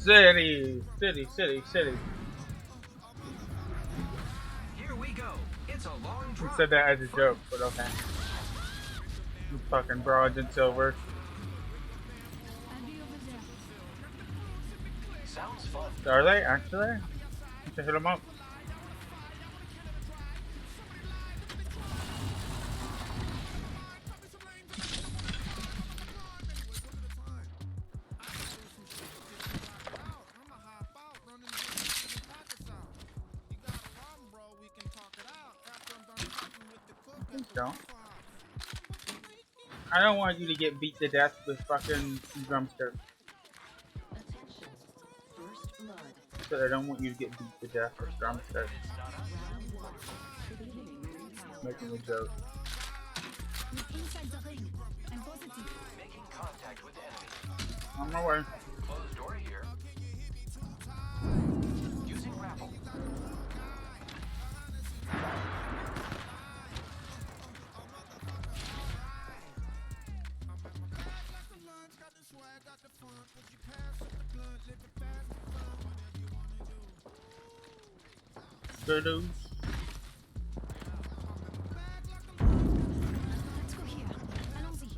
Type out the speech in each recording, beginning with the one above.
City, city, city, city. Here we go. It's a long He drop. said that as a joke, but okay. You fucking bronze and silver. Sounds fun. Are they actually? I should hit them up. Don't. I don't want you to get beat to death with fucking drumsticks. But I don't want you to get beat to death with drumsticks. Making a joke. Making contact with enemy. On my way. Closed door here. Using grapple. Doodoo. Let's go here. Allons-y.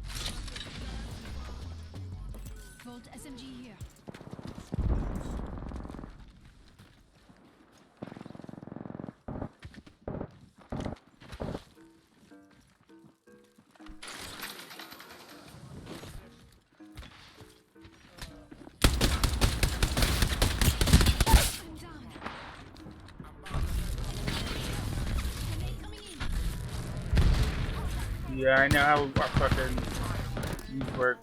Volt SMG here. I'm down. Grenade coming in. Yeah, I know how our fucking these work.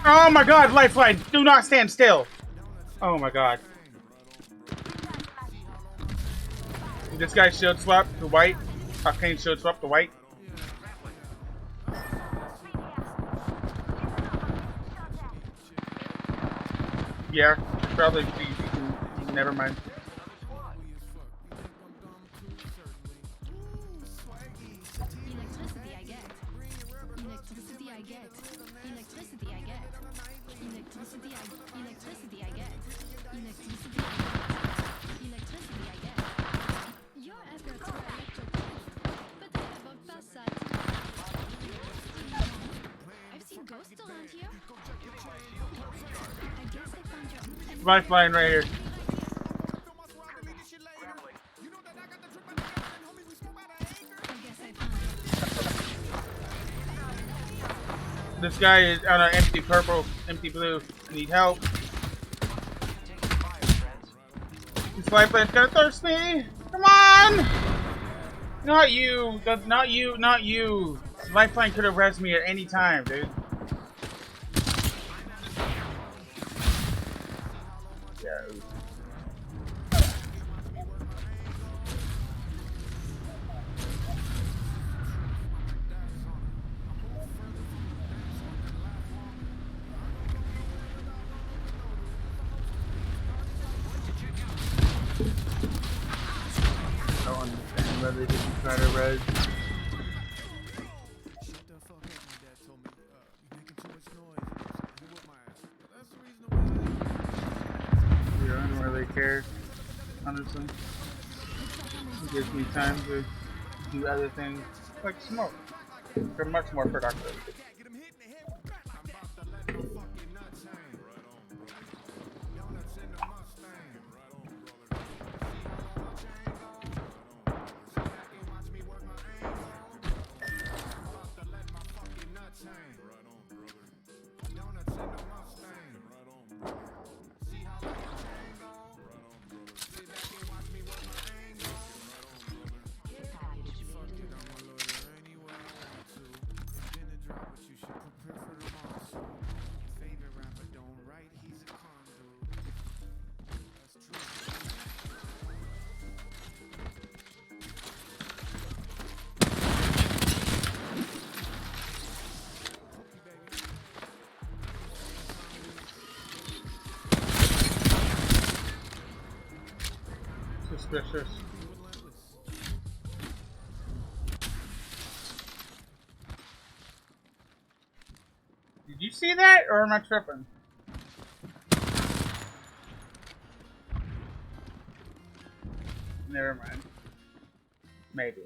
Oh my god, lifeline! Do not stand still! Oh my god. This guy shield swap to white. Octane shield swap to white. Yeah, probably. Never mind. Electricity I get. Electricity I get. Electricity I get. Electricity I get. Electricity I get. Electricity I get. Electricity I get. Your efforts were electrocuted, but I have outpassed that. I've seen ghosts around here. I guess I found your Lifeline right here. I guess I found it. This guy is on an empty purple, empty blue. Need help. Taking fire, friends. This lifeline's gonna thirst me. Come on! Not you. Not you. Not you. Lifeline could have rezzed me at any time, dude. Yeah. I don't understand why they didn't try to res. I don't really care, honestly. It gives me time to do other things, like smoke. They're much more productive. Suspicious. Did you see that, or am I tripping? Never mind. Maybe.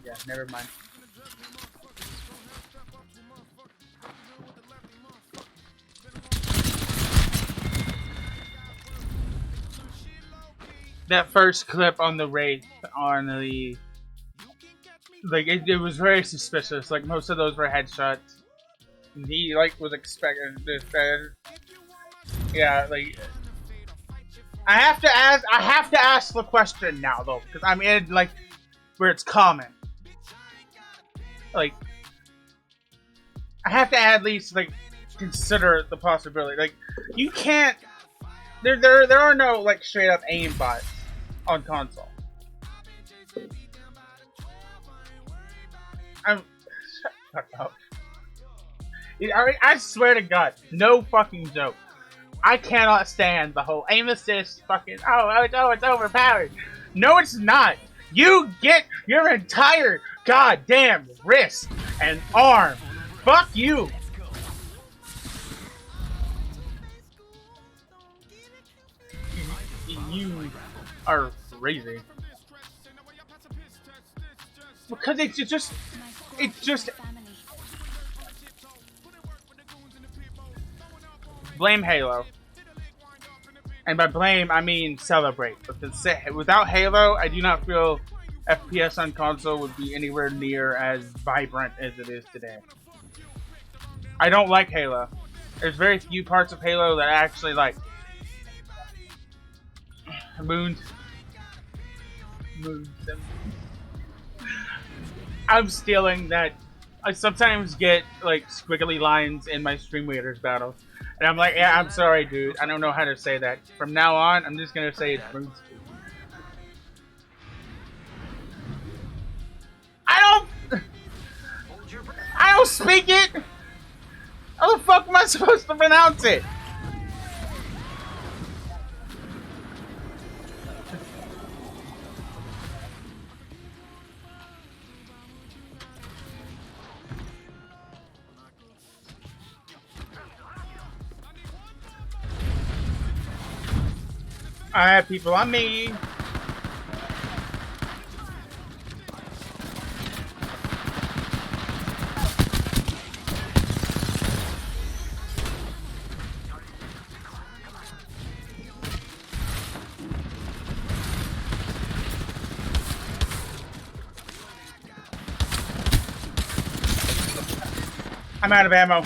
Yeah, never mind. That first clip on the raid on the like it was very suspicious. Like most of those were headshots. He like was expecting this. Yeah, like I have to ask the question now though, because I'm in like where it's common. Like I have to at least like consider the possibility. Like you can't. There are no like straight up aim bots on console. Shut the fuck up. I swear to God, no fucking joke. I cannot stand the whole aim assist fucking it's overpowered. No, it's not. You get your entire goddamn wrist and arm. Fuck you. You are crazy. Because it's just blame Halo. And by blame, I mean celebrate. Because without Halo, I do not feel FPS on console would be anywhere near as vibrant as it is today. I don't like Halo. There's very few parts of Halo that I actually like. Moons. I'm stealing that. I sometimes get like squiggly lines in my Stream Leaders battles. And I'm like, yeah, I'm sorry, dude. I don't know how to say that. From now on, I'm just gonna say it's Moonspeed. I don't speak it! How the fuck am I supposed to pronounce it? I have people on me. I'm out of ammo.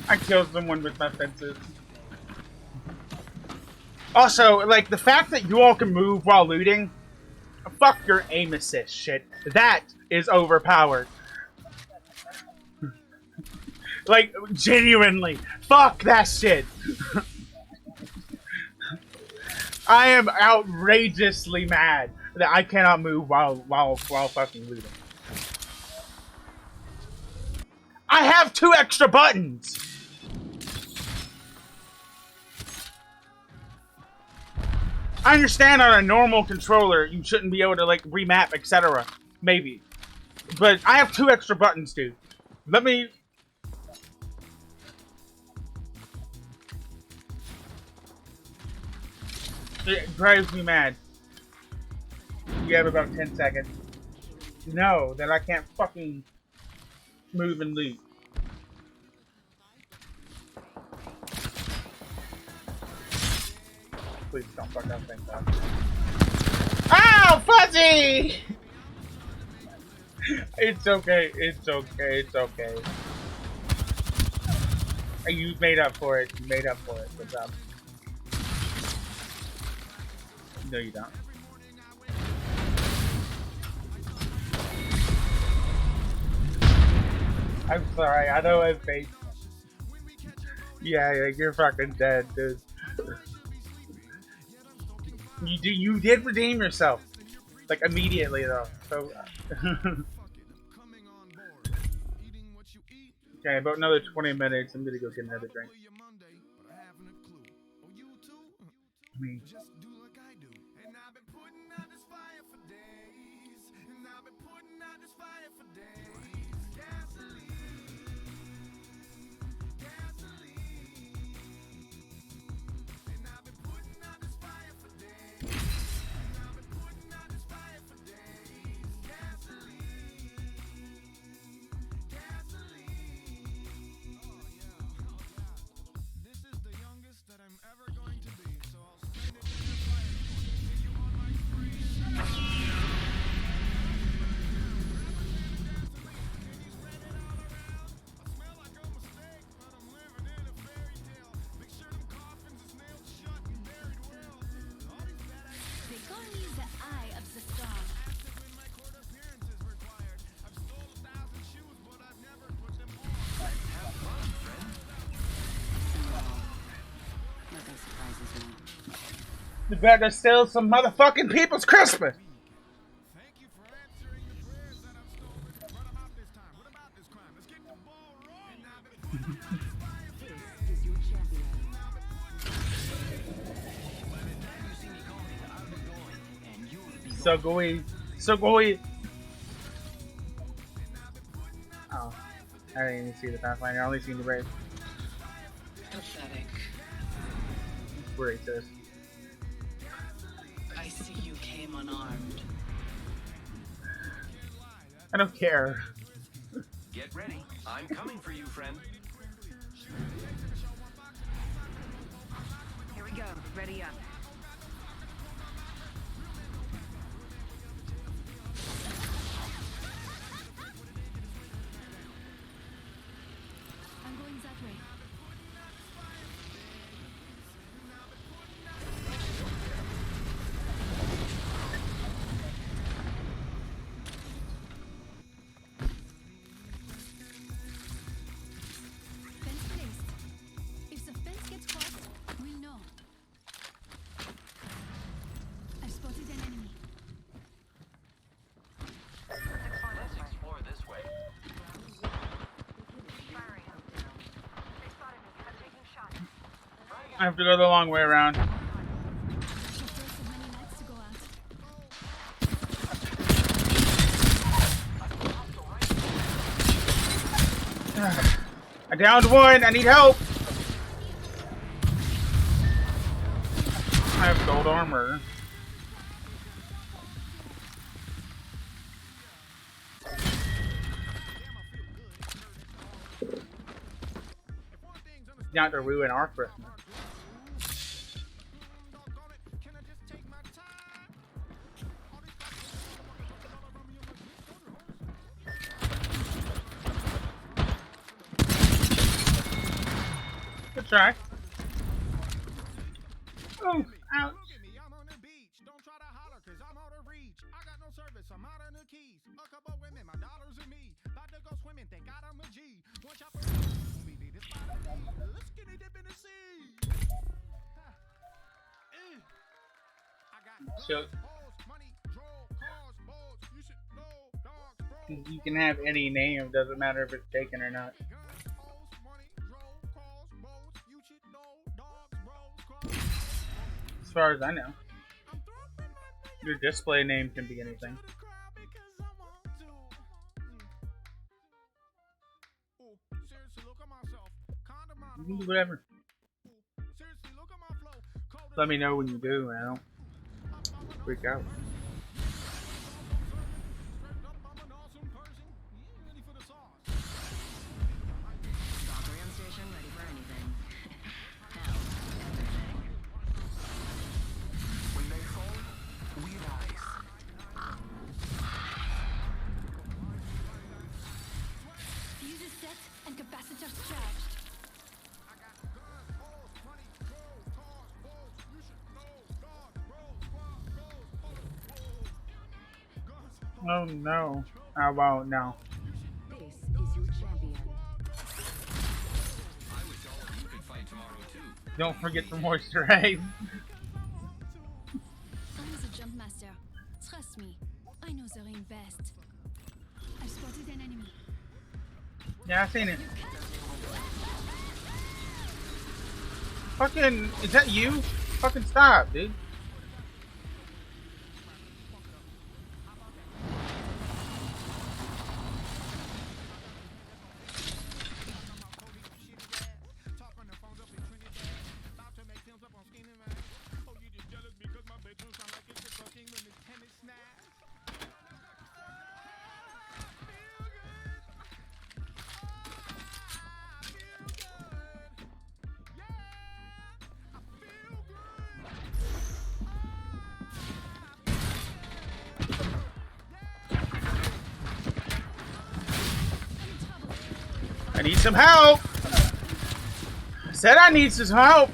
I killed someone with my fences. Also, like, the fact that you all can move while looting, fuck your aim assist shit. That is overpowered. Like, genuinely, fuck that shit. I am outrageously mad that I cannot move while fucking looting. I have 2 extra buttons. I understand on a normal controller you shouldn't be able to like remap, etc. Maybe. But I have 2 extra buttons, dude. Let me... It drives me mad. You have about 10 seconds. No, that I can't fucking move and loot. Please don't fuck up things up. Ow, fuzzy! It's okay, it's okay, it's okay. You made up for it, you made up for it. Good job. No, you don't. I'm sorry, I know I'm fake. Yeah, you're fucking dead, dude. You did redeem yourself, like immediately though. So okay, about another 20 minutes. I'm gonna go get another drink. I mean, They call me the eye of the storm. Nothing surprises me. you better steal some motherfucking people's Christmas. This is your champion. So going. Oh, I didn't even see the Pathfinder. I only seen the Brave. Pathetic. Racist. I see you came unarmed. I don't care. Get ready. I'm coming for you, friend. Here we go. Ready up. I'm going that way. Fence placed. If the fence gets crossed, we'll know. I've spotted an enemy. Let's explore this way. I have to go the long way around. The first of many nights to go out. I downed one. I need help. I have gold armor. Not to ruin our Christmas. Good try. Oh, ouch. I'm on the beach. Don't try to holler, cause I'm out of reach. I got no service, I'm out on the keys. A couple women, my dollars and me. About to go swimming, thank God I'm a G. One shot for we need this spot. Let's get it dip in the sea. I got So hoes, money, drove, cars, boats. You should know, dogs, bro. you can have any name, doesn't matter if it's taken or not. Guns, hoes, money, drove, cars, boats. You should know, dogs, bros, cars. As far as I know. I'm throwing my name. Your display name can be anything. You can do whatever. Let me know when you do, and I don't freak out. Valkyrie on station, ready for anything. Hell, everything. When they fall, we rise. Fuse is set and capacitors charged. Oh no. I won't now. This is your champion. I wish all of you could fight Don't forget to moisturize. I'm the jump master. Trust me, I know the ring best. I spotted an enemy. Yeah, I seen it. Fucking, is that you? Fucking stop, dude. Talk on the phones up in Trinidad. About to make films up on Skinny Man. Oh, you just jealous because my bedroom sound like it's a fucking when it's tennis snaps. I need some help. I said I need some help.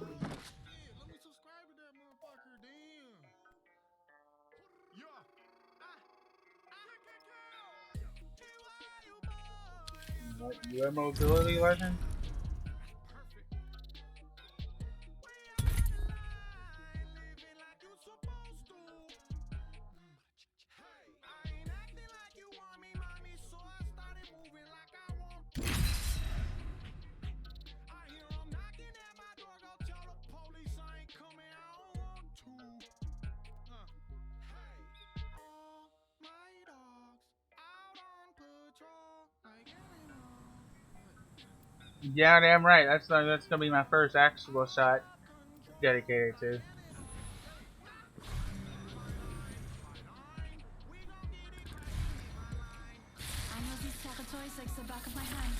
Let me subscribe to that motherfucker, damn. Yeah. What, your mobility legend? Yeah, damn right. That's gonna be my first actual shot dedicated to. I know these territories like the back of my hand.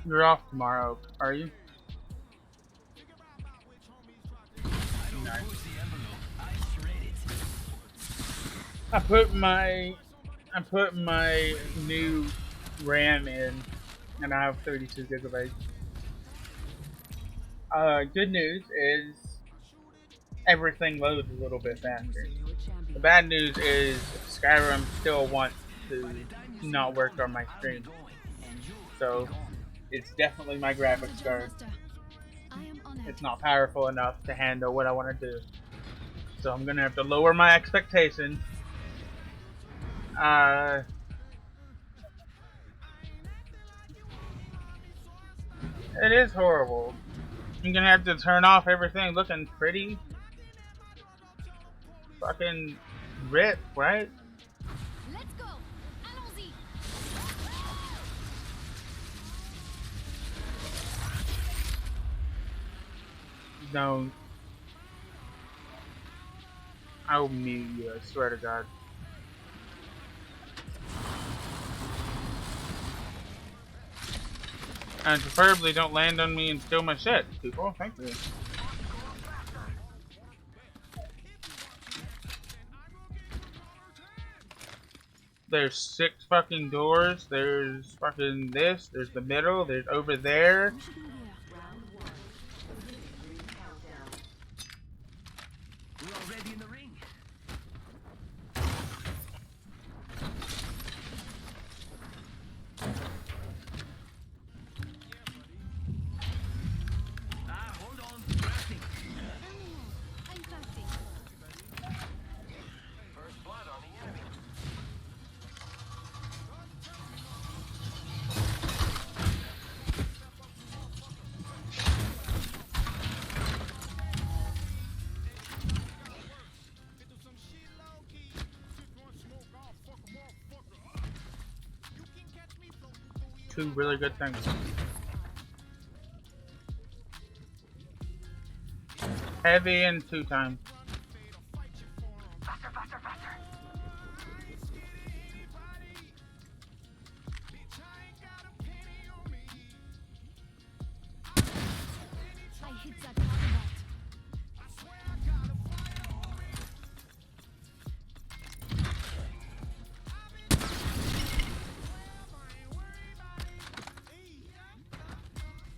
You're off tomorrow, are you? Nice. I put my new RAM in, and I have 32 gigabytes. Good news is everything loads a little bit faster. The bad news is Skyrim still wants to not work on my stream, so it's definitely my graphics card. I am on it. It's not powerful enough to handle what I want to do, so I'm gonna have to lower my expectations. It is horrible. I'm gonna have to turn off everything looking pretty. Fucking rip, right? Let's go. Allons-y. No. I will mute you, I swear to God. And preferably don't land on me and steal my shit, people. Thank you. There's 6 fucking doors. There's fucking this. There's the middle. There's over there. We should do here. We're already in the ring. Hold on. Crafting. I'm crafting. First blood on the enemy. Two really good things. Heavy and 2 times. Faster, faster, faster.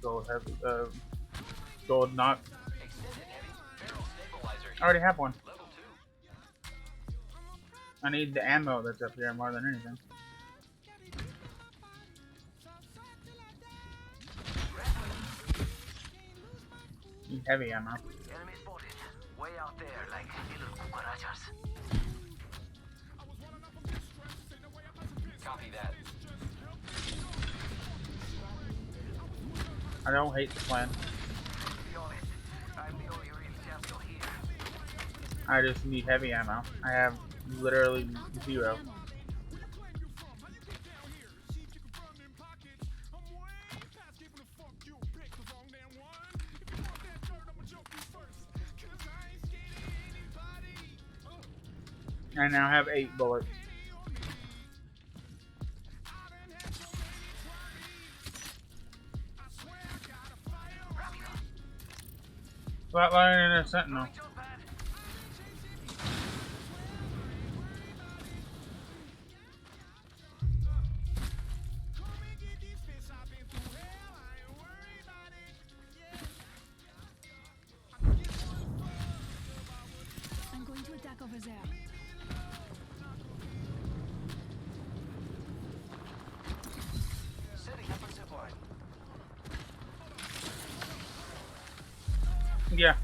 gold heavy, gold knock. Extended heavy barrel stabilizer. I already have one. Level 2. I need the ammo that's up here more than anything. Need heavy ammo. Enemy spotted. Way out there, like little cucarachas. Copy that. I don't hate the plan. To be honest, I'm the only real champion here. I just need heavy ammo. I have literally zero. Ammo. I now have 8 bullets. Flatline and a sentinel. I'm going to attack over there. Setting up a zip line. Yeah.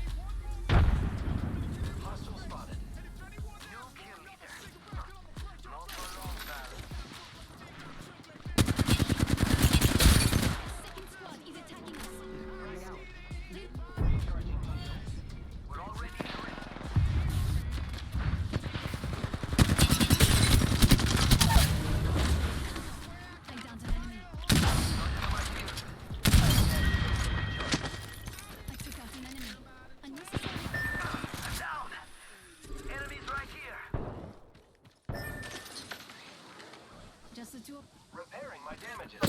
Hostile spotted. New kill leader. Not for long, pal. Second squad is attacking us. We're already in the ring. Take down an enemy. I took out an enemy. Unnecessary. I'm down. Enemies right here. Just the two. Repairing my damages. I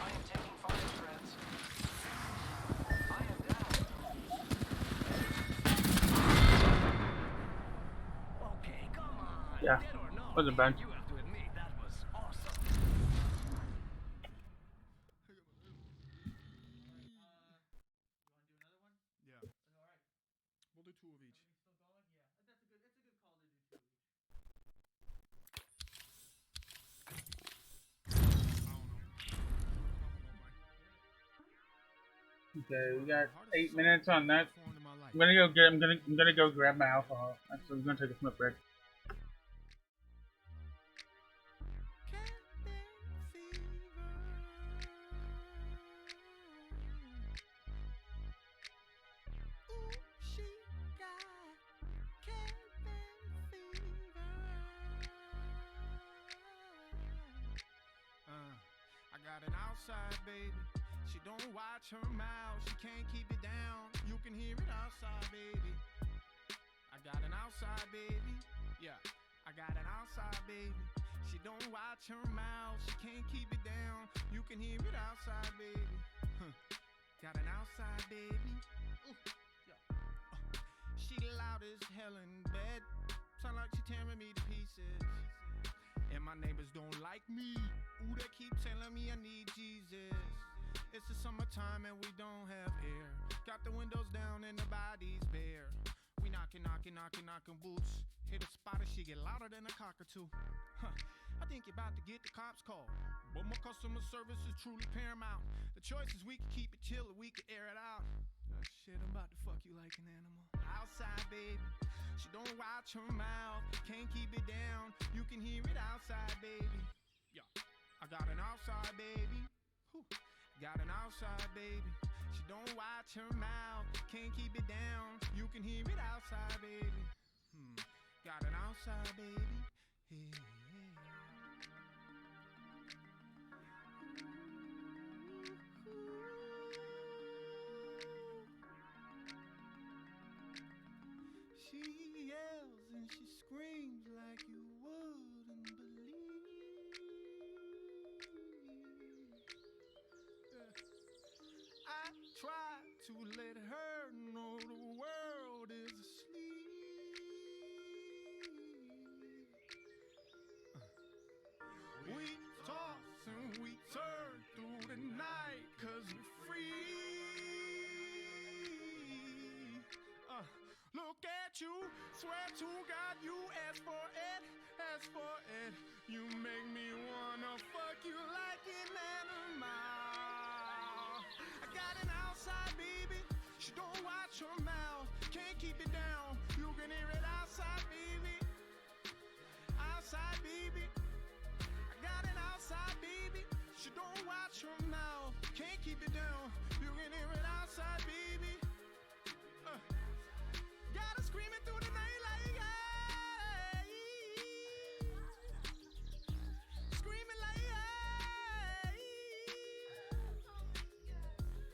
am taking fire, friends. I am down. Okay, come on. Yeah. Dead or not, Wasn't bad. you have to admit that was awesome. Yeah. We'll do 2 of each. Okay, we got 8 minutes on that. I'm gonna go grab my alcohol. Actually, I'm gonna take a smoke break. I got an outside baby. She don't watch her mouth. She can't keep it down. You can hear it outside, baby. I got an outside baby. Yeah, I got an outside baby. She don't watch her mouth. She can't keep it down. You can hear it outside, baby. Huh. Got an outside baby. Ooh, yeah. She loud as hell in bed. Sound like she tearing me to pieces. And my neighbors don't like me. Ooh, they keep telling me I need Jesus. It's the summertime and we don't have air. Got the windows down and the body's bare. We knocking boots. Hit a spot and she get louder than a cockatoo. Huh. I think you're about to get the cops called. But my customer service is truly paramount. The choice is we can keep it chill or we can air it out. Oh, shit, I'm about to fuck you like an animal. Outside, baby. She don't watch her mouth. Can't keep it down. You can hear it outside, baby. Yeah, I got an outside, baby. Whew. Got an outside, baby. She don't watch her mouth. Can't keep it down. You can hear it outside, baby. Got an outside, baby. Yeah. She yells and she screams like you wouldn't believe. I try to let her know the world is asleep. Swear to God, you ask for it, ask for it. You make me wanna fuck you like an animal. I got an outside baby, she don't watch her mouth. Can't keep it down, you can hear it outside baby. Outside baby, I got an outside baby, she don't watch her mouth. Can't keep it down, you can hear it outside baby. Gotta scream it through the night like hey. Screaming like hey.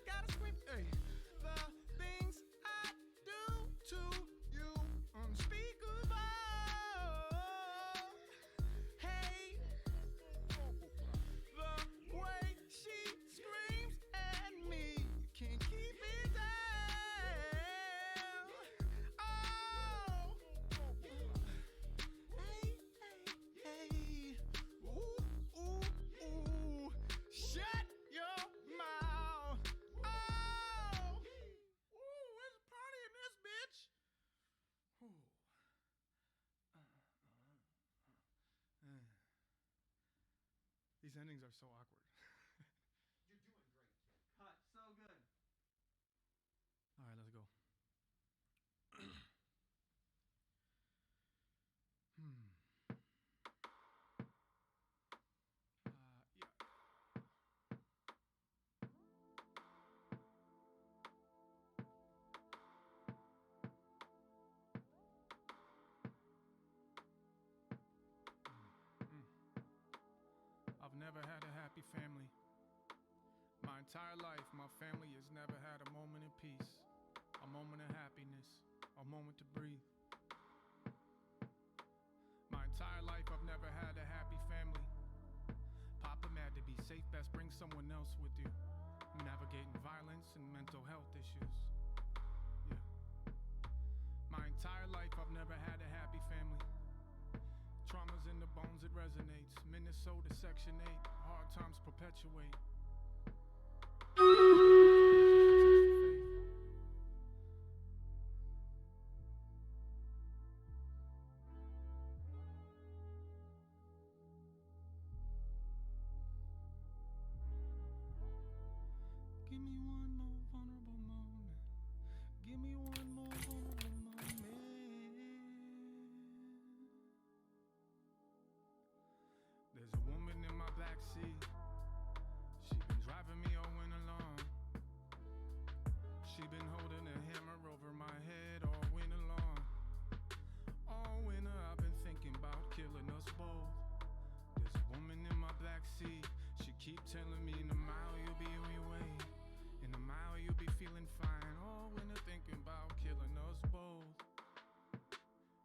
Gotta scream, hey. The things I do to you unspeakable. Hey. The way she screams at me, can't keep it down. Oh. Hey, hey, hey. Ooh, ooh, ooh. Shut your mouth. Oh. Ooh, there's a party in this bitch. Ooh. These endings are so awkward. You're doing great, kid. Cut. So good. All right, let's go. I've never had a happy family. My entire life, my family has never had a moment of peace, a moment of happiness, a moment to breathe. My entire life, I've never had a happy family. Papa mad to be safe, best bring someone else with you. Navigating violence and mental health issues. Yeah. My entire life, I've never had a happy family. Trauma's in the bones, it resonates. Minnesota, Section 8, hard times perpetuate. Give me one more vulnerable moment. Give me one more vulnerable moment. There's a woman in my backseat. She been driving me all winter long. She been holding a hammer over my head all winter long. All winter I've been thinking about killing us both. There's a woman in my backseat. She keep telling me in a mile you'll be on your way. In a mile you'll be feeling fine. All winter thinking about killing us both.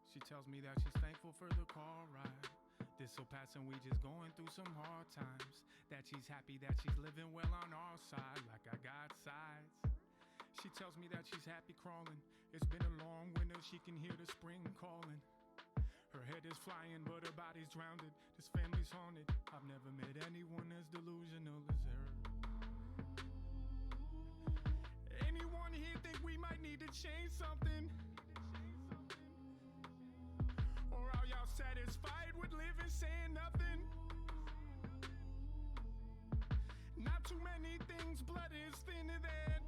She tells me that she's thankful for the car ride. This will pass and we just going through some hard times. That she's happy that she's living well on our side, like I got sides. She tells me that she's happy crawling. It's been a long winter, she can hear the spring calling. Her head is flying, but her body's drowned. This family's haunted. I've never met anyone as delusional as her. Anyone here think we might need to change something? Or are y'all satisfied with living, saying nothing? Not too many things, blood is thinner than.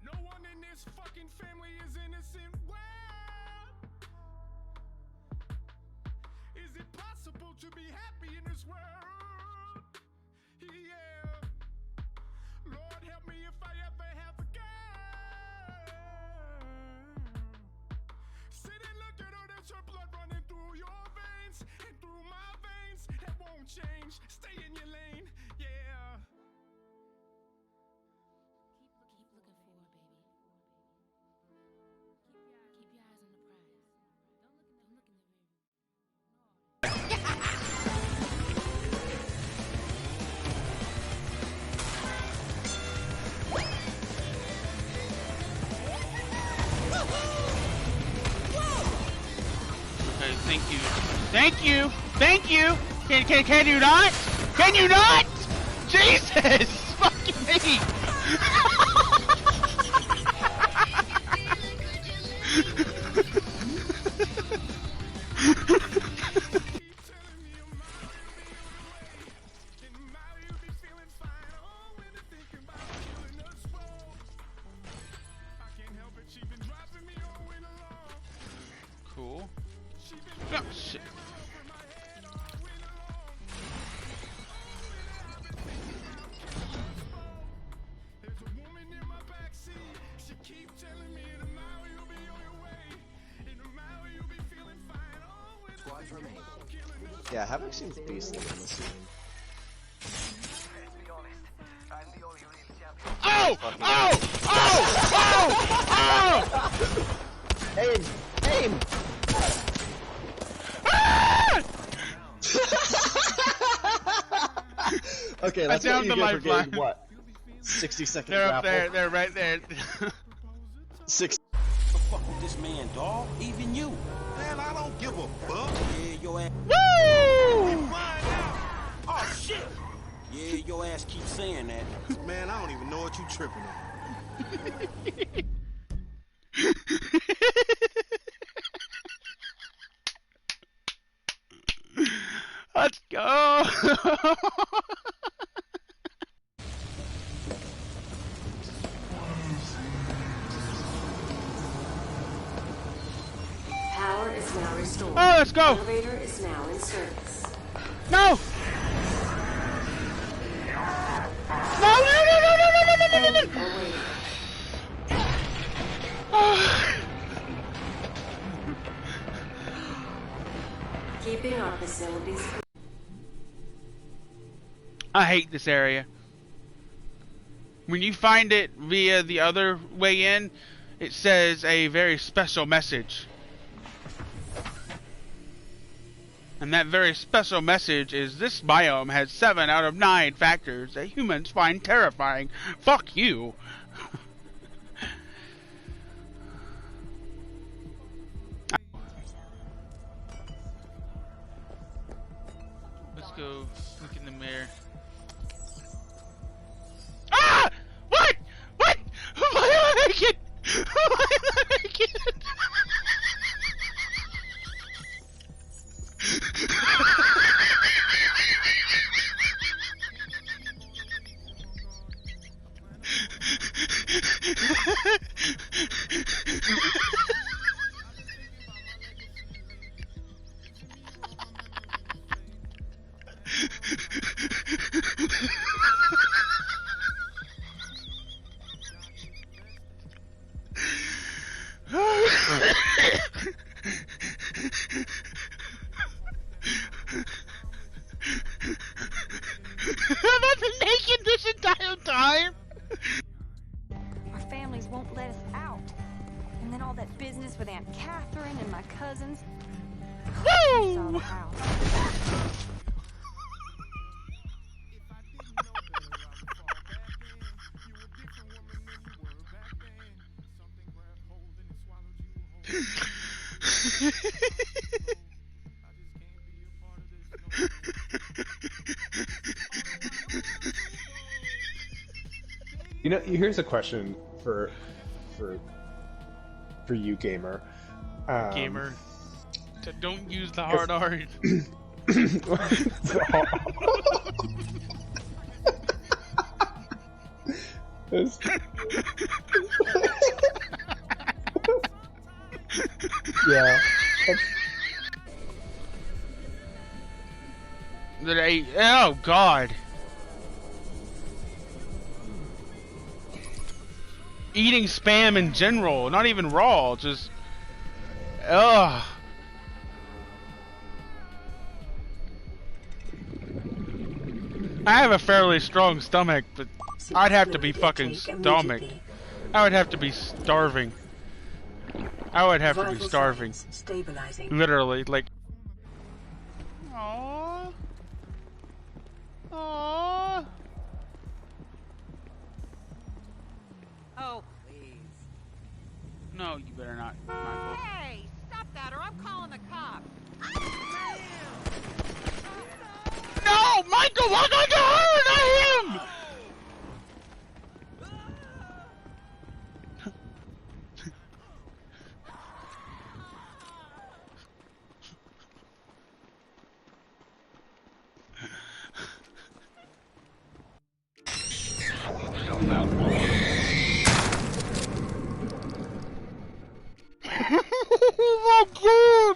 No one in this fucking family is innocent. Well, is it possible to be happy in this world? Yeah. Lord help me if I ever have a girl. Sit and look at her, that's her blood running through your veins and through my veins. That won't change. Stay in your lane, yeah. Keep looking forward, baby. Keep your eyes on the prize. Don't look in the rear view. Okay, thank you. Thank you! Thank you! Can you not? Can you not? Jesus! Fucking me! Oh, shit. Yeah, Havoc seems beastly in the scene. Let's be honest. I'm the only real champion. Oh! Oh! Oh! Oh! Aim! Aim! Okay, that's I what downed you the get for lifeline. getting what? 60 second They're up grapple. there. They're right there. 6. The fuck with this man, dog? Even you. Man, I don't give a fuck. Yeah, your ass. Woo! Oh, shit. Yeah, your ass keeps saying that. Man, I don't even know what you tripping on. Let's go! Power is now restored. Oh, let's go! Elevator is now in service. No! No, no, no, no, no, no, no, no, no, no! Away. Keeping our facilities. I hate this area. When you find it via the other way in, it says a very special message. And that very special message is this biome has 7 out of 9 factors that humans find terrifying. Fuck you. Let's go look in the mirror. Ah! What? What? Why am I naked? Why am I naked? Have I been naked this entire time? Our families won't let us out. And then all that business with Aunt Catherine and my cousins. We saw the Woo! house. You know, here's a question for you, gamer. Gamer. So don't use the hard R. It's- yeah. Oh God. Eating spam in general, not even raw, just ugh. I have a fairly strong stomach, but I'd have to be fucking stomach. I would have to be starving. I would have to be starving. Stabilizing. Literally, like. Aww. Aww. Oh, please. No, you better not, Michael. Hey, stop that or I'm calling the cops. No, Michael, walk on to her, not him! Oh my God!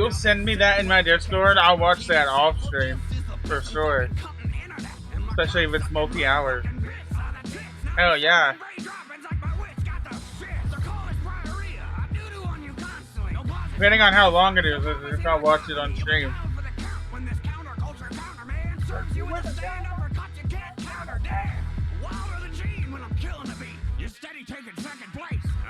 you'll send me that in my Discord, I'll watch that off stream for sure. Especially if it's multi-hour. Hell yeah. Depending on how long it is, if I'll watch it on stream.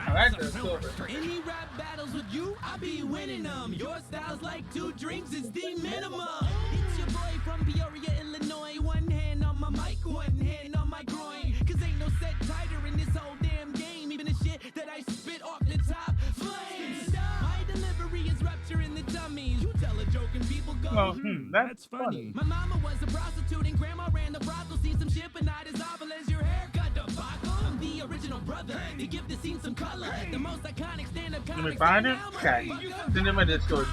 Oh, that's a silver. Any rap battles with you, I be winning them. Your style's like 2 drinks, it's the minimum. It's your boy from Peoria, Illinois. One hand on my mic, one hand on my groin. Cause ain't no set tighter in this whole damn game. Even the shit that I spit off the top flames. My delivery is rupture in the tummies. You tell a joke and people go, well, that's funny. My mama was a prostitute and grandma ran the brothel. See some shit, but not as awful as your haircut debacle. I'm the original brother. The gift has seen some color. The most iconic stand-up Can we find it? Okay. Send it in my Discord.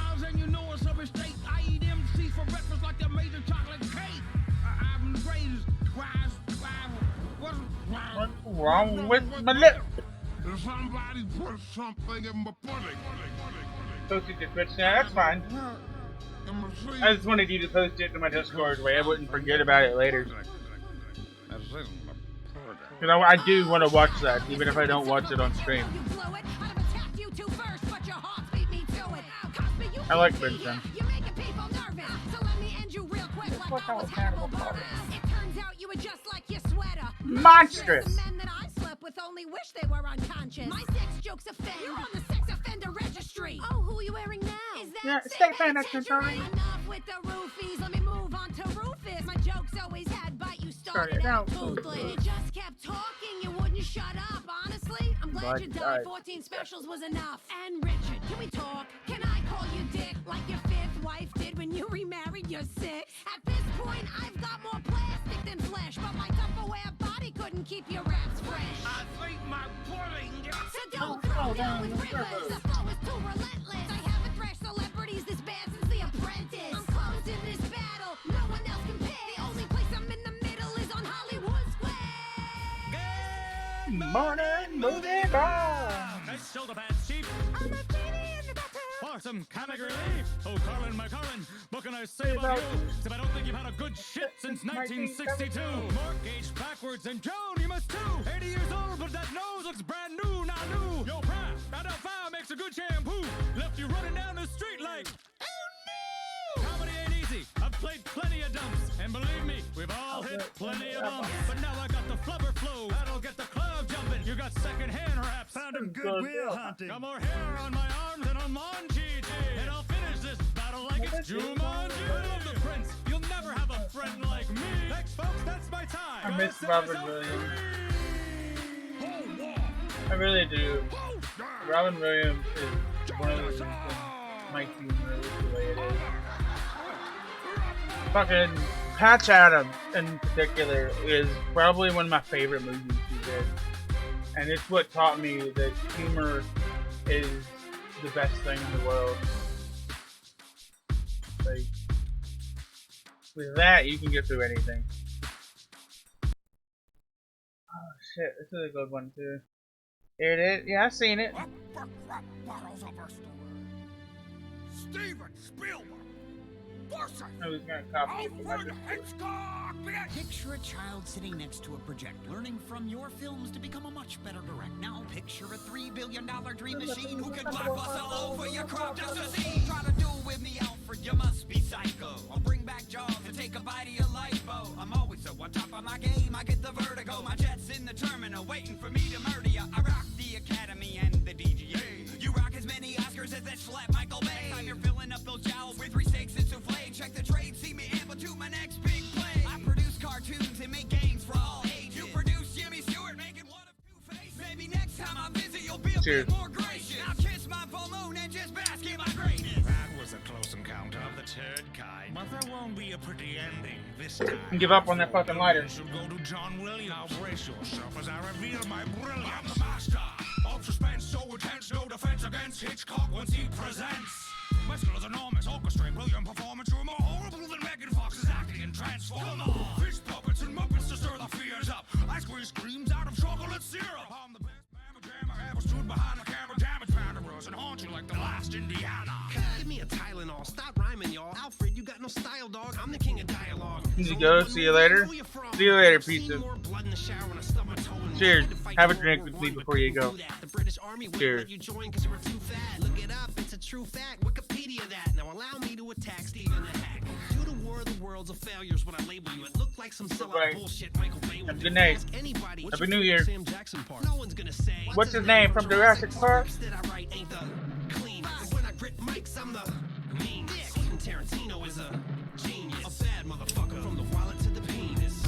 What's wrong with my lip? Somebody put something in my pudding. Post it to Twitch now, that's fine. I just wanted you to post it to my Discord way I wouldn't forget about it later. Because I do want to watch that, even if I don't watch it on stream. I like Vincent. Monstrous! Only wish they were unconscious. My sex jokes offend. You're on the sex offender registry. Oh, who are you wearing now? Is that yeah, stay paying attention. Enough with the roofies. Let me move on to Rufus. My jokes always had bite. You started out toothless. You just kept talking. You wouldn't shut up. Honestly, I'm glad you died. 14 specials was enough. And Richard, can we talk? Can I call you Dick like your 5th wife did when you remarried your 6th? At this point, I've got more plastic than flesh, but my Tupperware body couldn't keep your raps fresh. I think my pudding. So don't throw down with rivers. The flow is too relentless. I haven't thrashed celebrities this bad since The Apprentice. I'm closed in this battle. No one else compares. The only place I'm in the middle is on Hollywood Square. Morning movie bar. Nice shoulder pads, chief. I'm a genie in the bathtub. For some comic relief. Oh, Carlin, my Carlin, what can I say about you? Except I don't think you've had a good shit since 1962. Mortgage backwards and Joan, you must too. 80 years old, but that nose looks brand new, not new. Yo, Prime, that Alpha makes a good shampoo. Left you running down the street like, oh no! Comedy ain't easy. I've played plenty of dumps. And believe me, we've all hit plenty of bumps. But now I got the flubber flow. That'll get the club jumping. You got second-hand raps. Found a goodwill hunting. Got more hair on my arms than on Monchi. And I'll finish this battle like it's Jumanji. I love the Prince. You'll never have a friend like me. Thanks, folks. That's my time. I miss Robin Williams. I really do. Robin Williams is one of the reasons my humor is the way it is. Fucking Patch Adams in particular is probably one of my favorite movies he did. And it's what taught me that humor is the best thing in the world. Like, with that, you can get through anything. Oh shit, this is a good one too. Here it is. Yeah, I've seen it. Steven Spielberg. I was gonna copy it. Alfred Hitchcock. Picture a child sitting next to a projector, learning from your films to become a much better director. Now picture a $3 billion dream machine who can blockbuster all over your crop just to see. Try to do with me, Alfred, you must be psycho. I'll bring back Jaws to take a bite of your life, Bo. I'm always so on top of my game, I get the vertigo. My jet's in the terminal, waiting for me to murder ya. I rock the Academy and the DGA. You rock as many Oscars as that slap Michael Bay. Time you're filling up those jowls with 3 steaks and souffle. Check the trade, see me amble to my next big play. I produce cartoons and make games for all ages. You produce Jimmy Stewart making one of Two-Face. Maybe next time I visit you'll be a bit more gracious. Now kiss my full moon and just bask in my greatness. That was a close encounter of the turd kind. But there won't be a pretty ending this time. Give up on that fucking lighter. You should go to John Williams. Now brace yourself as I reveal my brilliance. I'm the master of suspense so intense. No defense against Hitchcock once he presents. My skill is enormous, orchestrate brilliant performance. You're more horrible than Megan Fox's acting in Transformers. Fish puppets and muppets to stir the fears up. I squeeze screams out of chocolate syrup. I'm the best mamma jammer ever stood behind the camera. Damage panderers and haunt you like the last Indiana. Give me a Tylenol rhyming, y'all. Alfred, you got no style, dog. I'm the king of dialogue. Need to go. See you later. See you later, pizza. Cheers. Have a drink with me before you go. The British Army wouldn't Cheers. let you join because you were too fat. Look it up, it's a true fact. Wikipedia that. Now allow me to attack Stephen the Hack. Due to War of the Worlds of Failures, when I label you, it looked like some sellout Right. bullshit Michael Bay would Have a do. good night. Ask anybody, what's Happy your New favorite Year. Sam Jackson part? No one's gonna say. What's his name from Jurassic Park? That I write ain't the clean. When I grip mics, I'm the mean. Quentin Tarantino is a genius. A bad motherfucker. From the wallet to the penis.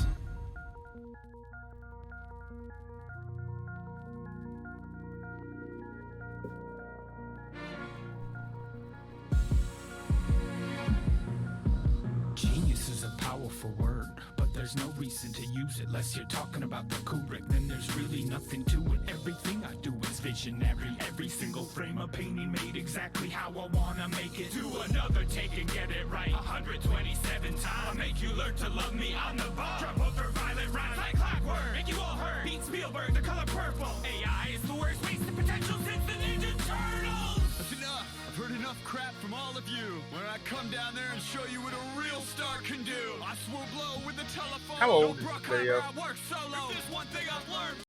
Genius is a powerful word, but there's no reason to use it unless you're talking about the Kubrick. Then there's really nothing to it. Everything I do is visionary. Every single frame of painting made exactly how I wanna make it. Do another take and get it right 127 times. I'll make you learn to love me on the bar. Drop over violent rhymes like clockwork. Make you all hurt. Beat Spielberg, the color purple. AI is the worst wasted potential since the Ninja Turtles. That's enough. I've heard enough crap from all of you. When I come down there and show you what a real star can do, I swore blow with the telephone. How old No is Bruckheimer, this video? I work solo. If there's one thing I've learned,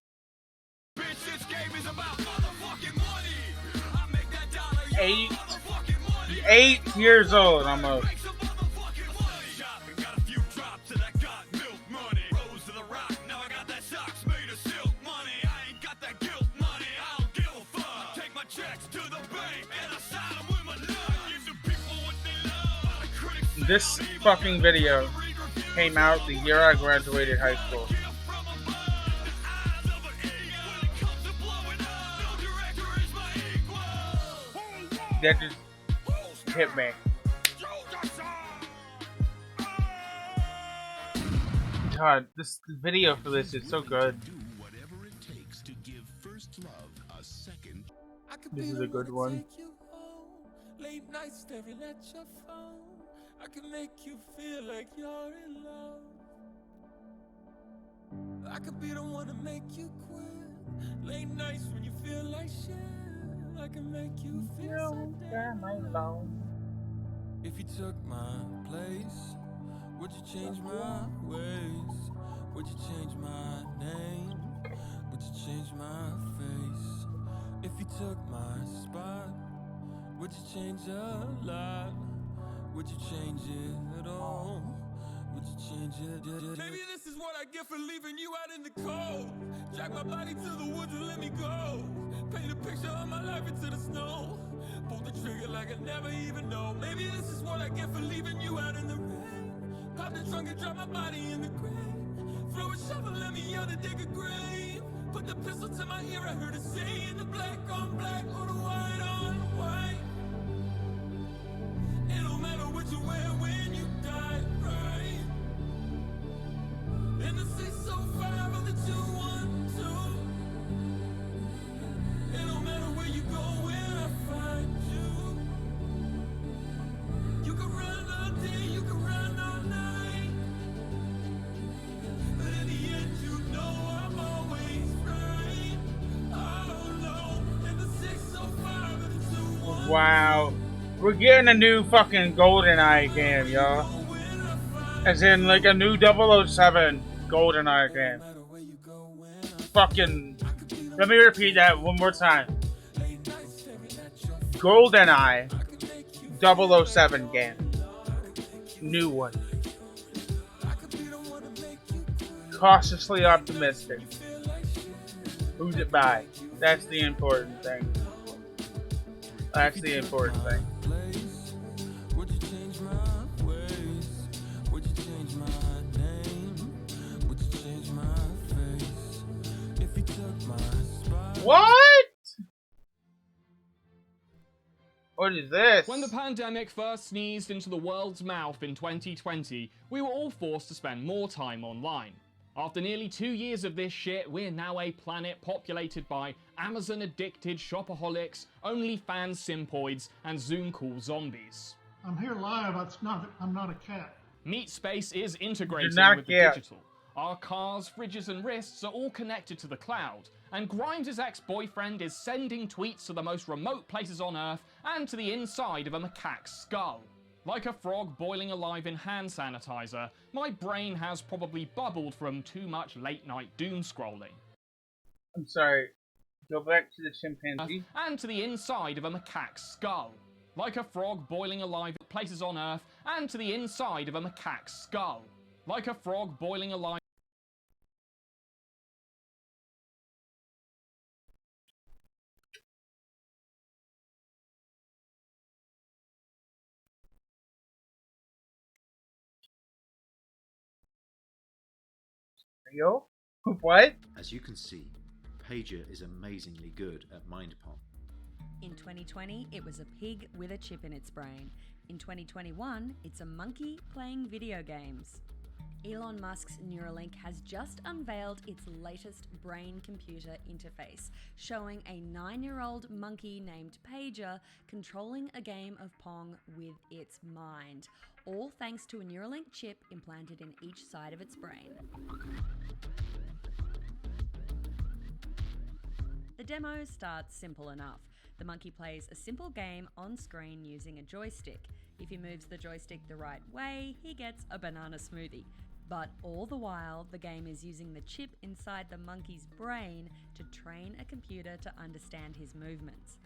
bitch, this game is about motherfucking money. I make that dollar, you motherfucking money. 8 years old almost. Shopping, got a few drops and I got milk money. Rose to the rock, now I got that socks made of silk money. I ain't got that guilt money, I don't give a fuck. Take my checks to the bank and I sign them with my love. Give the people what they love. The critics This fucking video came out the year I graduated high school. That just hit me. God, this video for this is so good. This is a good one. Late nights staring at your phone. I can make you feel like you're in love. I could be the one to make you quit. Late nights when you feel like shit. I can make you feel so damn alone. If you took my place, would you change my ways? Would you change my name? Would you change my face? If you took my spot, would you change a lot? Would you change it at all? Would you change it? Maybe this is what I get for leaving you out in the cold. Drag my body to the woods and let me go. Paint a picture of my life into the snow. Pull the trigger like I never even know. Maybe this is what I get for leaving you out in the rain. Pop the trunk and drop my body in the grave. Throw a shovel, let me out and dig a grave. Put the pistol to my ear, I heard it say in the black on black or the white on white. It don't matter what you wear when you die, right? In the 605 or the 212. It don't matter where you go when I find you. You can run all day, you can run all night. But in the end, you know I'm always right. Oh no, in the 605 or the 212. Wow. We're getting a new fucking GoldenEye game, y'all. As in, like, a new 007 GoldenEye game. Fucking... Let me repeat that one more time. GoldenEye 007 game. New one. Cautiously optimistic. Who's it by? That's the important thing. That's the important thing. Would you change my ways? Would you change my name? Would you change my face? If you took my spot. What? What is this? When the pandemic first sneezed into the world's mouth in 2020, we were all forced to spend more time online. After nearly 2 years of this shit, we're now a planet populated by Amazon-addicted shopaholics, OnlyFans simpoids, and Zoom call zombies. I'm here live. I'm not a cat. Meatspace is integrating not with the get. digital. Our cars, fridges, and wrists are all connected to the cloud, and Grindr's ex-boyfriend is sending tweets to the most remote places on Earth and to the inside of a macaque's skull. Like a frog boiling alive in hand sanitizer, my brain has probably bubbled from too much late-night doom scrolling. I'm sorry. Go back to the chimpanzee. And to the inside of a macaque's skull. Like a frog boiling alive at places on Earth, and to the inside of a macaque's skull. Like a frog boiling alive. Yo? What? As you can see, Pager is amazingly good at mind pong. In 2020, it was a pig with a chip in its brain. In 2021, it's a monkey playing video games. Elon Musk's Neuralink has just unveiled its latest brain-computer interface, showing a 9-year-old monkey named Pager controlling a game of Pong with its mind, all thanks to a Neuralink chip implanted in each side of its brain. The demo starts simple enough. The monkey plays a simple game on screen using a joystick. If he moves the joystick the right way, he gets a banana smoothie. But all the while, the game is using the chip inside the monkey's brain to train a computer to understand his movements.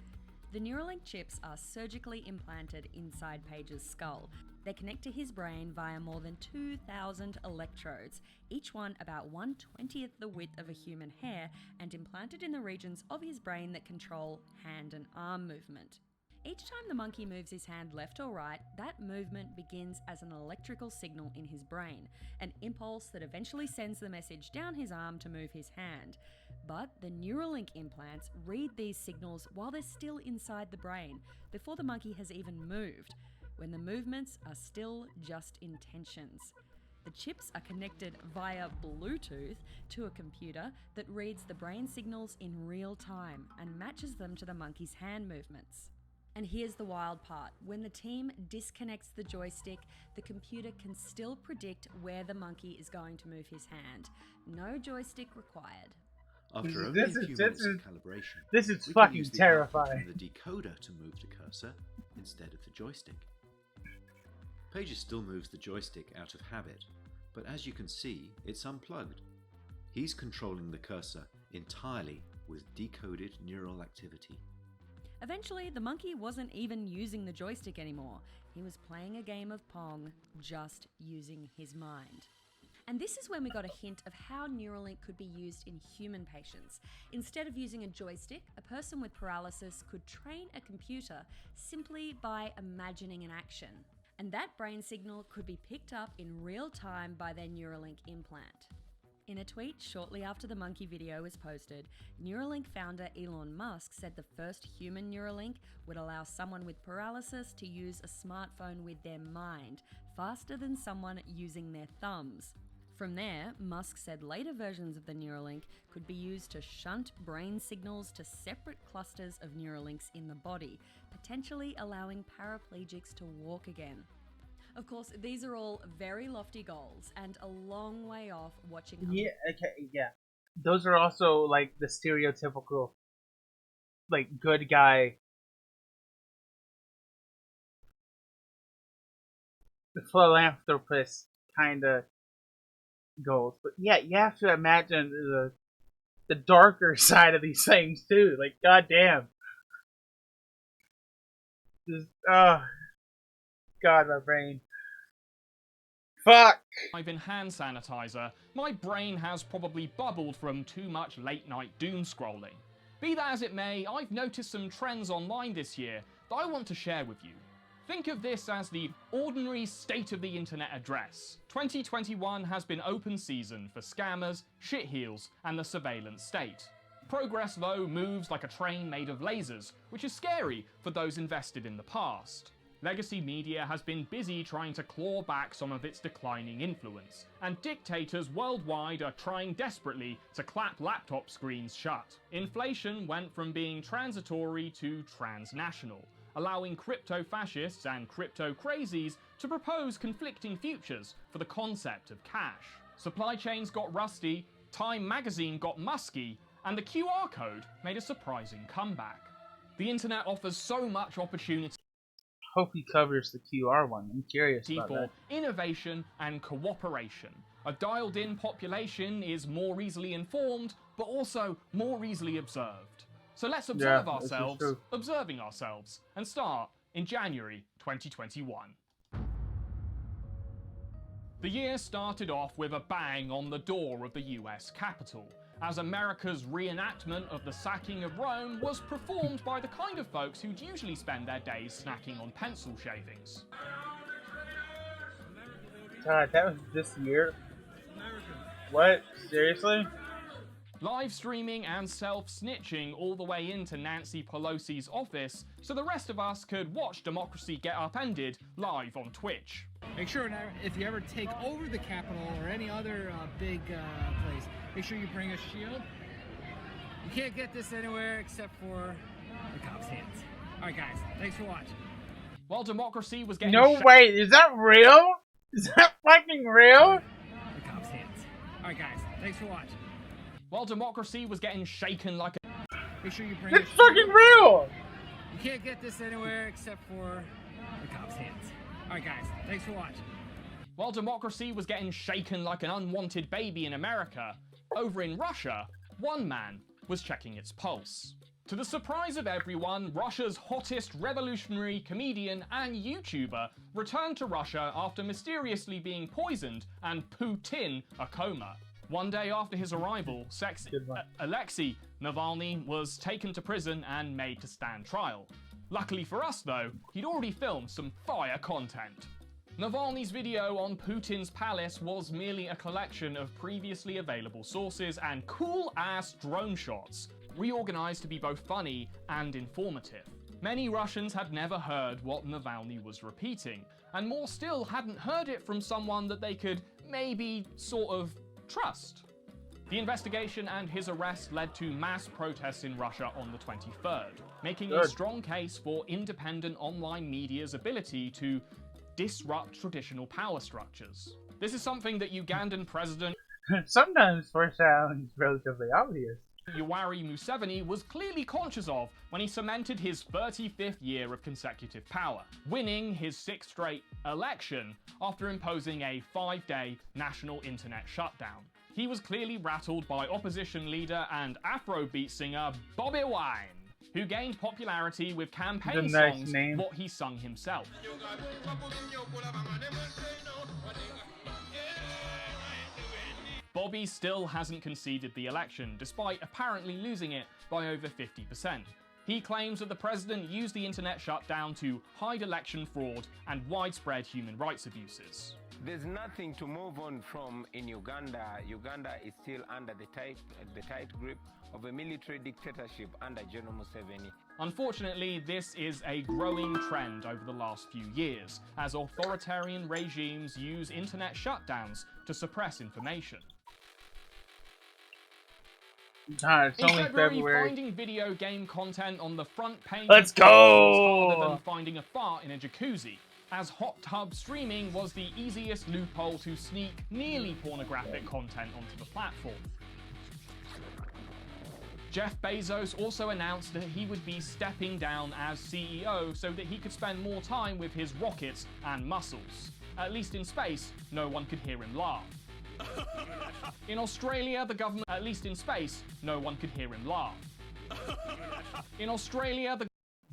The Neuralink chips are surgically implanted inside Pager's skull. They connect to his brain via more than 2,000 electrodes, each one about 1/20th the width of a human hair, and implanted in the regions of his brain that control hand and arm movement. Each time the monkey moves his hand left or right, that movement begins as an electrical signal in his brain, an impulse that eventually sends the message down his arm to move his hand. But the Neuralink implants read these signals while they're still inside the brain, before the monkey has even moved, when the movements are still just intentions. The chips are connected via Bluetooth to a computer that reads the brain signals in real time and matches them to the monkey's hand movements. And here's the wild part. When the team disconnects the joystick, the computer can still predict where the monkey is going to move his hand. No joystick required. After only a few minutes of calibration, this is we can fucking use the terrifying. output from the decoder to move the cursor instead of the joystick. Pager still moves the joystick out of habit, but as you can see, it's unplugged. He's controlling the cursor entirely with decoded neural activity. Eventually, the monkey wasn't even using the joystick anymore. He was playing a game of Pong, just using his mind. And this is when we got a hint of how Neuralink could be used in human patients. Instead of using a joystick, a person with paralysis could train a computer simply by imagining an action. And that brain signal could be picked up in real time by their Neuralink implant. In a tweet shortly after the monkey video was posted, Neuralink founder Elon Musk said the first human Neuralink would allow someone with paralysis to use a smartphone with their mind, faster than someone using their thumbs. From there, Musk said later versions of the Neuralink could be used to shunt brain signals to separate clusters of Neuralinks in the body, potentially allowing paraplegics to walk again. Of course, these are all very lofty goals and a long way off watching. Yeah, okay, yeah. Those are also like the stereotypical, like, good guy, the philanthropist kind of goals. But yeah, you have to imagine the darker side of these things too. Like, goddamn. Just, God, my brain. Fuck! I've in hand sanitizer, my brain has probably bubbled from too much late-night doom scrolling. Be that as it may, I've noticed some trends online this year that I want to share with you. Think of this as the ordinary state of the internet address. 2021 has been open season for scammers, shitheels, and the surveillance state. Progress, though, moves like a train made of lasers, which is scary for those invested in the past. Legacy media has been busy trying to claw back some of its declining influence, and dictators worldwide are trying desperately to clap laptop screens shut. Inflation went from being transitory to transnational, allowing crypto-fascists and crypto-crazies to propose conflicting futures for the concept of cash. Supply chains got rusty, Time magazine got musky, and the QR code made a surprising comeback. The internet offers so much opportunity. hope he covers the QR one. I'm curious about for that. innovation and cooperation. A dialed-in population is more easily informed, but also more easily observed. So let's observe Yeah, this is ourselves, true. observing ourselves, and start in January 2021. The year started off with a bang on the door of the US Capitol, as America's reenactment of the sacking of Rome was performed by the kind of folks who'd usually spend their days snacking on pencil shavings. God, that was this year? What? Seriously? Live streaming and self-snitching all the way into Nancy Pelosi's office so the rest of us could watch democracy get upended live on Twitch. Make sure now, if you ever take over the Capitol or any other big place, make sure you bring a shield. You can't get this anywhere except for the cops' hands. All right, guys, thanks for watching. While democracy was getting No, wait, is that real? Is that fucking real? The cops' hands. All right, guys, thanks for watching. While democracy was getting shaken like a... Make sure you bring It's fucking real! You can't get this anywhere except for the cops' hands. All right, guys, thanks for watching. While democracy was getting shaken like an unwanted baby in America, over in Russia, one man was checking its pulse. To the surprise of everyone, Russia's hottest revolutionary comedian and YouTuber returned to Russia after mysteriously being poisoned and put in a coma. One day after his arrival, Alexei Navalny was taken to prison and made to stand trial. Luckily for us though, he'd already filmed some fire content. Navalny's video on Putin's palace was merely a collection of previously available sources and cool-ass drone shots, reorganized to be both funny and informative. Many Russians had never heard what Navalny was repeating, and more still hadn't heard it from someone that they could maybe sort of trust. The investigation and his arrest led to mass protests in Russia on the 23rd, making a strong case for independent online media's ability to disrupt traditional power structures. This is something that Ugandan President sometimes sounds relatively obvious. Yoweri Museveni was clearly conscious of when he cemented his 35th year of consecutive power, winning his 6th straight election after imposing a 5-day national internet shutdown. He was clearly rattled by opposition leader and Afrobeat singer Bobby Wine, who gained popularity with campaign songs what he sung himself. Bobby still hasn't conceded the election, despite apparently losing it by over 50%. He claims that the president used the internet shutdown to hide election fraud and widespread human rights abuses. There's nothing to move on from in Uganda. Uganda is still under the tight grip of a military dictatorship under General Museveni. Unfortunately, this is a growing trend over the last few years, as authoritarian regimes use internet shutdowns to suppress information. It's In only February. Finding video game content on the front page Let's of Google was go! harder than finding a fart in a jacuzzi, as hot tub streaming was the easiest loophole to sneak nearly pornographic content onto the platform. Jeff Bezos also announced that he would be stepping down as CEO so that he could spend more time with his rockets and muscles. At least in space, no one could hear him laugh. In Australia, the government... At least in space, no one could hear him laugh. In Australia, the...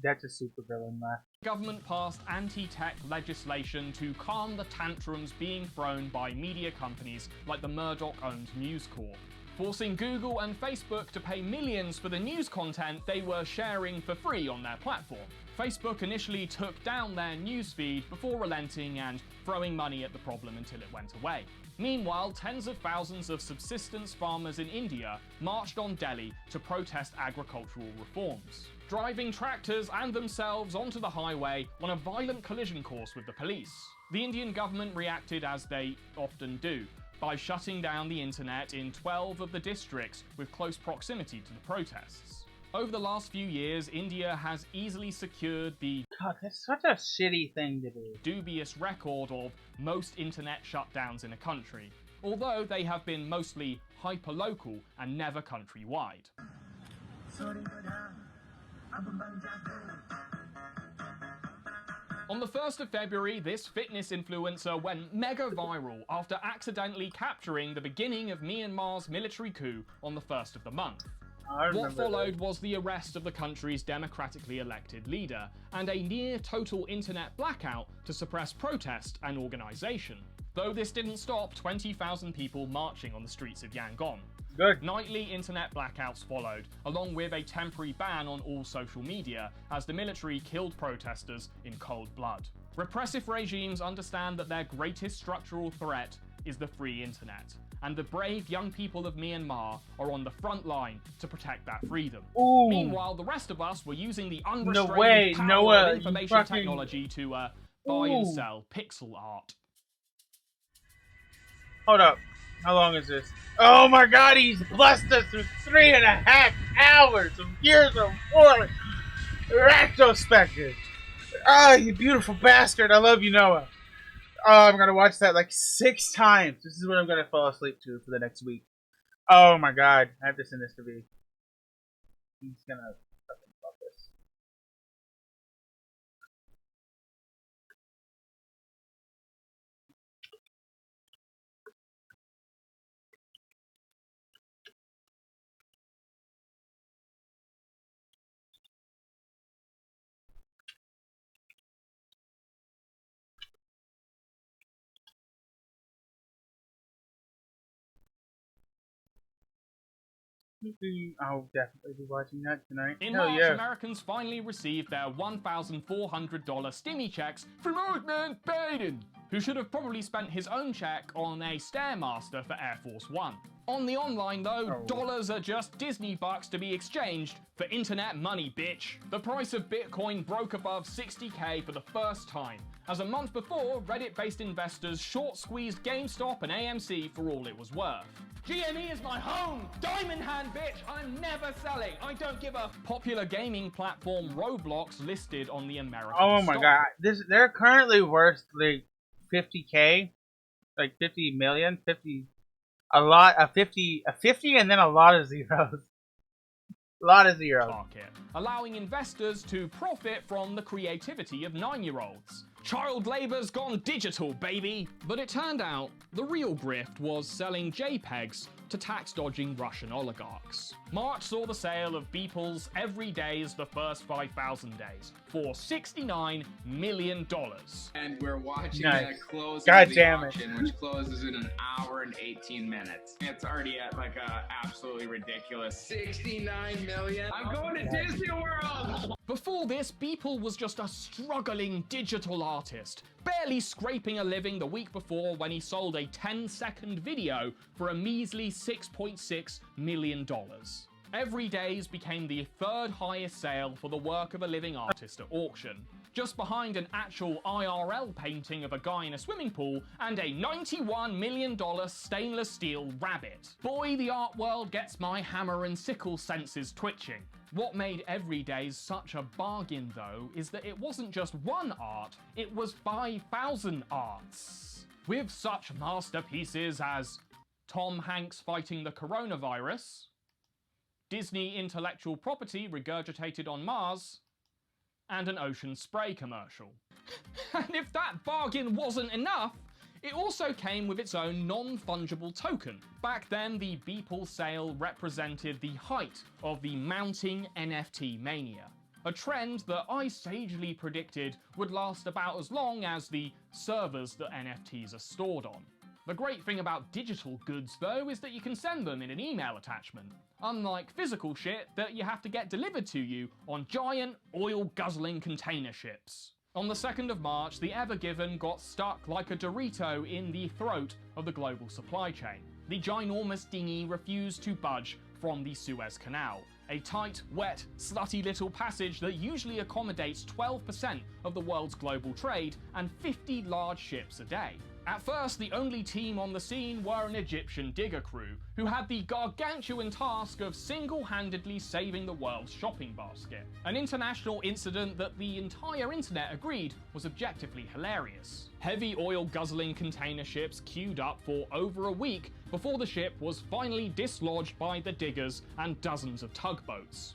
That's a supervillain laugh. Government passed anti-tech legislation to calm the tantrums being thrown by media companies like the Murdoch-owned News Corp, forcing Google and Facebook to pay millions for the news content they were sharing for free on their platform. Facebook initially took down their newsfeed before relenting and throwing money at the problem until it went away. Meanwhile, tens of thousands of subsistence farmers in India marched on Delhi to protest agricultural reforms, driving tractors and themselves onto the highway on a violent collision course with the police. The Indian government reacted as they often do, by shutting down the internet in 12 of the districts with close proximity to the protests. Over the last few years, India has easily secured the God, that's such a shitty thing to do. Dubious record of most internet shutdowns in a country, although they have been mostly hyper-local and never countrywide. On the 1st of February, this fitness influencer went mega viral after accidentally capturing the beginning of Myanmar's military coup on the 1st of the month. What followed was the arrest of the country's democratically elected leader and a near total internet blackout to suppress protest and organisation. Though this didn't stop 20,000 people marching on the streets of Yangon. Good. Nightly internet blackouts followed, along with a temporary ban on all social media, as the military killed protesters in cold blood. Repressive regimes understand that their greatest structural threat is the free internet, and the brave young people of Myanmar are on the front line to protect that freedom. Ooh. Meanwhile, the rest of us were using the unrestrained power of information technology to buy and sell pixel art. Hold up. How long is this? Oh my god, he's blessed us with 3.5 hours of Gears of War retrospective. Ah, you beautiful bastard. I love you, Noah. Oh, I'm gonna watch that like 6 times. This is what I'm gonna fall asleep to for the next week. Oh my god. I have to send this to V. He's gonna fucking love this. I'll definitely be watching that tonight. In Hell March, yeah. Americans finally received their $1,400 stimmy checks from Old Man Biden, who should have probably spent his own check on a Stairmaster for Air Force One. On the online though, dollars are just Disney bucks to be exchanged for internet money, bitch. The price of Bitcoin broke above 60k for the first time, as a month before, Reddit-based investors short-squeezed GameStop and AMC for all it was worth. GME is my home! Diamond hand, bitch! I'm never selling! I don't give a... Popular gaming platform Roblox listed on the American Oh my stock. god. They're currently worth like 50k. Like 50 million. 50... a 50 and then a lot of zeros. A lot of zeros. Market, allowing investors to profit from the creativity of 9-year-olds. Child labor's gone digital, baby! But it turned out the real grift was selling JPEGs to tax-dodging Russian oligarchs. March saw the sale of Beeple's Every Days the First 5,000 Days for $69 million. And we're watching Nice. that close God of the damn it. auction, which closes in 1 hour and 18 minutes. It's already at like a absolutely ridiculous 69 million. I'm going to Disney World! Before this, Beeple was just a struggling digital artist, barely scraping a living the week before when he sold a 10-second video for a measly $6.6 million. Every Days became the 3rd highest sale for the work of a living artist at auction, just behind an actual IRL painting of a guy in a swimming pool and a $91 million stainless steel rabbit. Boy, the art world gets my hammer and sickle senses twitching. What made Every Days such a bargain, though, is that it wasn't just one art, it was 5,000 arts. With such masterpieces as Tom Hanks fighting the coronavirus, Disney intellectual property regurgitated on Mars, and an Ocean Spray commercial. And if that bargain wasn't enough, it also came with its own non-fungible token. Back then, the Beeple sale represented the height of the mounting NFT mania, a trend that I sagely predicted would last about as long as the servers that NFTs are stored on. The great thing about digital goods, though, is that you can send them in an email attachment, unlike physical shit that you have to get delivered to you on giant, oil-guzzling container ships. On the 2nd of March, the Ever Given got stuck like a Dorito in the throat of the global supply chain. The ginormous dinghy refused to budge from the Suez Canal, a tight, wet, slutty little passage that usually accommodates 12% of the world's global trade and 50 large ships a day. At first, the only team on the scene were an Egyptian digger crew, who had the gargantuan task of single-handedly saving the world's shopping basket. An international incident that the entire internet agreed was objectively hilarious. Heavy oil-guzzling container ships queued up for over a week before the ship was finally dislodged by the diggers and dozens of tugboats.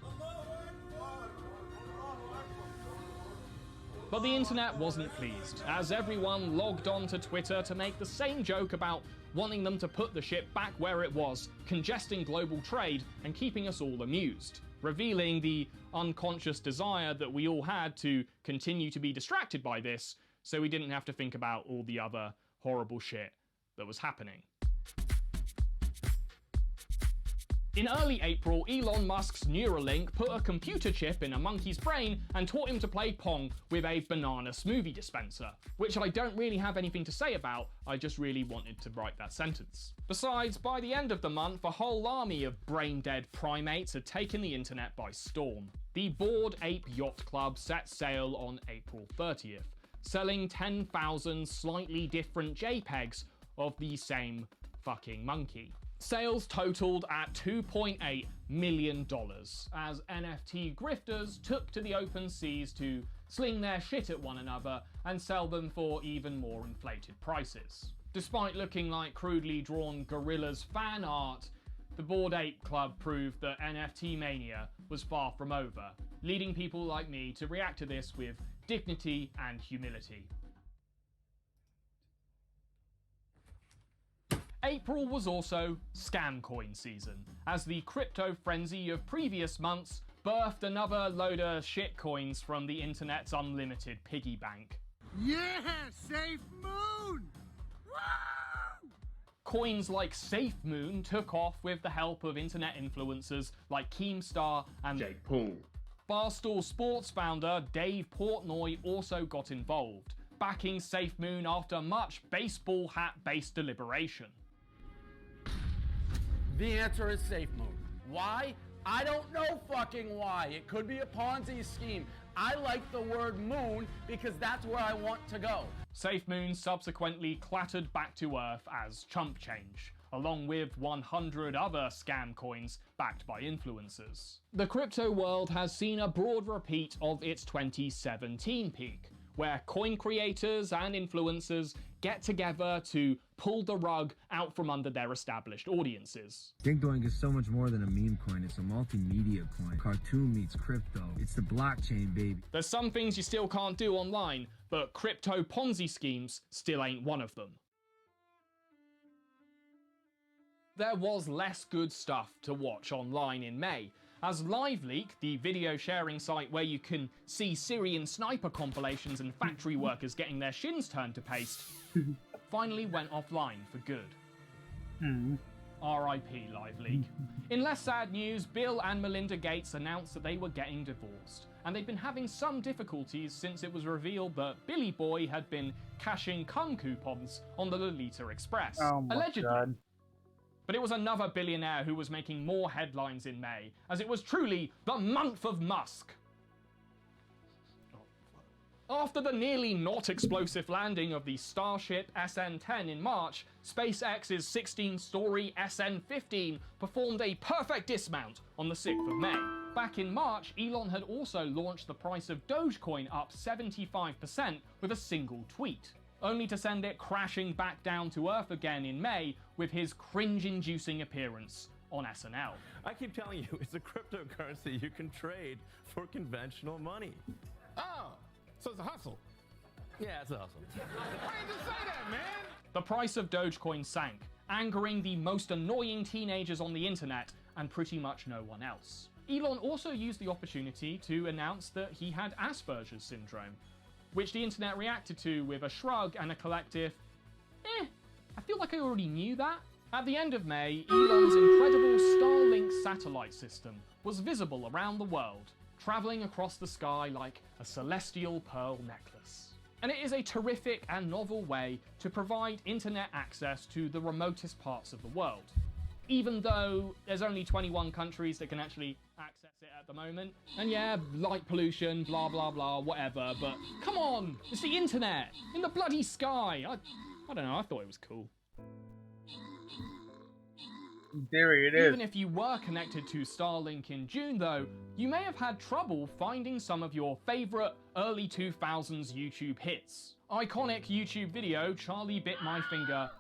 But the internet wasn't pleased, as everyone logged on to Twitter to make the same joke about wanting them to put the ship back where it was, congesting global trade and keeping us all amused, revealing the unconscious desire that we all had to continue to be distracted by this, so we didn't have to think about all the other horrible shit that was happening. In early April, Elon Musk's Neuralink put a computer chip in a monkey's brain and taught him to play Pong with a banana smoothie dispenser, which I don't really have anything to say about, I just really wanted to write that sentence. Besides, by the end of the month, a whole army of brain-dead primates had taken the internet by storm. The Bored Ape Yacht Club set sail on April 30th, selling 10,000 slightly different JPEGs of the same fucking monkey. Sales totaled at $2.8 million, as NFT grifters took to the open seas to sling their shit at one another and sell them for even more inflated prices. Despite looking like crudely drawn gorillas fan art, the Bored Ape Club proved that NFT mania was far from over, leading people like me to react to this with dignity and humility. April was also scam coin season, as the crypto frenzy of previous months birthed another load of shit coins from the internet's unlimited piggy bank. Yeah, Safe Moon! Woo! Coins like Safe Moon took off with the help of internet influencers like Keemstar and Jake Paul. Barstool Sports founder Dave Portnoy also got involved, backing Safe Moon after much baseball hat-based deliberation. The answer is Safe Moon. Why? I don't know fucking why. It could be a Ponzi scheme. I like the word moon because that's where I want to go. Safe Moon subsequently clattered back to Earth as chump change, along with 100 other scam coins backed by influencers. The crypto world has seen a broad repeat of its 2017 peak, where coin creators and influencers get together to pull the rug out from under their established audiences. Dingdoink is so much more than a meme coin. It's a multimedia coin. Cartoon meets crypto. It's the blockchain, baby. There's some things you still can't do online, but crypto Ponzi schemes still ain't one of them. There was less good stuff to watch online in May, as LiveLeak, the video sharing site where you can see Syrian sniper compilations and factory workers getting their shins turned to paste, finally went offline for good. R.I.P. LiveLeak. In less sad news, Bill and Melinda Gates announced that they were getting divorced, and they'd been having some difficulties since it was revealed that Billy Boy had been cashing cum coupons on the Lolita Express. Allegedly. God. But it was another billionaire who was making more headlines in May, as it was truly the month of Musk. After the nearly not explosive landing of the Starship SN-10 in March, SpaceX's 16-story SN-15 performed a perfect dismount on the 6th of May. Back in March, Elon had also launched the price of Dogecoin up 75% with a single tweet, only to send it crashing back down to Earth again in May with his cringe-inducing appearance on SNL. I keep telling you, it's a cryptocurrency you can trade for conventional money. Oh, so it's a hustle. Yeah, it's a hustle. Why did you say that, man? The price of Dogecoin sank, angering the most annoying teenagers on the internet and pretty much no one else. Elon also used the opportunity to announce that he had Asperger's syndrome, which the internet reacted to with a shrug and a collective, I feel like I already knew that. At the end of May, Elon's incredible Starlink satellite system was visible around the world, traveling across the sky like a celestial pearl necklace. And it is a terrific and novel way to provide internet access to the remotest parts of the world. Even though there's only 21 countries that can actually access it at the moment. And yeah, light pollution, blah blah blah, whatever, but come on, it's the internet, in the bloody sky. I don't know, I thought it was cool. In theory, it is. Even if you were connected to Starlink in June though, you may have had trouble finding some of your favourite early 2000s YouTube hits. Iconic YouTube video, Charlie Bit My Finger,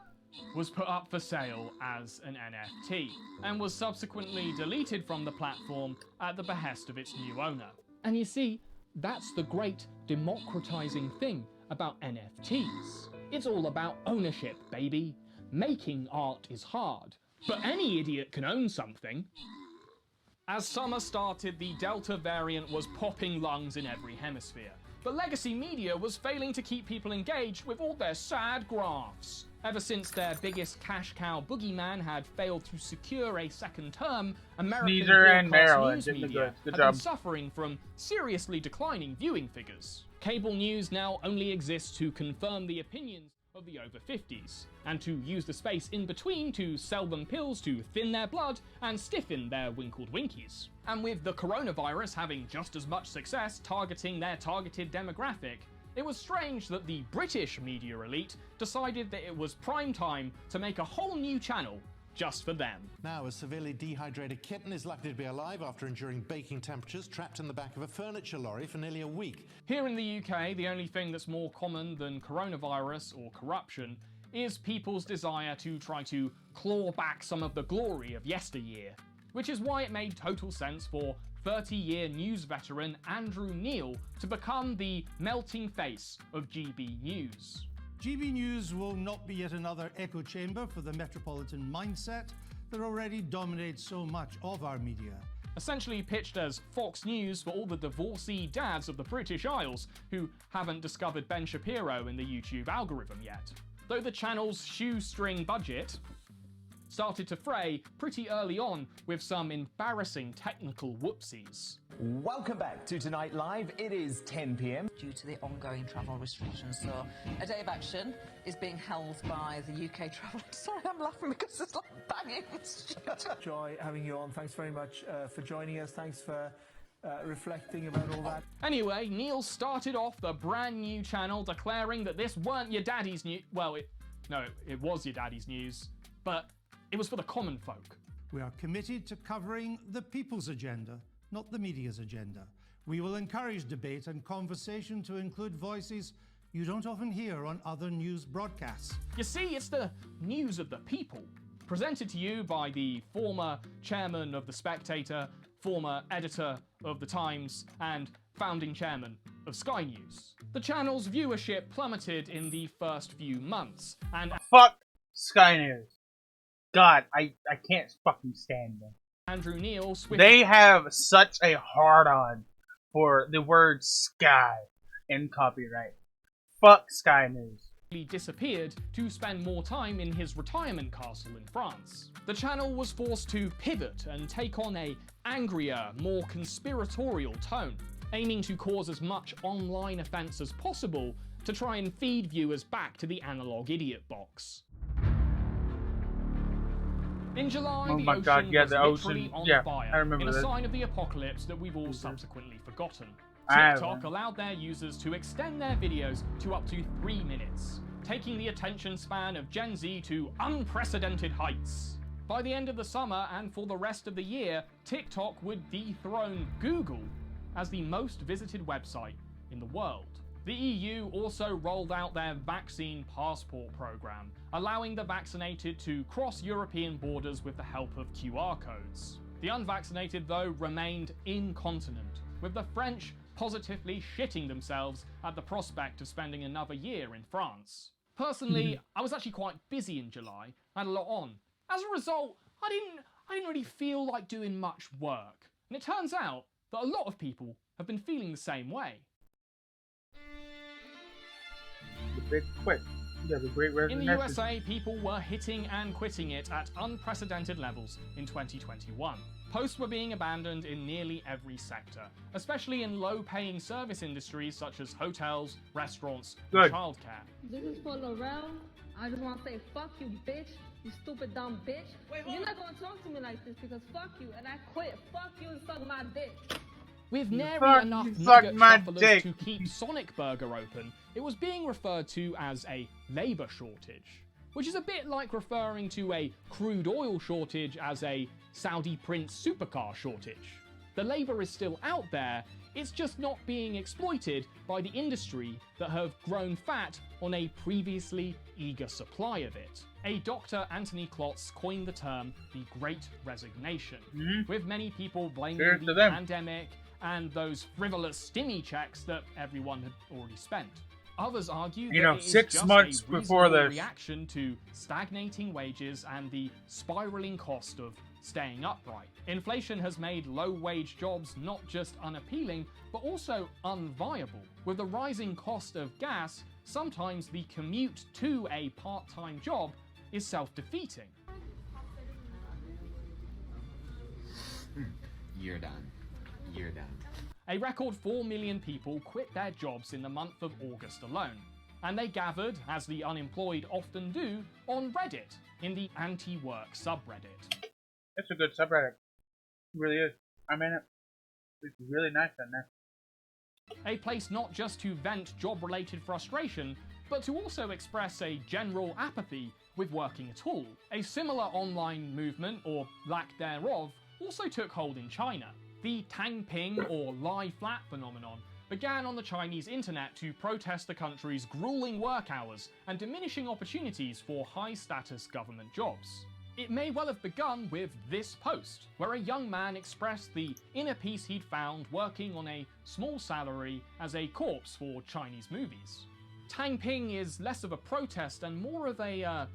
was put up for sale as an NFT, and was subsequently deleted from the platform at the behest of its new owner. And you see, That's the great democratizing thing about NFTs. It's all about ownership, baby. Making art is hard, but any idiot can own something. As summer started, the Delta variant was popping lungs in every hemisphere, but legacy media was failing to keep people engaged with all their sad graphs. Ever since their biggest cash cow boogeyman had failed to secure a second term, American Sneezer and broadcast Maryland news did the media good have been job. suffering from seriously declining viewing figures. Cable news now only exists to confirm the opinions of the over 50s, and to use the space in between to sell them pills to thin their blood and stiffen their winkled winkies. And with the coronavirus having just as much success targeting their targeted demographic, it was strange that the British media elite decided that it was prime time to make a whole new channel just for them. Now, a severely dehydrated kitten is lucky to be alive after enduring baking temperatures trapped in the back of a furniture lorry for nearly a week. Here in the UK, the only thing that's more common than coronavirus or corruption is people's desire to try to claw back some of the glory of yesteryear, which is why it made total sense for 30-year news veteran Andrew Neil to become the melting face of GB News. GB News will not be yet another echo chamber for the metropolitan mindset that already dominates so much of our media. Essentially pitched as Fox News for all the divorcee dads of the British Isles who haven't discovered Ben Shapiro in the YouTube algorithm yet. Though the channel's shoestring budget started to fray pretty early on with some embarrassing technical whoopsies. Welcome back to Tonight Live. It is 10 p.m. Due to the ongoing travel restrictions, so a day of action is being held by the UK travel. Sorry, I'm laughing because it's like banging. Joy having you on. Thanks very much for joining us. Thanks for reflecting about all that. Anyway, Neil started off the brand new channel declaring that this weren't your daddy's news. Well, it was your daddy's news, but it was for the common folk. We are committed to covering the people's agenda, not the media's agenda. We will encourage debate and conversation to include voices you don't often hear on other news broadcasts. You see, it's the news of the people, presented to you by the former chairman of The Spectator, former editor of The Times, and founding chairman of Sky News. The channel's viewership plummeted in the first few months, and fuck Sky News. God, I can't fucking stand them. Andrew Neil They have such a hard-on for the word sky in copyright. Fuck Sky News. He disappeared to spend more time in his retirement castle in France. The channel was forced to pivot and take on a angrier, more conspiratorial tone, aiming to cause as much online offense as possible to try and feed viewers back to the analog idiot box. In July, Oh the my ocean God, yeah, was the literally ocean. on Yeah, fire, I remember in a that. sign of the apocalypse that we've all subsequently forgotten. I TikTok haven't. allowed their users to extend their videos to up to 3 minutes, taking the attention span of Gen Z to unprecedented heights. By the end of the summer and for the rest of the year, TikTok would dethrone Google as the most visited website in the world. The EU also rolled out their vaccine passport program, allowing the vaccinated to cross European borders with the help of QR codes. The unvaccinated, though, remained incontinent, with the French positively shitting themselves at the prospect of spending another year in France. Personally, I was actually quite busy in July. I had a lot on. As a result, I didn't really feel like doing much work. And it turns out that a lot of people have been feeling the same way. The big quit. Yeah, the great In the resignation. USA, people were hitting and quitting it at unprecedented levels in 2021. Posts were being abandoned in nearly every sector, especially in low-paying service industries such as hotels, restaurants, and Good. childcare. This is for Laurel. I just want to say, fuck you, bitch. You stupid, dumb bitch. You're not going to talk to me like this because fuck you, and I quit. Fuck you and suck my dick. With nary fuck- enough you suck nugget my shufflers dick. to keep Sonic Burger open, it was being referred to as a labour shortage, which is a bit like referring to a crude oil shortage as a Saudi Prince supercar shortage. The labour is still out there, it's just not being exploited by the industry that have grown fat on a previously eager supply of it. A Dr. Anthony Klotz coined the term the Great Resignation, with many people blaming Cheers to the them. pandemic and those frivolous stimmy checks that everyone had already spent. Others argue You that know, it is 6 just months a before reasonable this. reaction to stagnating wages and the spiraling cost of staying upright. Inflation has made low-wage jobs not just unappealing, but also unviable. With the rising cost of gas, sometimes the commute to a part-time job is self-defeating. You're done. You're done. A record 4 million people quit their jobs in the month of August alone, and they gathered, as the unemployed often do, on Reddit, in the anti-work subreddit. It's a good subreddit. It really is. I'm in it. It's really nice in there. A place not just to vent job-related frustration, but to also express a general apathy with working at all. A similar online movement, or lack thereof, also took hold in China. The Tangping, or lie flat phenomenon, began on the Chinese internet to protest the country's grueling work hours and diminishing opportunities for high-status government jobs. It may well have begun with this post, where a young man expressed the inner peace he'd found working on a small salary as a corpse for Chinese movies. Tangping is less of a protest and more of a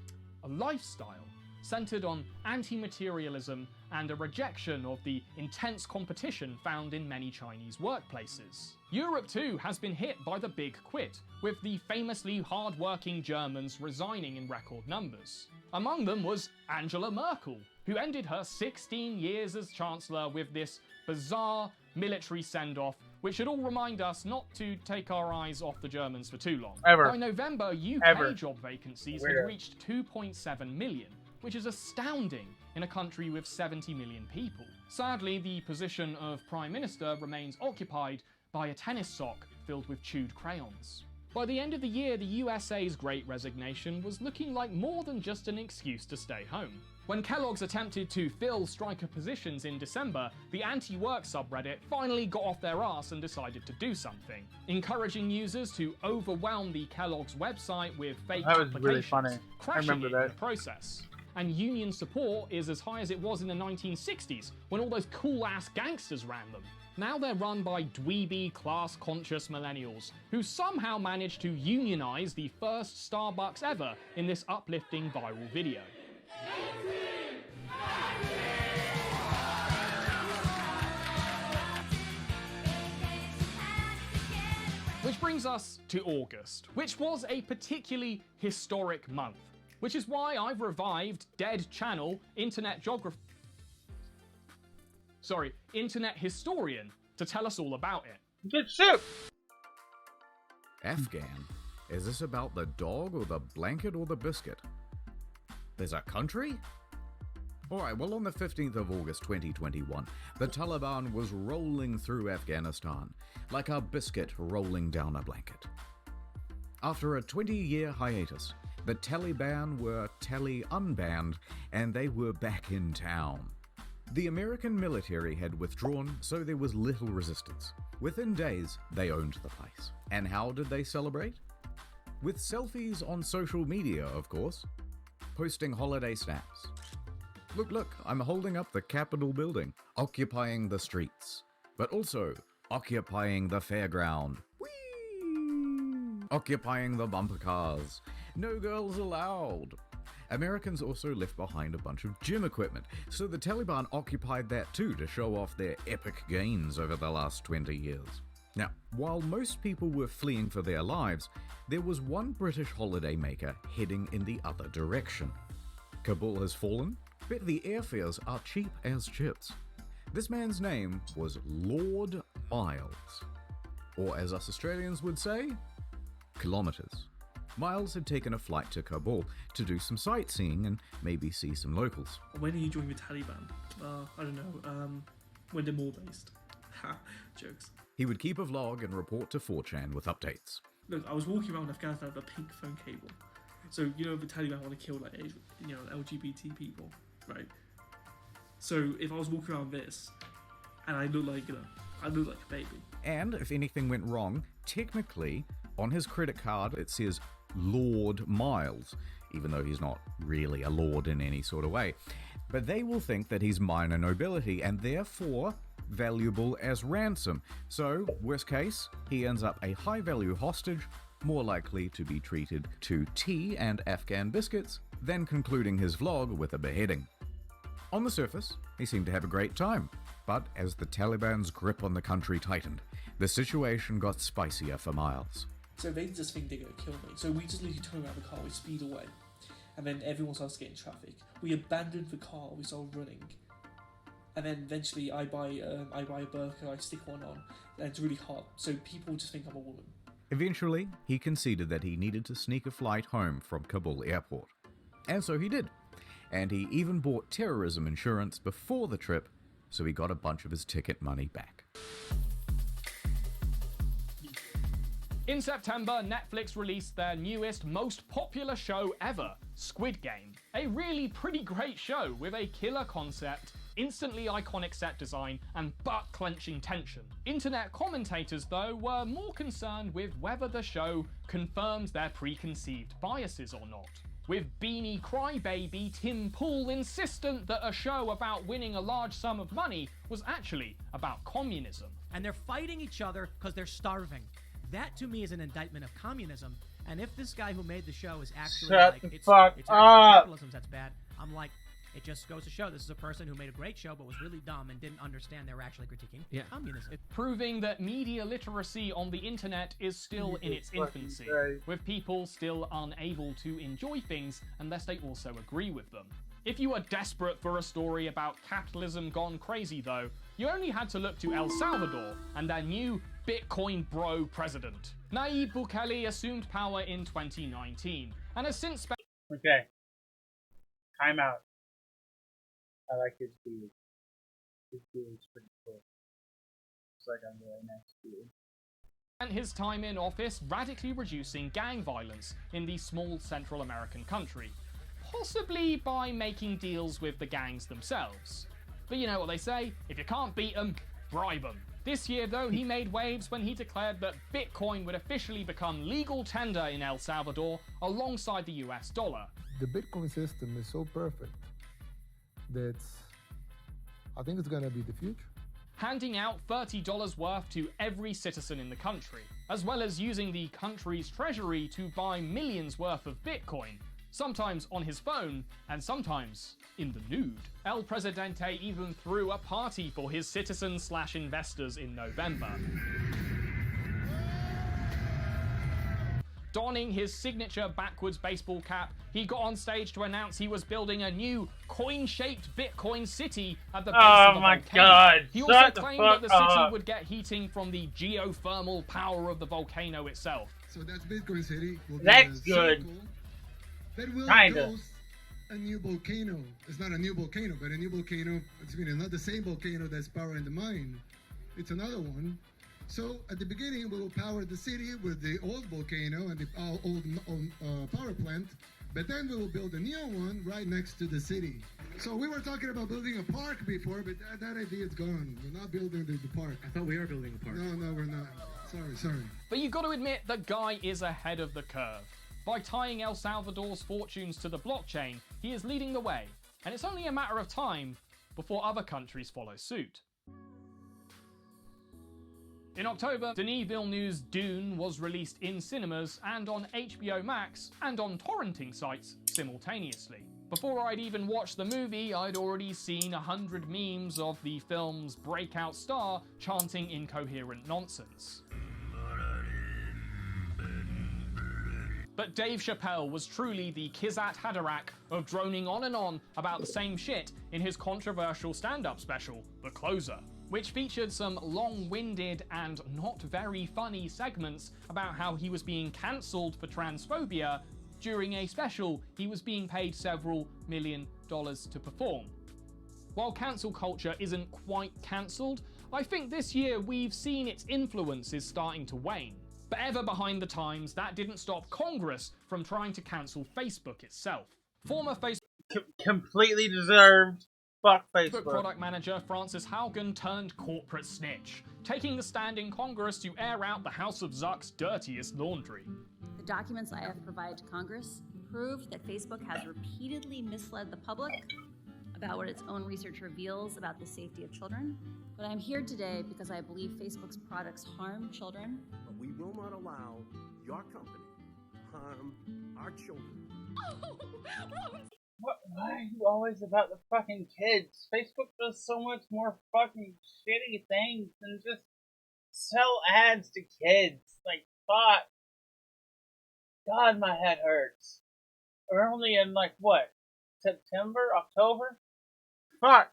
lifestyle, centered on anti-materialism and a rejection of the intense competition found in many Chinese workplaces. Europe too has been hit by the big quit, with the famously hard-working Germans resigning in record numbers. Among them was Angela Merkel, who ended her 16 years as Chancellor with this bizarre military send-off, which should all remind us not to take our eyes off the Germans for too long. Ever. By November, UK Ever. job vacancies Weirdo. had reached 2.7 million, which is astounding in a country with 70 million people. Sadly, the position of Prime Minister remains occupied by a tennis sock filled with chewed crayons. By the end of the year, the USA's Great Resignation was looking like more than just an excuse to stay home. When Kellogg's attempted to fill striker positions in December, the anti-work subreddit finally got off their ass and decided to do something, encouraging users to overwhelm the Kellogg's website with fake That was applications, really funny. I crashing remember it in that. the process. And union support is as high as it was in the 1960s, when all those cool-ass gangsters ran them. Now they're run by dweeby, class-conscious millennials, who somehow managed to unionize the first Starbucks ever in this uplifting viral video. Which brings us to August, which was a particularly historic month, which is why I've revived dead channel Internet Historian to tell us all about it. Good shit! Afghan. Is this about the dog or the blanket or the biscuit? There's a country? Alright, well, on the 15th of August 2021, the Taliban was rolling through Afghanistan like a biscuit rolling down a blanket. After a 20-year hiatus, the Taliban were unbanned and they were back in town. The American military had withdrawn, so there was little resistance. Within days, they owned the place. And how did they celebrate? With selfies on social media, of course. Posting holiday snaps. Look, I'm holding up the Capitol building, occupying the streets, but also occupying the fairground. Whee! Occupying the bumper cars. No girls allowed. Americans also left behind a bunch of gym equipment, so the Taliban occupied that too to show off their epic gains over the last 20 years. Now, while most people were fleeing for their lives, there was one British holidaymaker heading in the other direction. Kabul has fallen, but the airfares are cheap as chips. This man's name was Lord Miles, or as us Australians would say, kilometres. Miles had taken a flight to Kabul to do some sightseeing and maybe see some locals. When did you join the Taliban? I don't know. When they're more based. Ha, jokes. He would keep a vlog and report to 4chan with updates. Look, I was walking around Afghanistan with a pink phone cable. So, you know, the Taliban want to kill, like, you know, LGBT people, right? So, if I was walking around this, and I look like, you know, I look like a baby. And if anything went wrong, technically, on his credit card, it says Lord Miles, even though he's not really a lord in any sort of way. But they will think that he's minor nobility, and therefore valuable as ransom. So, worst case, he ends up a high-value hostage, more likely to be treated to tea and Afghan biscuits than concluding his vlog with a beheading. On the surface, he seemed to have a great time, but as the Taliban's grip on the country tightened, the situation got spicier for miles. So they just think they're going to kill me. So we just literally turn around the car, we speed away. And then everyone starts getting traffic. We abandoned the car, we started running. And then eventually I buy a burqa, I stick one on, and it's really hot. So people just think I'm a woman. Eventually, he conceded that he needed to sneak a flight home from Kabul airport. And so he did. And he even bought terrorism insurance before the trip, so he got a bunch of his ticket money back. In September, Netflix released their newest, most popular show ever, Squid Game. A really pretty great show with a killer concept, instantly iconic set design, and butt-clenching tension. Internet commentators, though, were more concerned with whether the show confirms their preconceived biases or not. With beanie crybaby Tim Pool insistent that a show about winning a large sum of money was actually about communism. And they're fighting each other because they're starving. That to me is an indictment of communism. And if this guy who made the show is actually Shut like, the it's fuck actually up. capitalism that's bad, I'm like, it just goes to show this is a person who made a great show but was really dumb and didn't understand they were actually critiquing communism. Proving that media literacy on the internet is still in its infancy, with people still unable to enjoy things unless they also agree with them. If you are desperate for a story about capitalism gone crazy though, you only had to look to El Salvador and their new Bitcoin bro president. Nayib Bukele assumed power in 2019 and has since spent— Okay. Time out. I like his beard. His beard's pretty cool. Looks like I'm really next to you. spent his time in office radically reducing gang violence in the small Central American country, possibly by making deals with the gangs themselves. But you know what they say, if you can't beat them, bribe them. This year though, he made waves when he declared that Bitcoin would officially become legal tender in El Salvador alongside the US dollar. The Bitcoin system is so perfect that I think it's gonna be the future. Handing out $30 worth to every citizen in the country, as well as using the country's treasury to buy millions worth of Bitcoin, sometimes on his phone and sometimes in the nude. El Presidente even threw a party for his citizens/investors in November. Donning his signature backwards baseball cap, he got on stage to announce he was building a new coin-shaped Bitcoin city at the base of the volcano. God. He also claimed that the city would get heating from the geothermal power of the volcano itself. So that's Bitcoin City. That's good. That will Kinda. host a new volcano. It's not a new volcano, but a new volcano. It's not the same volcano that's powering the mine. It's another one. So at the beginning, we will power the city with the old volcano and the old power plant. But then we will build a new one right next to the city. So we were talking about building a park before, but that idea is gone. We're not building the park. I thought we were building a park. No, we're not. Sorry. But you've got to admit the guy is ahead of the curve. By tying El Salvador's fortunes to the blockchain, he is leading the way, and it's only a matter of time before other countries follow suit. In October, Denis Villeneuve's Dune was released in cinemas and on HBO Max and on torrenting sites simultaneously. Before I'd even watched the movie, I'd already seen 100 memes of the film's breakout star chanting incoherent nonsense. But Dave Chappelle was truly the Kizat Haderach of droning on and on about the same shit in his controversial stand-up special, The Closer, which featured some long-winded and not very funny segments about how he was being cancelled for transphobia during a special he was being paid several $1 million to perform. While cancel culture isn't quite cancelled, I think this year we've seen its influence is starting to wane. But ever behind the times, that didn't stop Congress from trying to cancel Facebook itself. Former Facebook completely deserved. Fuck Facebook. Product manager Frances Haugen turned corporate snitch, taking the stand in Congress to air out the House of Zuck's dirtiest laundry. The documents I have provided to Congress proved that Facebook has repeatedly misled the public about what its own research reveals about the safety of children, but I'm here today because I believe Facebook's products harm children. But we will not allow your company to harm our children. Why are you always about the fucking kids? Facebook does so much more fucking shitty things than just sell ads to kids. Like, fuck. God, my head hurts. We're only in, like, what? September? October? Fuck.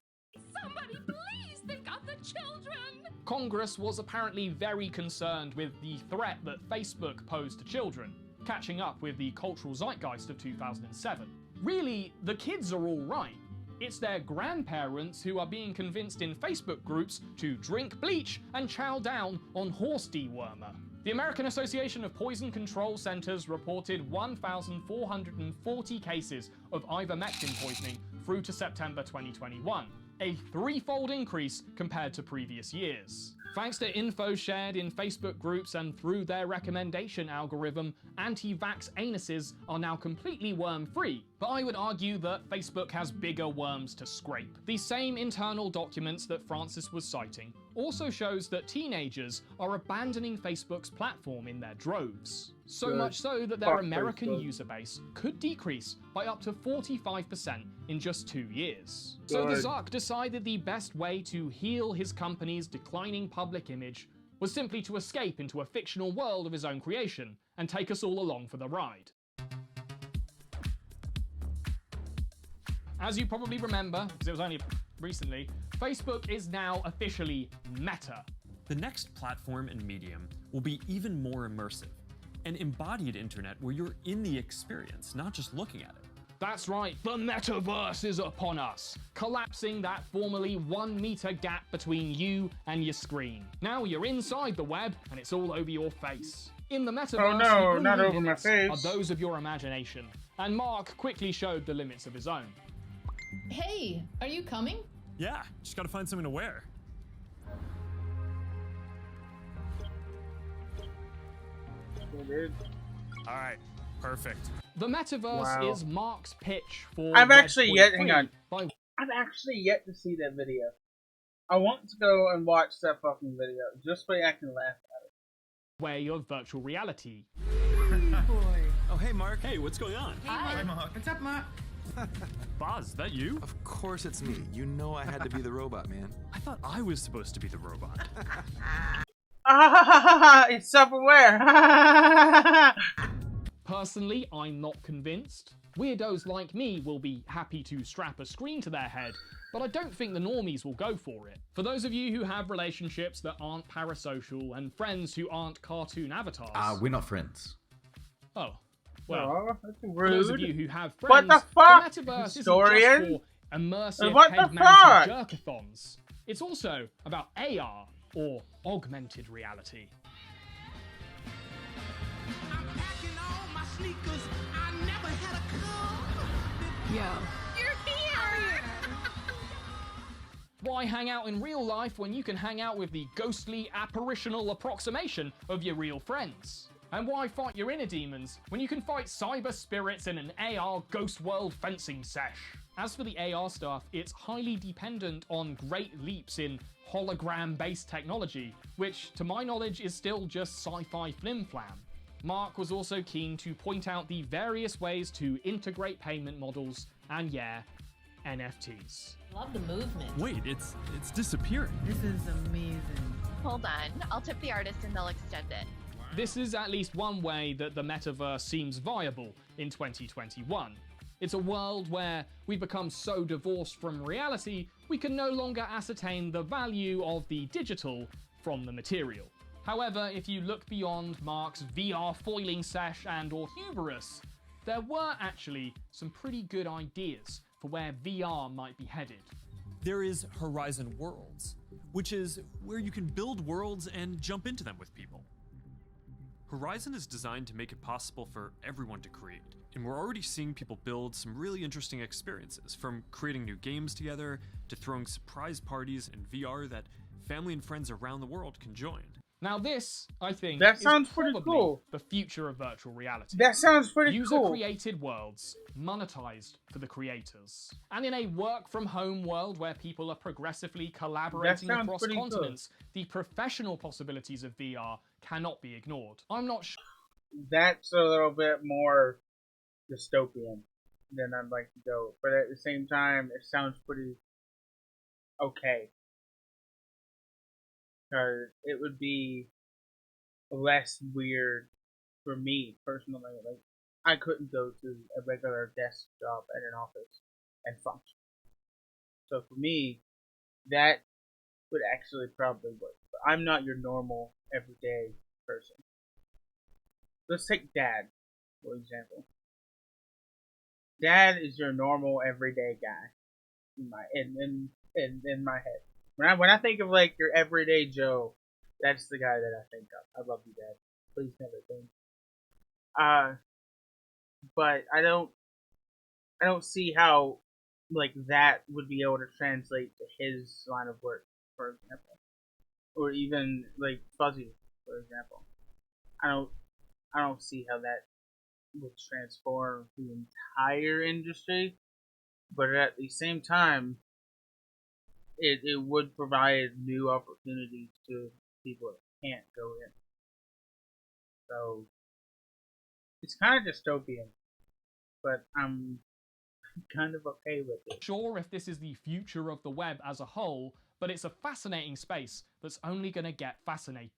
Somebody please think of the children! Congress was apparently very concerned with the threat that Facebook posed to children, catching up with the cultural zeitgeist of 2007. Really, the kids are all right. It's their grandparents who are being convinced in Facebook groups to drink bleach and chow down on horse dewormer. The American Association of Poison Control Centers reported 1,440 cases of ivermectin poisoning through to September 2021, a threefold increase compared to previous years. Thanks to info shared in Facebook groups and through their recommendation algorithm, anti-vax anuses are now completely worm-free, but I would argue that Facebook has bigger worms to scrape. The same internal documents that Francis was citing also shows that teenagers are abandoning Facebook's platform in their droves. So much so that their American user base could decrease by up to 45% in just 2 years. So the Zuck decided the best way to heal his company's declining public image was simply to escape into a fictional world of his own creation and take us all along for the ride. As you probably remember, because it was only recently, Facebook is now officially Meta. The next platform and medium will be even more immersive. An embodied internet where you're in the experience, not just looking at it. That's right, the metaverse is upon us, collapsing that formerly 1 meter gap between you and your screen. Now you're inside the web and it's all over your face. In the metaverse, the only limits are those of your imagination, and Mark quickly showed the limits of his own. Hey, are you coming? Yeah, just gotta find something to wear. Alright, perfect. The metaverse is Mark's pitch for I've actually yet to see that video. I want to go and watch that fucking video just so I can laugh at it. Way of virtual reality. Boy. Oh, hey Mark. Hey, what's going on? Hi, Mark. What's up, Mark? Boz, that you? Of course it's me. You know I had to be the robot, man. I thought I was supposed to be the robot. It's self-aware. Personally, I'm not convinced. Weirdos like me will be happy to strap a screen to their head, but I don't think the normies will go for it. For those of you who have relationships that aren't parasocial and friends who aren't cartoon avatars... we're not friends. Oh. Well, that's for rude. those of you who have friends, What the fuck, the metaverse historian? isn't just for immersive What the head-mounted fuck? jerkathons. It's also about AR, or augmented reality. Yo. You're here! Why hang out in real life when you can hang out with the ghostly, apparitional approximation of your real friends? And why fight your inner demons when you can fight cyber spirits in an AR Ghost World fencing sesh? As for the AR stuff, it's highly dependent on great leaps in hologram-based technology, which, to my knowledge, is still just sci-fi flim-flam. Mark was also keen to point out the various ways to integrate payment models and, yeah, NFTs. Love the movement. Wait, it's disappearing. This is amazing. Hold on, I'll tip the artist and they'll extend it. This is at least one way that the metaverse seems viable in 2021. It's a world where we've become so divorced from reality, we can no longer ascertain the value of the digital from the material. However, if you look beyond Mark's VR foiling sesh and or hubris, there were actually some pretty good ideas for where VR might be headed. There is Horizon Worlds, which is where you can build worlds and jump into them with people. Horizon is designed to make it possible for everyone to create, and we're already seeing people build some really interesting experiences, from creating new games together to throwing surprise parties in VR that family and friends around the world can join. Now this, I think, That is sounds pretty probably cool. the future of virtual reality. That sounds pretty cool. User-created worlds, monetized for the creators. And in a work-from-home world where people are progressively collaborating sounds across pretty cool. continents, the professional possibilities of VR cannot be ignored. I'm not sure. That's a little bit more dystopian than I'd like to go, but at the same time, it sounds pretty okay. Because it would be less weird for me personally. Like, I couldn't go to a regular desk job at an office and function. So for me, that would actually probably work. But I'm not your normal, everyday person. Let's take Dad, for example. Dad is your normal, everyday guy in my head. When I think of like your everyday Joe, that's the guy that I think of. I love you, Dad. Please never think. But I don't see how like that would be able to translate to his line of work, for example, or even like Fuzzy, for example. I don't see how that would transform the entire industry, but at the same time, it would provide new opportunities to people that can't go in. So it's kind of dystopian, but I'm kind of okay with it. Sure if this is the future of the web as a whole, but it's a fascinating space that's only going to get fascinating.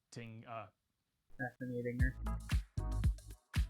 Fascinating.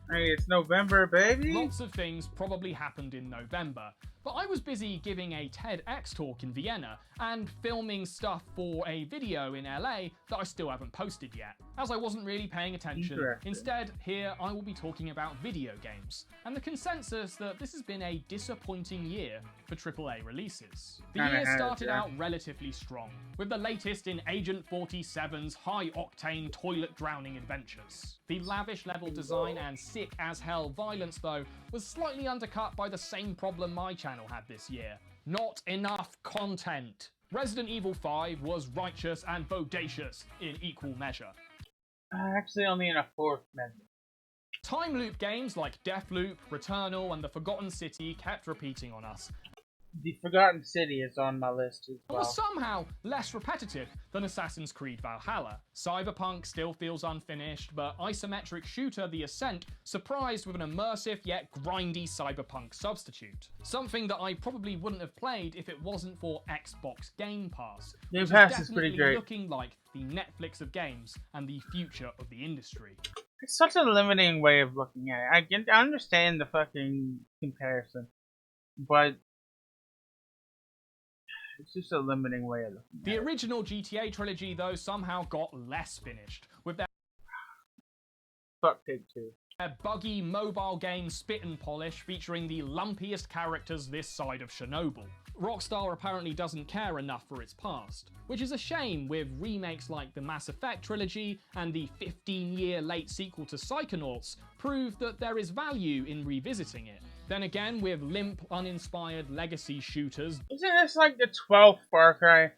Hey, it's November, baby! Lots of things probably happened in November, but I was busy giving a TEDx talk in Vienna and filming stuff for a video in LA that I still haven't posted yet, as I wasn't really paying attention. Instead, here I will be talking about video games, and the consensus that this has been a disappointing year for AAA releases. The year started out relatively strong, with the latest in Agent 47's high-octane toilet-drowning adventures. The lavish level design and sick-as-hell violence, though, was slightly undercut by the same problem my channel had this year. Not enough content. Resident Evil 5 was righteous and bodacious in equal measure. Actually, only in a fourth measure. Time loop games like Deathloop, Returnal, and The Forgotten City kept repeating on us. The Forgotten City is on my list as But well. was somehow less repetitive than Assassin's Creed Valhalla. Cyberpunk still feels unfinished, but isometric shooter The Ascent surprised with an immersive yet grindy cyberpunk substitute. Something that I probably wouldn't have played if it wasn't for Xbox Game Pass. Game which Pass is definitely pretty great. looking like the Netflix of games and the future of the industry. It's such a limiting way of looking at it. I understand the fucking comparison, but it's just a limiting way of looking at The it. original GTA trilogy, though, somehow got less finished, with their Fuck Take-Two. A buggy mobile game spit and polish featuring the lumpiest characters this side of Chernobyl. Rockstar apparently doesn't care enough for its past, which is a shame with remakes like the Mass Effect trilogy and the 15-year late sequel to Psychonauts prove that there is value in revisiting it. Then again, with limp, uninspired legacy shooters... Isn't this like the 12th Far Cry?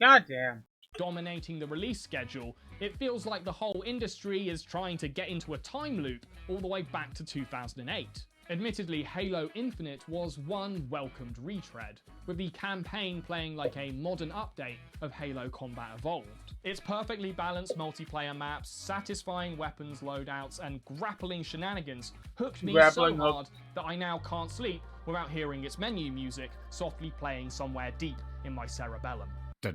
Goddamn. Dominating the release schedule, it feels like the whole industry is trying to get into a time loop all the way back to 2008. Admittedly, Halo Infinite was one welcomed retread, with the campaign playing like a modern update of Halo Combat Evolved. Its perfectly balanced multiplayer maps, satisfying weapons loadouts, and grappling shenanigans hooked me so hard that I now can't sleep without hearing its menu music softly playing somewhere deep in my cerebellum. I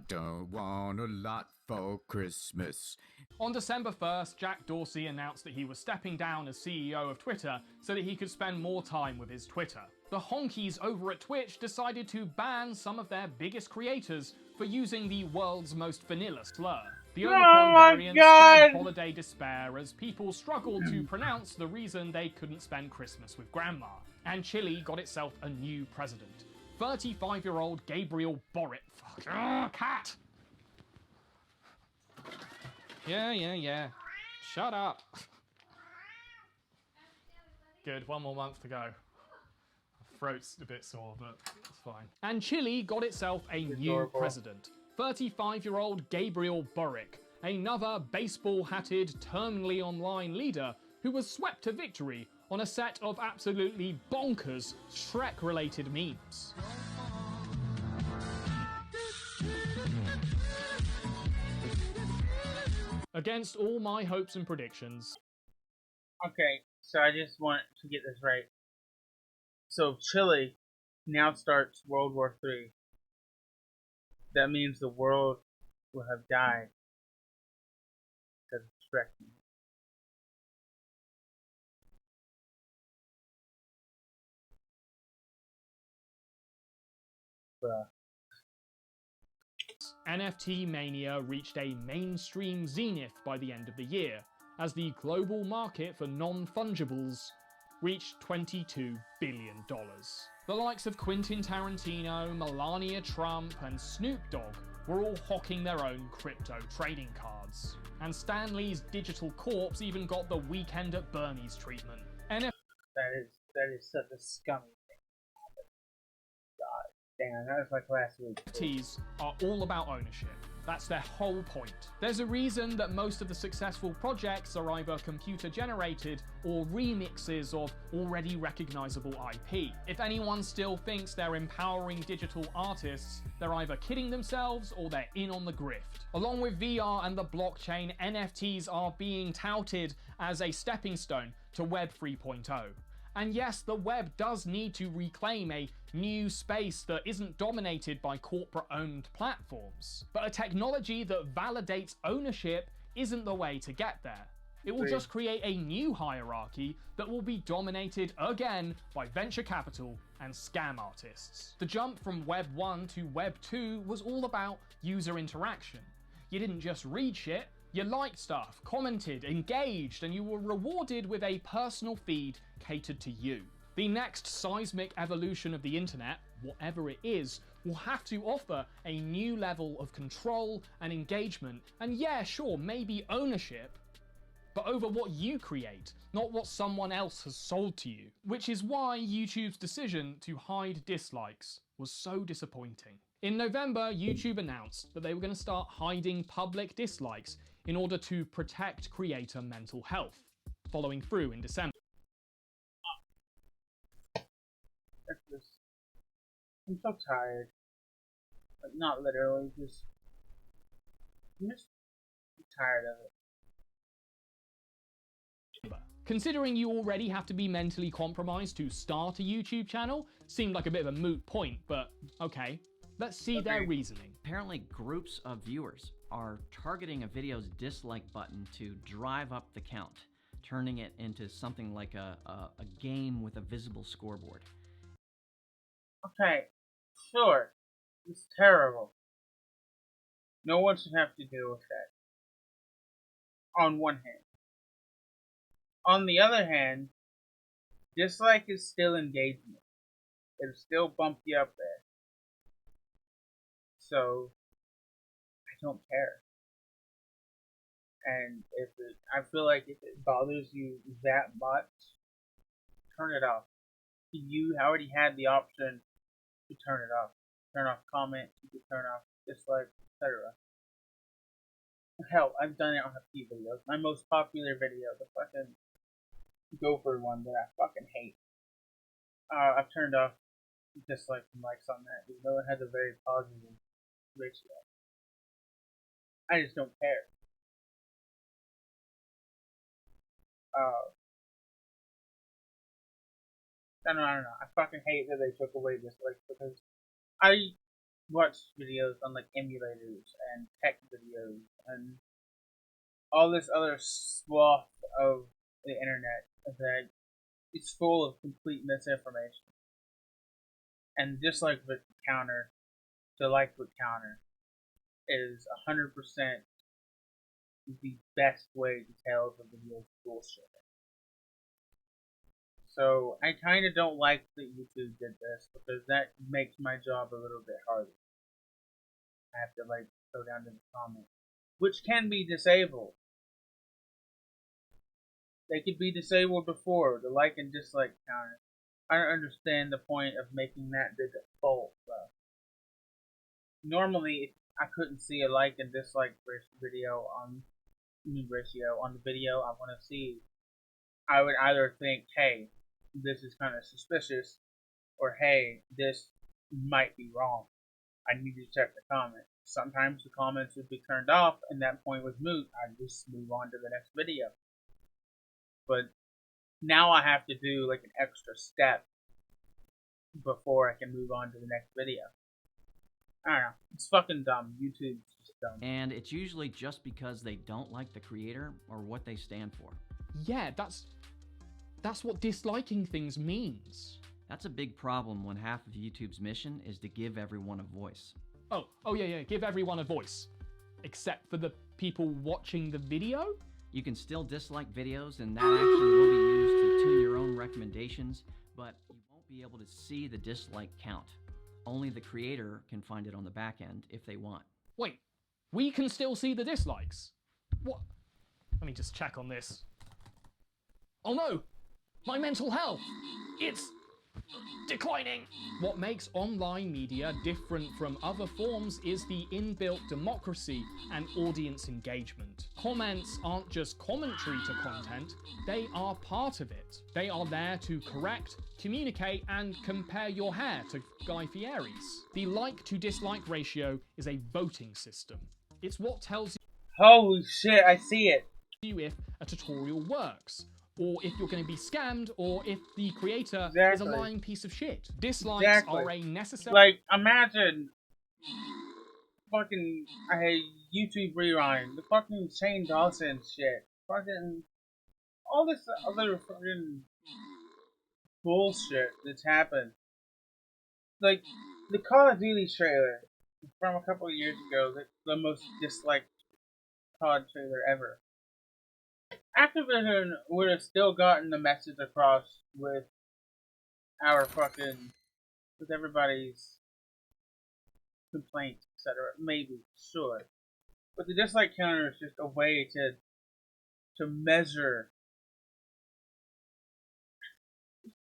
don't want a lot for Christmas. On December 1st, Jack Dorsey announced that he was stepping down as CEO of Twitter so that he could spend more time with his Twitter. The honkies over at Twitch decided to ban some of their biggest creators for using the world's most vanilla slur. The Omicron variant spread holiday despair as people struggled to pronounce the reason they couldn't spend Christmas with Grandma. And Chile got itself a new president. 35-year-old Gabriel Boric. Fuck. Ugh, cat! Yeah. Shut up. Good, one more month to go. throat's a bit sore, but it's fine. And Chile got itself a new Adorable. president. 35-year-old Gabriel Boric, another baseball-hatted, terminally online leader who was swept to victory on a set of absolutely bonkers Shrek-related memes. Against all my hopes and predictions. Okay, so I just want to get this right. So Chile now starts World War III. That means the world will have died because of Shrek. Bruh. NFT mania reached a mainstream zenith by the end of the year, as the global market for non-fungibles reached $22 billion. The likes of Quentin Tarantino, Melania Trump, and Snoop Dogg were all hawking their own crypto trading cards. And Stan Lee's digital corpse even got the Weekend at Bernie's treatment. That is such a scummy thing. God damn, that was like last week. NFTs are all about ownership. That's their whole point. There's a reason that most of the successful projects are either computer generated or remixes of already recognizable IP. If anyone still thinks they're empowering digital artists, they're either kidding themselves or they're in on the grift. Along with VR and the blockchain, NFTs are being touted as a stepping stone to Web 3.0. And yes, the web does need to reclaim a new space that isn't dominated by corporate-owned platforms. But a technology that validates ownership isn't the way to get there. It will just create a new hierarchy that will be dominated again by venture capital and scam artists. The jump from Web 1 to Web 2 was all about user interaction. You didn't just read shit, you liked stuff, commented, engaged, and you were rewarded with a personal feed catered to you. The next seismic evolution of the internet, whatever it is, will have to offer a new level of control and engagement, and yeah, sure, maybe ownership, but over what you create, not what someone else has sold to you. Which is why YouTube's decision to hide dislikes was so disappointing. In November, YouTube announced that they were going to start hiding public dislikes in order to protect creator mental health, following through in December. I'm so tired. Like, not literally, I'm just tired of it. Considering you already have to be mentally compromised to start a YouTube channel, seemed like a bit of a moot point, but okay. Let's see their reasoning. Apparently, groups of viewers are targeting a video's dislike button to drive up the count, turning it into something like a game with a visible scoreboard. Okay, sure. It's terrible. No one should have to deal with that. On one hand. On the other hand, dislike is still engagement. It'll still bump you up there. So, I don't care. And I feel like if it bothers you that much, turn it off. You already had the option to turn it off. Turn off comments, you could turn off dislike, etc. Hell, I've done it on a few videos. My most popular video, the fucking Gopher one that I fucking hate. I've turned off dislikes and likes on that, even though it has a very positive ratio. I just don't care. I don't know. I fucking hate that they took away dislikes because I watch videos on like emulators and tech videos and all this other swath of the internet that is full of complete misinformation. And dislike with counter to like with counter is 100% the best way to tell if a video is bullshit. So I kind of don't like that YouTube did this because that makes my job a little bit harder. I have to like go down to the comments, which can be disabled. They could be disabled before the like and dislike counter. I don't understand the point of making that the default, though. Normally, if I couldn't see a like and dislike ratio on the video I want to see, I would either think, hey, this is kind of suspicious, or hey, this might be wrong. I need to check the comments. Sometimes the comments would be turned off, and that point was moot. I'd just move on to the next video. But now I have to do like an extra step before I can move on to the next video. I don't know. It's fucking dumb. YouTube's just dumb. And it's usually just because they don't like the creator or what they stand for. Yeah, that's what disliking things means. That's a big problem when half of YouTube's mission is to give everyone a voice. Oh yeah, give everyone a voice. Except for the people watching the video? You can still dislike videos, and that actually will be used to tune your own recommendations, but you won't be able to see the dislike count. Only the creator can find it on the back end if they want. Wait, we can still see the dislikes? What? Let me just check on this. Oh no! My mental health! It's declining! What makes online media different from other forms is the inbuilt democracy and audience engagement. Comments aren't just commentary to content, they are part of it. They are there to correct, communicate, and compare your hair to Guy Fieri's. The like to dislike ratio is a voting system. It's what tells Holy shit, I see it. you if a tutorial works, or if you're going to be scammed, or if the creator is a lying piece of shit. Dislikes are a necessary... Like, imagine fucking YouTube Rewind, the fucking Shane Dawson shit, fucking all this other fucking bullshit that's happened. Like, the Call of Duty trailer from a couple of years ago, the most disliked COD trailer ever. Activision would have still gotten the message across with everybody's complaints, etc. Maybe, sure. But the dislike counter is just a way to measure.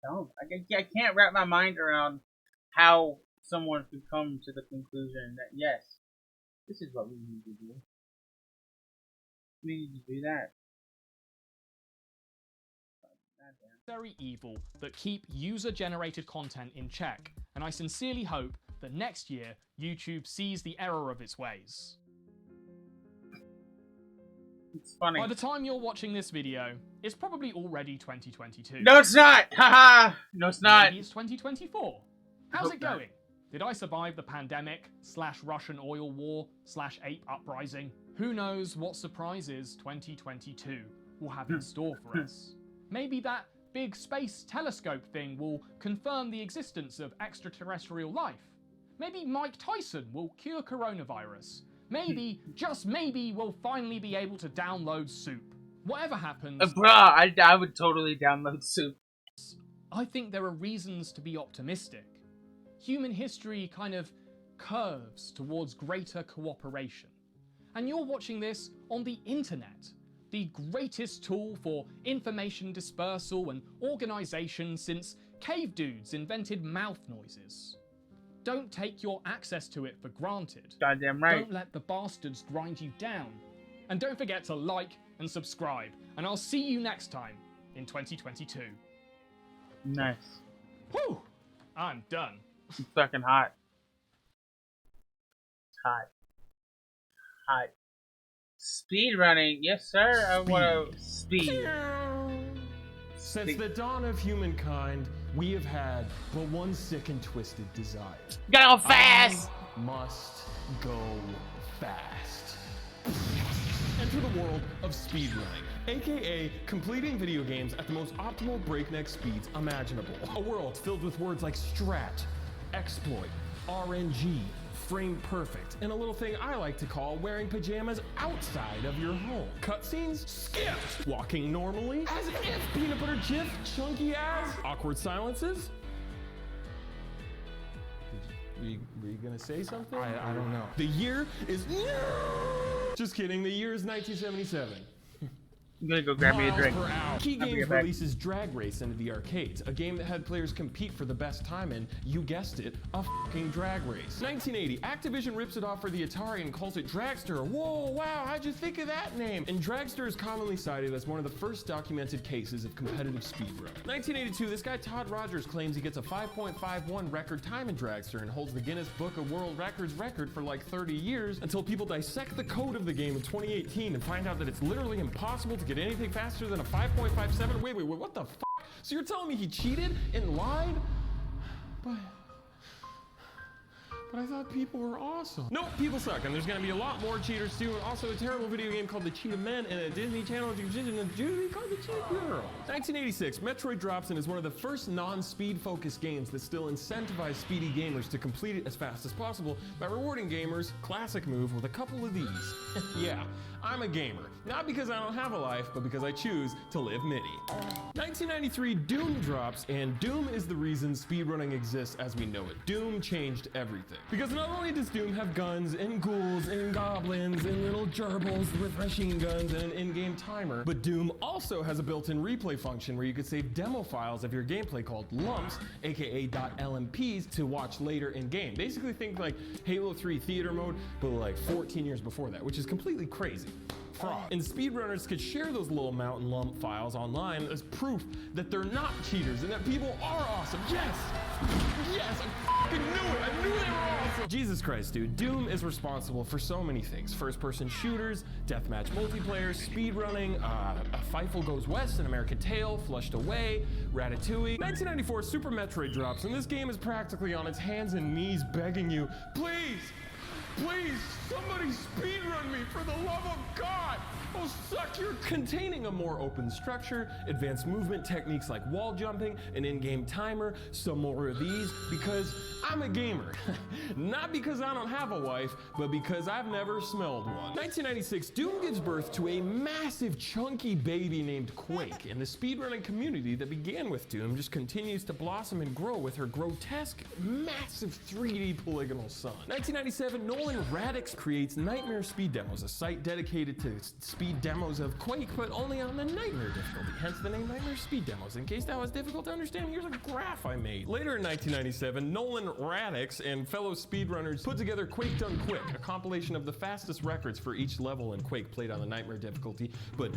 Dumb. I can't wrap my mind around how someone could come to the conclusion that yes, this is what we need to do. We need to do that. Very evil that keep user-generated content in check, and I sincerely hope that next year YouTube sees the error of its ways. It's funny. By the time you're watching this video, it's probably already 2022. No, it's not! Haha! No, it's not. Maybe it's 2024. How's it going? Did I survive the pandemic / Russian oil war / ape uprising? Who knows what surprises 2022 will have in store for us? Maybe that big space telescope thing will confirm the existence of extraterrestrial life. Maybe Mike Tyson will cure coronavirus. Maybe, just maybe, we'll finally be able to download Soup. Whatever happens... Bruh, I would totally download Soup. I think there are reasons to be optimistic. Human history kind of curves towards greater cooperation. And you're watching this on the internet. The greatest tool for information dispersal and organization since cave dudes invented mouth noises. Don't take your access to it for granted. Goddamn right. Don't let the bastards grind you down. And don't forget to like and subscribe. And I'll see you next time in 2022. Nice. Whew! I'm done. It's fucking hot. It's hot. Hot. Speed running, yes sir. I want to speed. Since the dawn of humankind, we have had but one sick and twisted desire. Go fast! I must go fast. Enter the world of speedrunning, aka completing video games at the most optimal breakneck speeds imaginable. A world filled with words like strat, exploit, RNG, frame perfect, and a little thing I like to call wearing pajamas outside of your home. Cutscenes? Skipped. Walking normally? As if. Peanut butter chip? Chunky ass? Awkward silences? Were you gonna say something? I don't know. The year is... Just kidding, the year is 1977. I'm gonna go grab me a drink. Key I'll be Games right back. releases Drag Race into the arcades, a game that had players compete for the best time in, you guessed it, a fucking drag race. 1980, Activision rips it off for the Atari and calls it Dragster. Whoa, wow, how'd you think of that name? And Dragster is commonly cited as one of the first documented cases of competitive speedrun. 1982, this guy Todd Rogers claims he gets a 5.51 record time in Dragster and holds the Guinness Book of World Records record for like 30 years until people dissect the code of the game in 2018 and find out that it's literally impossible to get anything faster than a 5.57. Wait, what the fuck? So you're telling me he cheated and lied? But I thought people were awesome. Nope, people suck, and there's gonna be a lot more cheaters too, and also a terrible video game called The Cheetah Men, and a Disney Channel decision called The Cheetah Girl. 1986, Metroid drops and is one of the first non-speed focused games that still incentivize speedy gamers to complete it as fast as possible by rewarding gamers, classic move, with a couple of these. Yeah, I'm a gamer. Not because I don't have a life, but because I choose to live mini. 1993, Doom drops, and Doom is the reason speedrunning exists as we know it. Doom changed everything. Because not only does Doom have guns, and ghouls, and goblins, and little gerbils with machine guns, and an in-game timer, but Doom also has a built-in replay function where you could save demo files of your gameplay called lumps, aka .lmps, to watch later in-game. Basically think like Halo 3 theater mode, but like 14 years before that, which is completely crazy. Fraud. And speedrunners could share those little mountain lump files online as proof that they're not cheaters and that people are awesome. Yes! Yes, I fucking knew it! I knew they were awesome! Jesus Christ, dude. Doom is responsible for so many things. First-person shooters, deathmatch multiplayer, speedrunning, Fightful Goes West, An American Tale, Flushed Away, Ratatouille. 1994, Super Metroid drops, and this game is practically on its hands and knees begging you, please, somebody speedrun me for the love of God! Oh, suck! You're containing a more open structure, advanced movement techniques like wall jumping, an in-game timer, some more of these, because I'm a gamer. Not because I don't have a wife, but because I've never smelled one. 1996, Doom gives birth to a massive chunky baby named Quake, and the speedrunning community that began with Doom just continues to blossom and grow with her grotesque, massive 3D polygonal son. 1997, Nolan Radix creates Nightmare Speed Demos, a site dedicated to speed demos of Quake, but only on the Nightmare difficulty, hence the name Nightmare Speed Demos. In case that was difficult to understand, here's a graph I made. Later in 1997, Nolan Radix and fellow speedrunners put together Quake Done Quick, a compilation of the fastest records for each level in Quake played on the Nightmare difficulty, but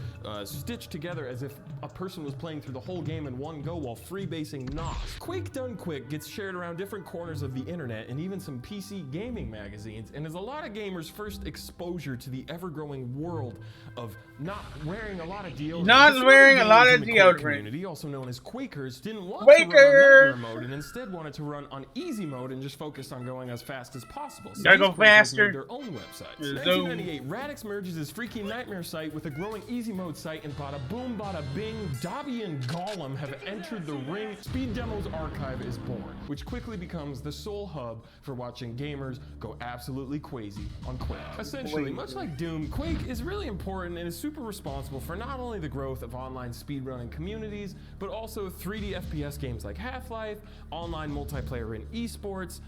stitched together as if a person was playing through the whole game in one go while freebasing NOS. Quake Done Quick gets shared around different corners of the internet and even some PC gaming magazines, and is a lot of gamers' first exposure to the ever-growing world of not wearing a lot of deodorant. Not wearing a lot of deodorant. Community, also known as Quakers, didn't want Quaker! to run on Nightmare mode and instead wanted to run on easy mode and just focus on going as fast as possible. So Gotta go these Quakers faster. made their own websites. 1998, Radix merges his freaky Nightmare site with a growing easy mode site, and bada boom, bada bing, Dobby and Gollum have entered the ring. Speed Demos Archive is born, which quickly becomes the sole hub for watching gamers go absolutely crazy on Quake. Essentially, much like Doom, Quake is really important and is super responsible for not only the growth of online speedrunning communities, but also 3D FPS games like Half-Life, online multiplayer in esports,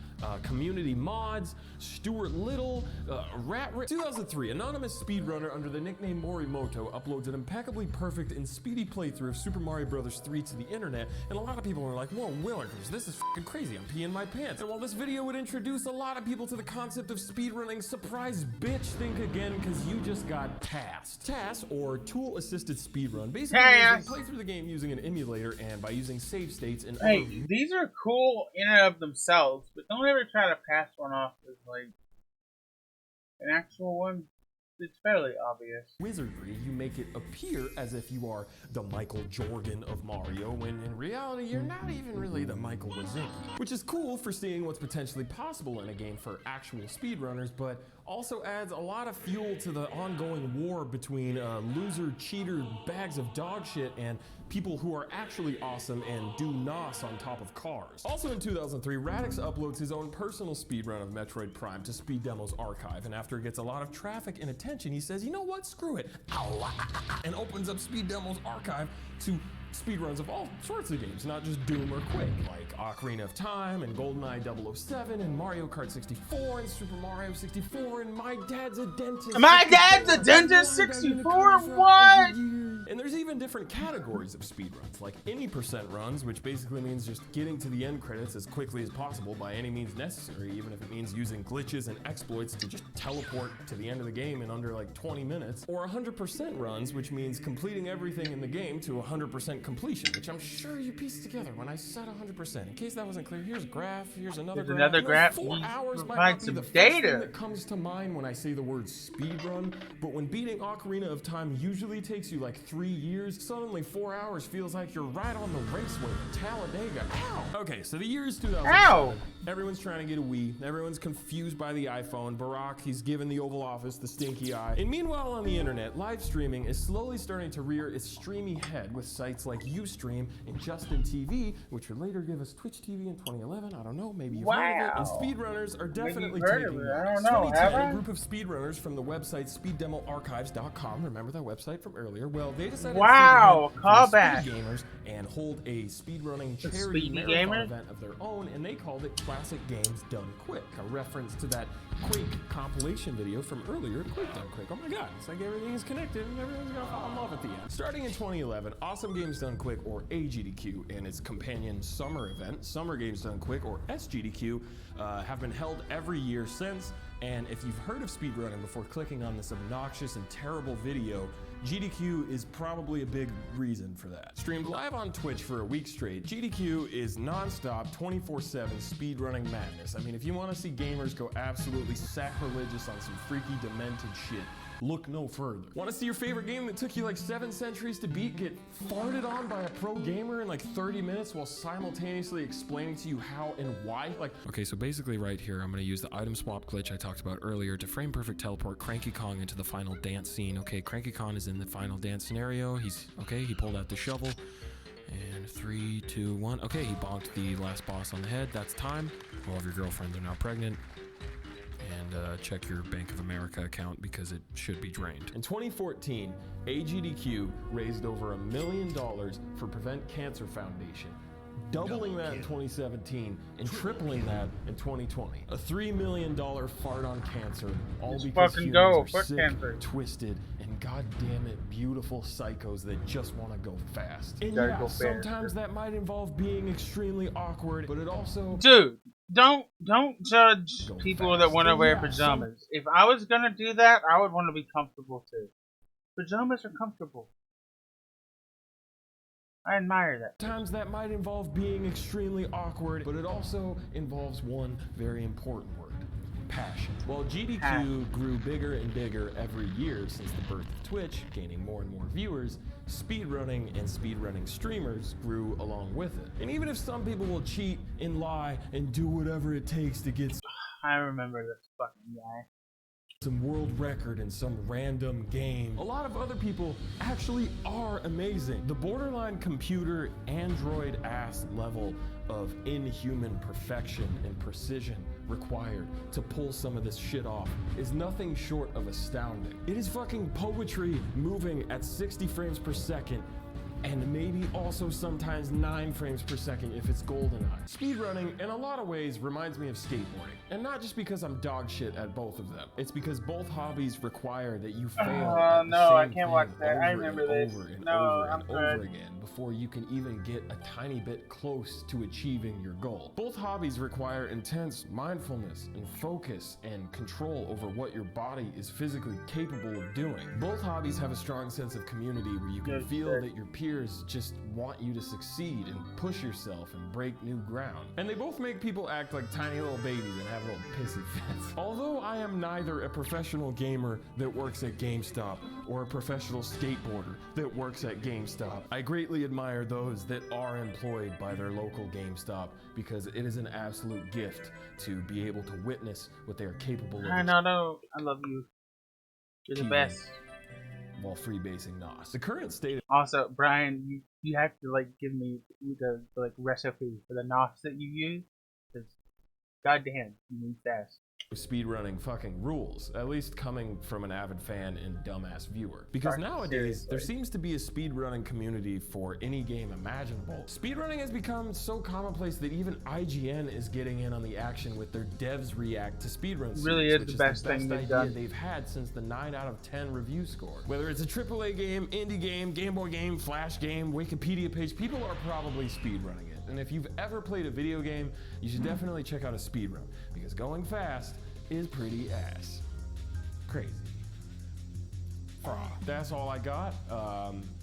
community mods, Stuart Little, Rat Race. 2003, anonymous speedrunner under the nickname Morimoto uploads an impeccably perfect and speedy playthrough of Super Mario Bros. 3 to the internet, and a lot of people were like, whoa, Willikers, this is fucking crazy, I'm peeing my pants. And while this video would introduce a lot of people to the concept of speedrunning, surprise bitch, think again, because you just got tasked. TAS, or Tool-Assisted Speedrun, basically means you play through the game using an emulator and by using save states and Hey, these are cool in and of themselves, but don't ever try to pass one off as like an actual one. It's fairly obvious. Wizardry, you make it appear as if you are the Michael Jordan of Mario, when in reality you're not even really the Michael Wazowski. Which is cool for seeing what's potentially possible in a game for actual speedrunners, but also adds a lot of fuel to the ongoing war between loser, cheater, bags of dog shit and people who are actually awesome and do NOS on top of cars. Also in 2003, Radix uploads his own personal speedrun of Metroid Prime to Speed Demos Archive, and after it gets a lot of traffic and attention, he says, you know what, screw it, and opens up Speed Demos Archive to speedruns of all sorts of games, not just Doom or Quake, like Ocarina of Time and GoldenEye 007 and Mario Kart 64 and Super Mario 64 and My Dad's a Dentist. My Dad's a Dentist 64? What? And there's even different categories of speedruns, like any percent runs, which basically means just getting to the end credits as quickly as possible by any means necessary, even if it means using glitches and exploits to just teleport to the end of the game in under like 20 minutes. Or 100% runs, which means completing everything in the game to 100% completion, which I'm sure you pieced together when I said 100%. In case that wasn't clear, here's a graph, here's another There's graph. another graph. 4 hours might Provide not be some the first data. thing that comes to mind when I say the word speedrun, but when beating Ocarina of Time usually takes you like 3 years, suddenly 4 hours feels like you're right on the raceway in Talladega. Ow! Okay, so the year is 2007. Ow! Everyone's trying to get a Wii. Everyone's confused by the iPhone. Barack, he's given the Oval Office the stinky eye. And meanwhile on the internet, live streaming is slowly starting to rear its streamy head with sites like Ustream and Justin TV, which would later give us Twitch TV in 2011. I don't know, maybe you've heard of it. And speedrunners are definitely heard of taking it. I notice. don't know, have 2010, I? a group of speedrunners from the website speeddemoarchives.com, remember that website from earlier? Well, they decided Wow, to callback. speed gamers and hold a speedrunning The charity Speedy marathon Gamers? event of their own, and they called it Classic Games Done Quick, a reference to that Quake compilation video from earlier, Quake Done Quick. Oh my god, it's like everything is connected and everyone's gonna fall in love at the end. Starting in 2011, Awesome Games Done Quick, or AGDQ, and its companion summer event, Summer Games Done Quick, or SGDQ, have been held every year since. And if you've heard of speedrunning before clicking on this obnoxious and terrible video, GDQ is probably a big reason for that. Streamed live on Twitch for a week straight, GDQ is non-stop 24/7 speedrunning madness. I mean, if you want to see gamers go absolutely sacrilegious on some freaky demented shit, look no further. Want to see your favorite game that took you like 7 centuries to beat get farted on by a pro gamer in like 30 minutes while simultaneously explaining to you how and why? Like, okay, so basically right here, I'm going to use the item swap glitch I talked about earlier to frame perfect teleport Cranky Kong into the final dance scene. Okay, Cranky Kong is in the final dance scenario. He pulled out the shovel. And 3, 2, 1. Okay, he bonked the last boss on the head. That's time. All of your girlfriends are now pregnant. And check your Bank of America account because it should be drained. In 2014, AGDQ raised over $1 million for Prevent Cancer Foundation, doubling that in 2017 and tripling that in 2020. A $3 million fart on cancer, all Just because fucking humans go, are fuck sick, cancer. twisted, and goddamn it, beautiful psychos that just want to go fast. And Gotta yeah, go fast. sometimes that might involve being extremely awkward, but it also... Dude, don't judge people that want to wear pajamas. If I was gonna do that, I would want to be comfortable too. Pajamas are comfortable. I admire that. Sometimes that might involve being extremely awkward, but it also involves one very important word: passion. While GDQ grew bigger and bigger every year since the birth of Twitch, gaining more and more viewers, speedrunning and speedrunning streamers grew along with it. And even if some people will cheat and lie and do whatever it takes to get I remember this fucking guy. some world record in some random game, a lot of other people actually are amazing. The borderline computer android ass level of inhuman perfection and precision required to pull some of this shit off is nothing short of astounding. It is fucking poetry moving at 60 frames per second and maybe also sometimes 9 frames per second if it's GoldenEye. Speedrunning, in a lot of ways, reminds me of skateboarding. And not just because I'm dog shit at both of them. It's because both hobbies require that you fail at the no, I same can't thing watch that. I over remember and this. over and No, over I'm and good. over again before you can even get a tiny bit close to achieving your goal. Both hobbies require intense mindfulness and focus and control over what your body is physically capable of doing. Both hobbies have a strong sense of community where you can feel that your peers just want you to succeed and push yourself and break new ground. And they both make people act like tiny little babies and have little pissy fits. Although I am neither a professional gamer that works at GameStop or a professional skateboarder that works at GameStop, I greatly admire those that are employed by their local GameStop because it is an absolute gift to be able to witness what they are capable of. I know. I love you. You're the best. While freebasing NOS. The current state of Also, Brian, you have to like give me the like recipe for the NOS that you use, because goddamn, you need fast. Speedrunning fucking rules, at least coming from an avid fan and dumbass viewer. Because Right, nowadays, there seriously. seems to be a speedrunning community for any game imaginable. Speedrunning has become so commonplace that even IGN is getting in on the action with their devs react to speedrun Really series, is which the best thing they've idea done. they've had since the 9 out of 10 review score. Whether it's a AAA game, indie game, Game Boy game, Flash game, Wikipedia page, people are probably speedrunning it. And if you've ever played a video game, you should definitely check out a speedrun, because going fast is pretty ass. Crazy. That's all I got.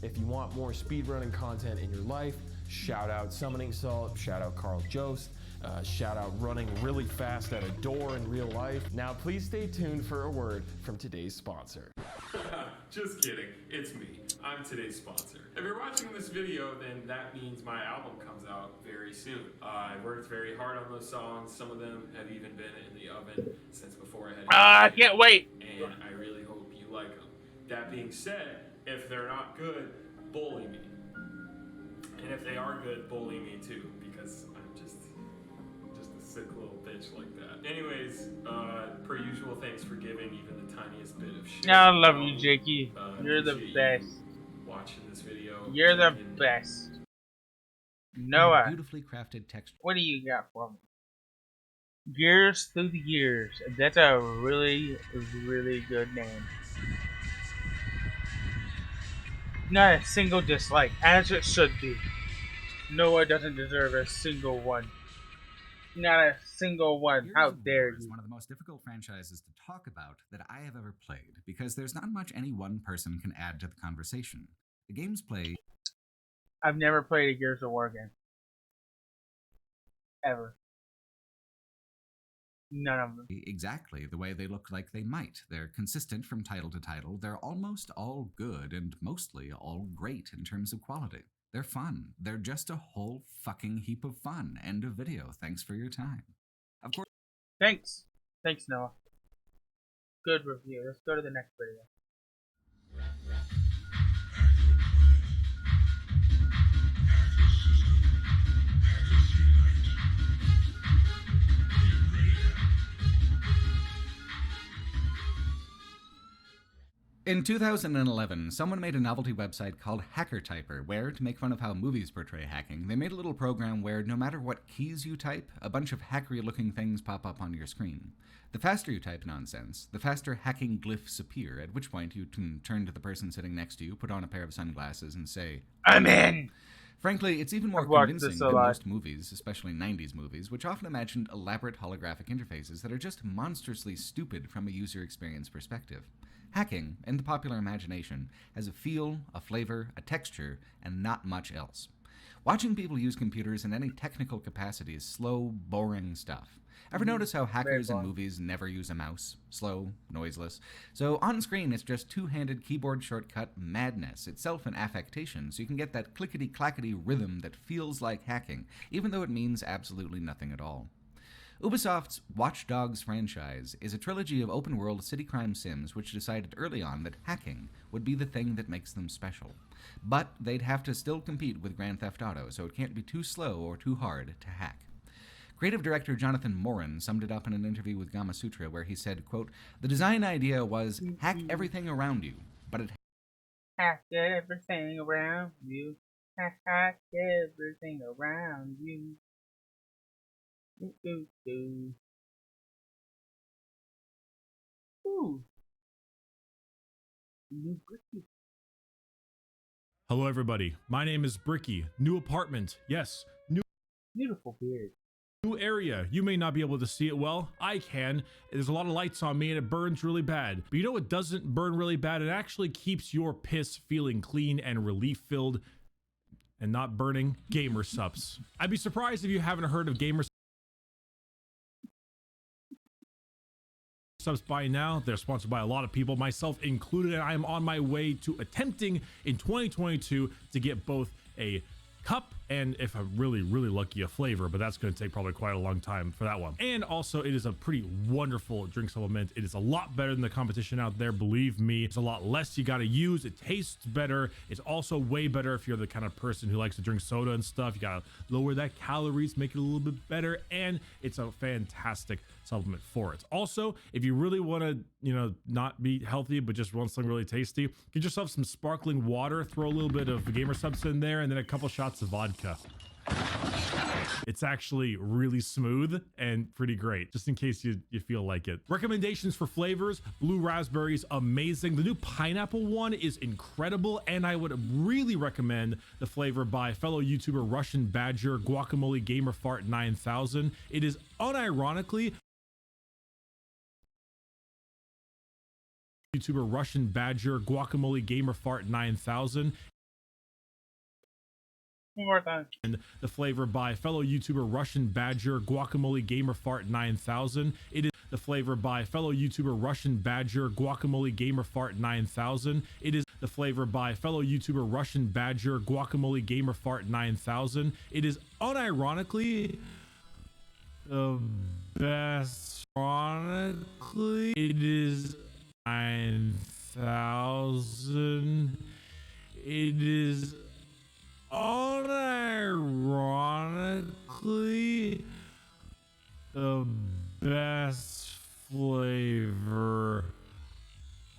If you want more speedrunning content in your life, shout out Summoning Salt, shout out Carl Jost, shout out running really fast at a door in real life. Now please stay tuned for a word from today's sponsor. Just kidding, it's me. I'm today's sponsor. If you're watching this video, then that means my album comes out very soon. I worked very hard on those songs. Some of them have even been in the oven since before I had. I can't wait. And I really hope you like them. That being said, if they're not good, bully me. And if they are good, bully me too, because I'm just a sick little bitch like that. Anyways, per usual, thanks for giving even the tiniest bit of shit. I love you, Jakey. You're the Appreciate best. you watching this video. You're the best. Noah, Beautifully crafted text. what do you got for me? Gears Through the Years. That's a really, really good name. Not a single dislike, as it should be. Noah doesn't deserve a single one. Not a single one. How dare Is you? one of the most difficult franchises to talk about that I have ever played, because there's not much any one person can add to the conversation. The game's play. I've never played a Gears of War game. Ever. None of them. Exactly the way they look like they might. They're consistent from title to title. They're almost all good and mostly all great in terms of quality. They're fun. They're just a whole fucking heap of fun. End of video. Thanks for your time. Of course. Thanks. Thanks, Noah. Good review. Let's go to the next video. In 2011, someone made a novelty website called Hacker Typer, where, to make fun of how movies portray hacking, they made a little program where no matter what keys you type, a bunch of hackery-looking things pop up on your screen. The faster you type nonsense, the faster hacking glyphs appear, at which point you can turn to the person sitting next to you, put on a pair of sunglasses, and say, I'm in! Frankly, it's even more I've watched convincing this a than lot. most movies, especially 90s movies, which often imagined elaborate holographic interfaces that are just monstrously stupid from a user experience perspective. Hacking, in the popular imagination, has a feel, a flavor, a texture, and not much else. Watching people use computers in any technical capacity is slow, boring stuff. Ever notice how hackers in movies never use a mouse? Slow, noiseless. So on screen it's just two-handed keyboard shortcut madness, itself an affectation, so you can get that clickety-clackety rhythm that feels like hacking, even though it means absolutely nothing at all. Ubisoft's Watch Dogs franchise is a trilogy of open-world city crime sims which decided early on that hacking would be the thing that makes them special. But they'd have to still compete with Grand Theft Auto, so it can't be too slow or too hard to hack. Creative director Jonathan Morin summed it up in an interview with Gamasutra where he said, quote, "The design idea was hack everything around you, but it Hack everything around you. Hack everything around you. Ooh. New Bricky. Hello, everybody. My name is Bricky. New apartment. Yes, new. Beautiful beard. New area. You may not be able to see it well. I can. There's a lot of lights on me and it burns really bad. But you know what doesn't burn really bad? It actually keeps your piss feeling clean and relief filled and not burning. Gamer Subs. I'd be surprised if you haven't heard of Gamer Subs by now. They're sponsored by a lot of people, myself included, and I am on my way to attempting in 2022 to get both a cup and if I'm really lucky, a flavor, but that's going to take probably quite a long time for that one. And also it is a pretty wonderful drink supplement. It is a lot better than the competition out there, believe me. It's a lot less you got to use. It tastes better. It's also way better if you're the kind of person who likes to drink soda and stuff. You got to lower that calories, make it a little bit better, and it's a fantastic supplement for it. Also, if you really want to, you know, not be healthy but just want something really tasty, get yourself some sparkling water, throw a little bit of gamer subs in there, and then a couple shots of vodka. It's actually really smooth and pretty great, just in case you feel like it. Recommendations for flavors: blue raspberry is amazing. The new pineapple one is incredible, and I would really recommend the flavor by fellow YouTuber Russian Badger Guacamole Gamer Fart 9000. It is unironically YouTuber Russian Badger Guacamole Gamer Fart 9000. One more time. And the flavor by fellow YouTuber Russian Badger Guacamole Gamer Fart 9000. It is the flavor by fellow YouTuber Russian Badger Guacamole Gamer Fart 9000. It is the flavor by fellow YouTuber Russian Badger Guacamole Gamer Fart 9000. It is unironically the best. Ironically, it is 9000. It is unironically the best flavor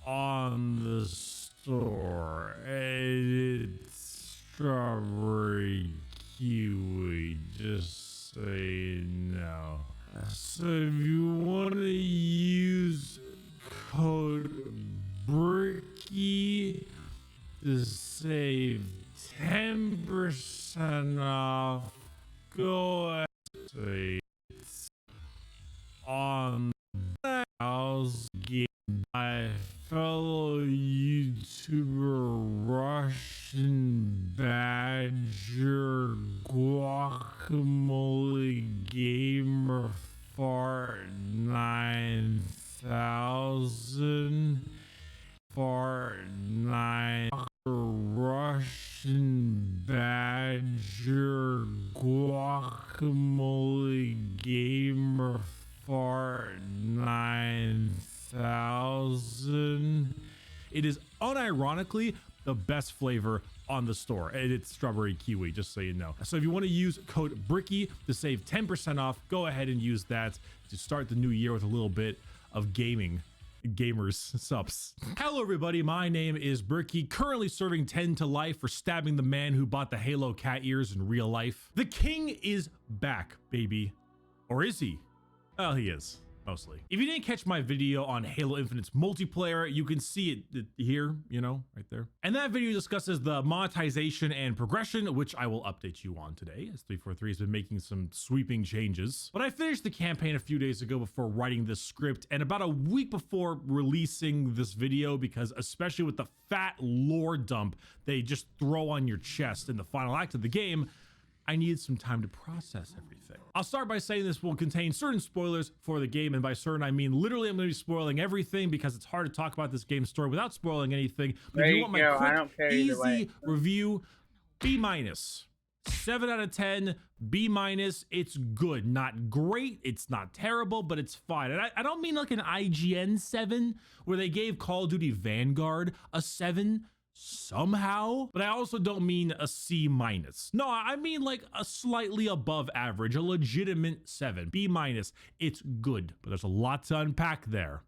on the store, and it's strawberry kiwi, just so you know. So if you want to use code BRICKY to save 10% off, go ahead and say it's on the house game by fellow YouTuber Russian Badger Guacamole Gamer Fart 9000. Fart 9 Russian Badger Guacamole Gamer Fart 9000. It is unironically the best flavor on the store, and it's strawberry kiwi, just so you know. So if you want to use code BRICKY to save 10% off, go ahead and use that to start the new year with a little bit of gamers subs. Hello everybody, my name is Bricky, currently serving 10 to life for stabbing the man who bought the Halo cat ears in real life. The king is back, baby. Or is he? Well, he is. Mostly. If you didn't catch my video on Halo Infinite's multiplayer, you can see it here, you know, right there. And that video discusses the monetization and progression, which I will update you on today, as 343 has been making some sweeping changes. But I finished the campaign a few days ago before writing this script, and about a week before releasing this video, because especially with the fat lore dump they just throw on your chest in the final act of the game, I needed some time to process everything. I'll start by saying this will contain certain spoilers for the game, and by certain I mean literally I'm going to be spoiling everything because it's hard to talk about this game's story without spoiling anything. But if you want my quick, easy review, B-. 7 out of 10, B-. It's good, not great, it's not terrible, but it's fine. And I don't mean like an IGN 7 where they gave Call of Duty Vanguard a 7 somehow, but I also don't mean a C-. No, I mean like a slightly above average, a legitimate 7. B-. It's good, but there's a lot to unpack there.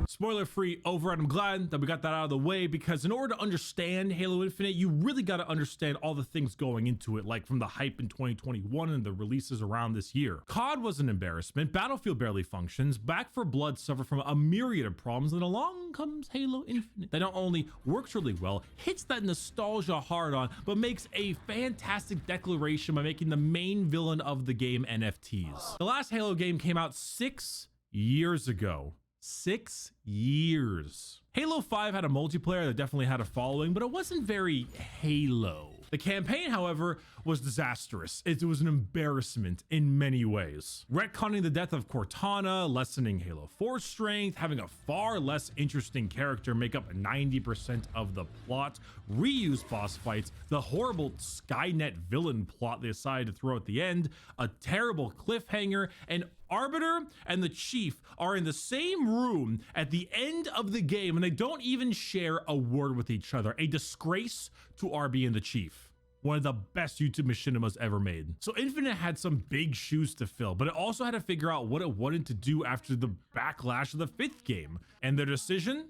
Spoiler free over, and I'm glad that we got that out of the way, because in order to understand Halo Infinite, you really got to understand all the things going into it, like from the hype in 2021 and the releases around this year. COD was an embarrassment, Battlefield barely functions, Back 4 Blood suffered from a myriad of problems, and along comes Halo Infinite that not only works really well, hits that nostalgia hard on, but makes a fantastic declaration by making the main villain of the game NFTs. The last Halo game came out 6 years ago. 6 years. Halo 5 had a multiplayer that definitely had a following, but it wasn't very Halo. The The campaign, however, was disastrous. It was an embarrassment in many ways. Retconning the death of Cortana, lessening Halo 4's strength, having a far less interesting character make up 90% of the plot, reused boss fights, the horrible Skynet villain plot they decided to throw at the end, a terrible cliffhanger, and Arbiter and the Chief are in the same room at the end of the game and they don't even share a word with each other. A disgrace to RB and the Chief. One of the best YouTube machinimas ever made. So Infinite had some big shoes to fill, but it also had to figure out what it wanted to do after the backlash of the 5th game. And their decision?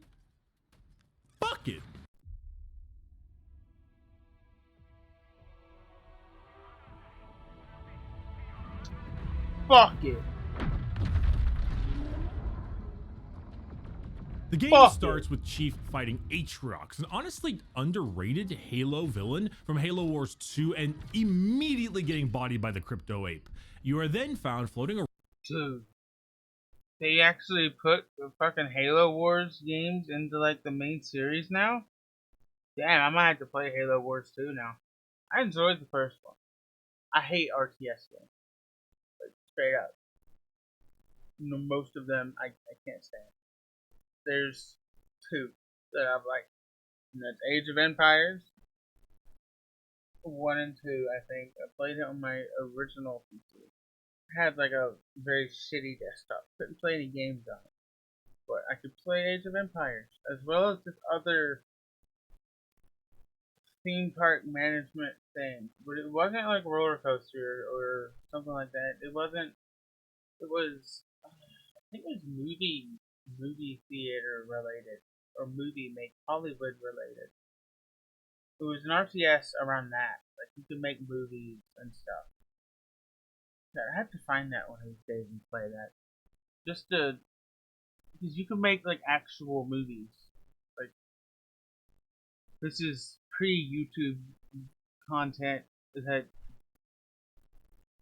Fuck it. Fuck it. The game starts with Chief fighting Atriox, an honestly underrated Halo villain from Halo Wars 2 and immediately getting bodied by the Crypto Ape. You are then found floating around. Dude, they actually put the fucking Halo Wars games into like the main series now? Damn, I might have to play Halo Wars 2 now. I enjoyed the first one. I hate RTS games. Like, straight up. You know, most of them I can't stand. There's 2 that I've liked. And that's Age of Empires 1 and 2, I think. I played it on my original PC. I had like a very shitty desktop. Couldn't play any games on it. But I could play Age of Empires, as well as this other theme park management thing. But it wasn't like Roller Coaster or something like that. It wasn't. It was. I think it was movie theater related, or movie make Hollywood related. It was an RTS around that. Like you could make movies and stuff. I have to find that one of these days and play that. Just to, because you can make like actual movies. Like this is pre-YouTube content that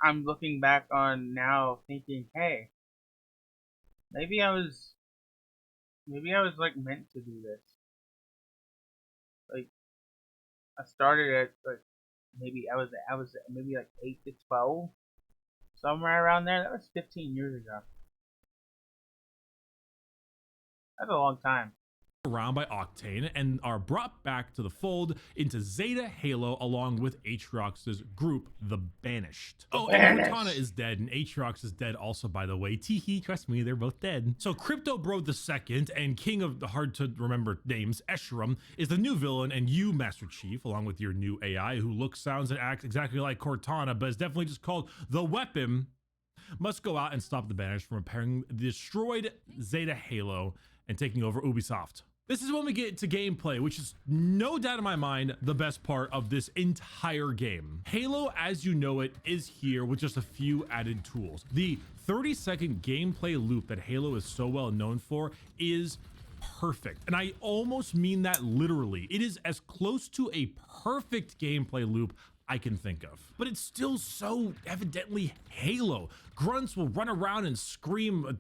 I'm looking back on now, thinking, hey, maybe I was like meant to do this. Like I started at like maybe I was maybe like 8 to 12, somewhere around there. That was 15 years ago. That's a long time. Around by Octane and are brought back to the fold into Zeta Halo along with Atriox's group, the Banished. Oh, and Cortana is dead and Atriox is dead also, by the way. Teehee, trust me, they're both dead. So Crypto Bro II and king of the hard to remember names, Escharum, is the new villain, and you, Master Chief, along with your new AI who looks, sounds, and acts exactly like Cortana, but is definitely just called the Weapon, must go out and stop the Banished from repairing the destroyed Zeta Halo and taking over Ubisoft. This is when we get to gameplay, which is no doubt in my mind the best part of this entire game. Halo as you know it is here with just a few added tools. The 30-second gameplay loop that Halo is so well known for is perfect, and I almost mean that literally. It is as close to a perfect gameplay loop I can think of, but it's still so evidently Halo. Grunts will run around and scream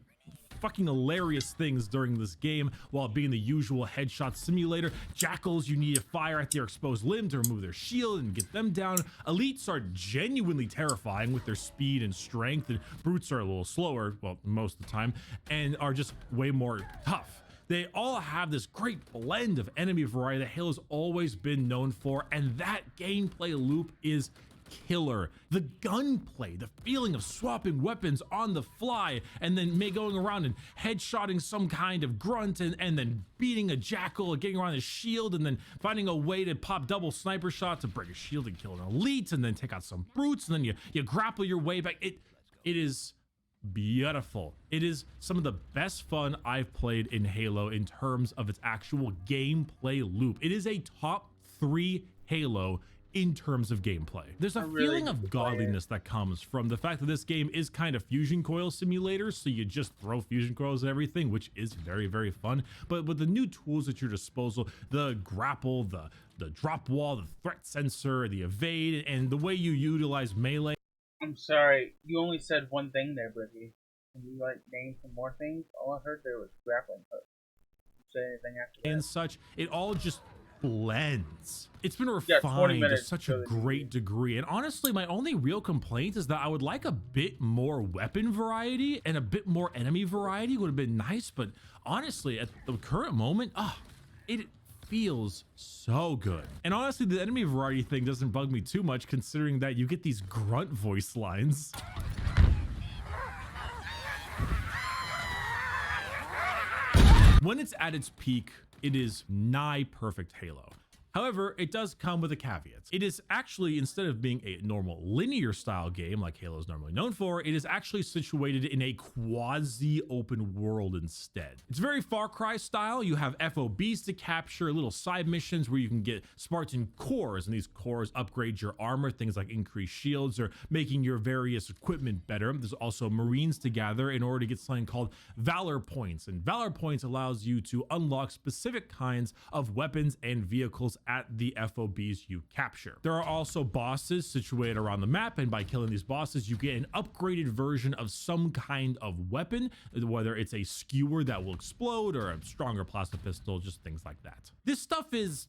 fucking hilarious things during this game while being the usual headshot simulator. Jackals, you need to fire at their exposed limb to remove their shield and get them down. Elites are genuinely terrifying with their speed and strength, and brutes are a little slower, well, most of the time, and are just way more tough. They all have this great blend of enemy variety that Halo's always been known for, and that gameplay loop is killer. The gunplay, the feeling of swapping weapons on the fly, and then going around and headshotting some kind of grunt, and then beating a jackal and getting around his shield, and then finding a way to pop double sniper shots to break a shield and kill an elite, and then take out some brutes, and then you grapple your way back. It is beautiful. It is some of the best fun I've played in Halo in terms of its actual gameplay loop. It is a top 3 Halo in terms of gameplay. There's a feeling of godliness that comes from the fact that this game is kind of fusion coil simulator, so you just throw fusion coils at everything, which is very, very fun. But with the new tools at your disposal, the grapple, the drop wall, the threat sensor, the evade, and the way you utilize melee. I'm sorry, you only said one thing there, Bricky. Can you like name some more things? All I heard there was grappling hook. Did you say anything after that? And such, it all just blends. It's been 20 refined to minutes such a great degree. And honestly, my only real complaint is that I would like a bit more weapon variety and a bit more enemy variety would have been nice. But honestly, at the current moment, it feels so good. And honestly, the enemy variety thing doesn't bug me too much, considering that you get these grunt voice lines. When it's at its peak, it is nigh perfect Halo. However, it does come with a caveat. It is actually, instead of being a normal linear style game like Halo is normally known for, it is actually situated in a quasi open world instead. It's very Far Cry style. You have FOBs to capture, little side missions where you can get Spartan cores, and these cores upgrade your armor, things like increased shields or making your various equipment better. There's also Marines to gather in order to get something called Valor Points, and Valor Points allows you to unlock specific kinds of weapons and vehicles at the FOBs you capture. There are also bosses situated around the map, and by killing these bosses, you get an upgraded version of some kind of weapon, whether it's a skewer that will explode or a stronger plasma pistol, just things like that. This stuff is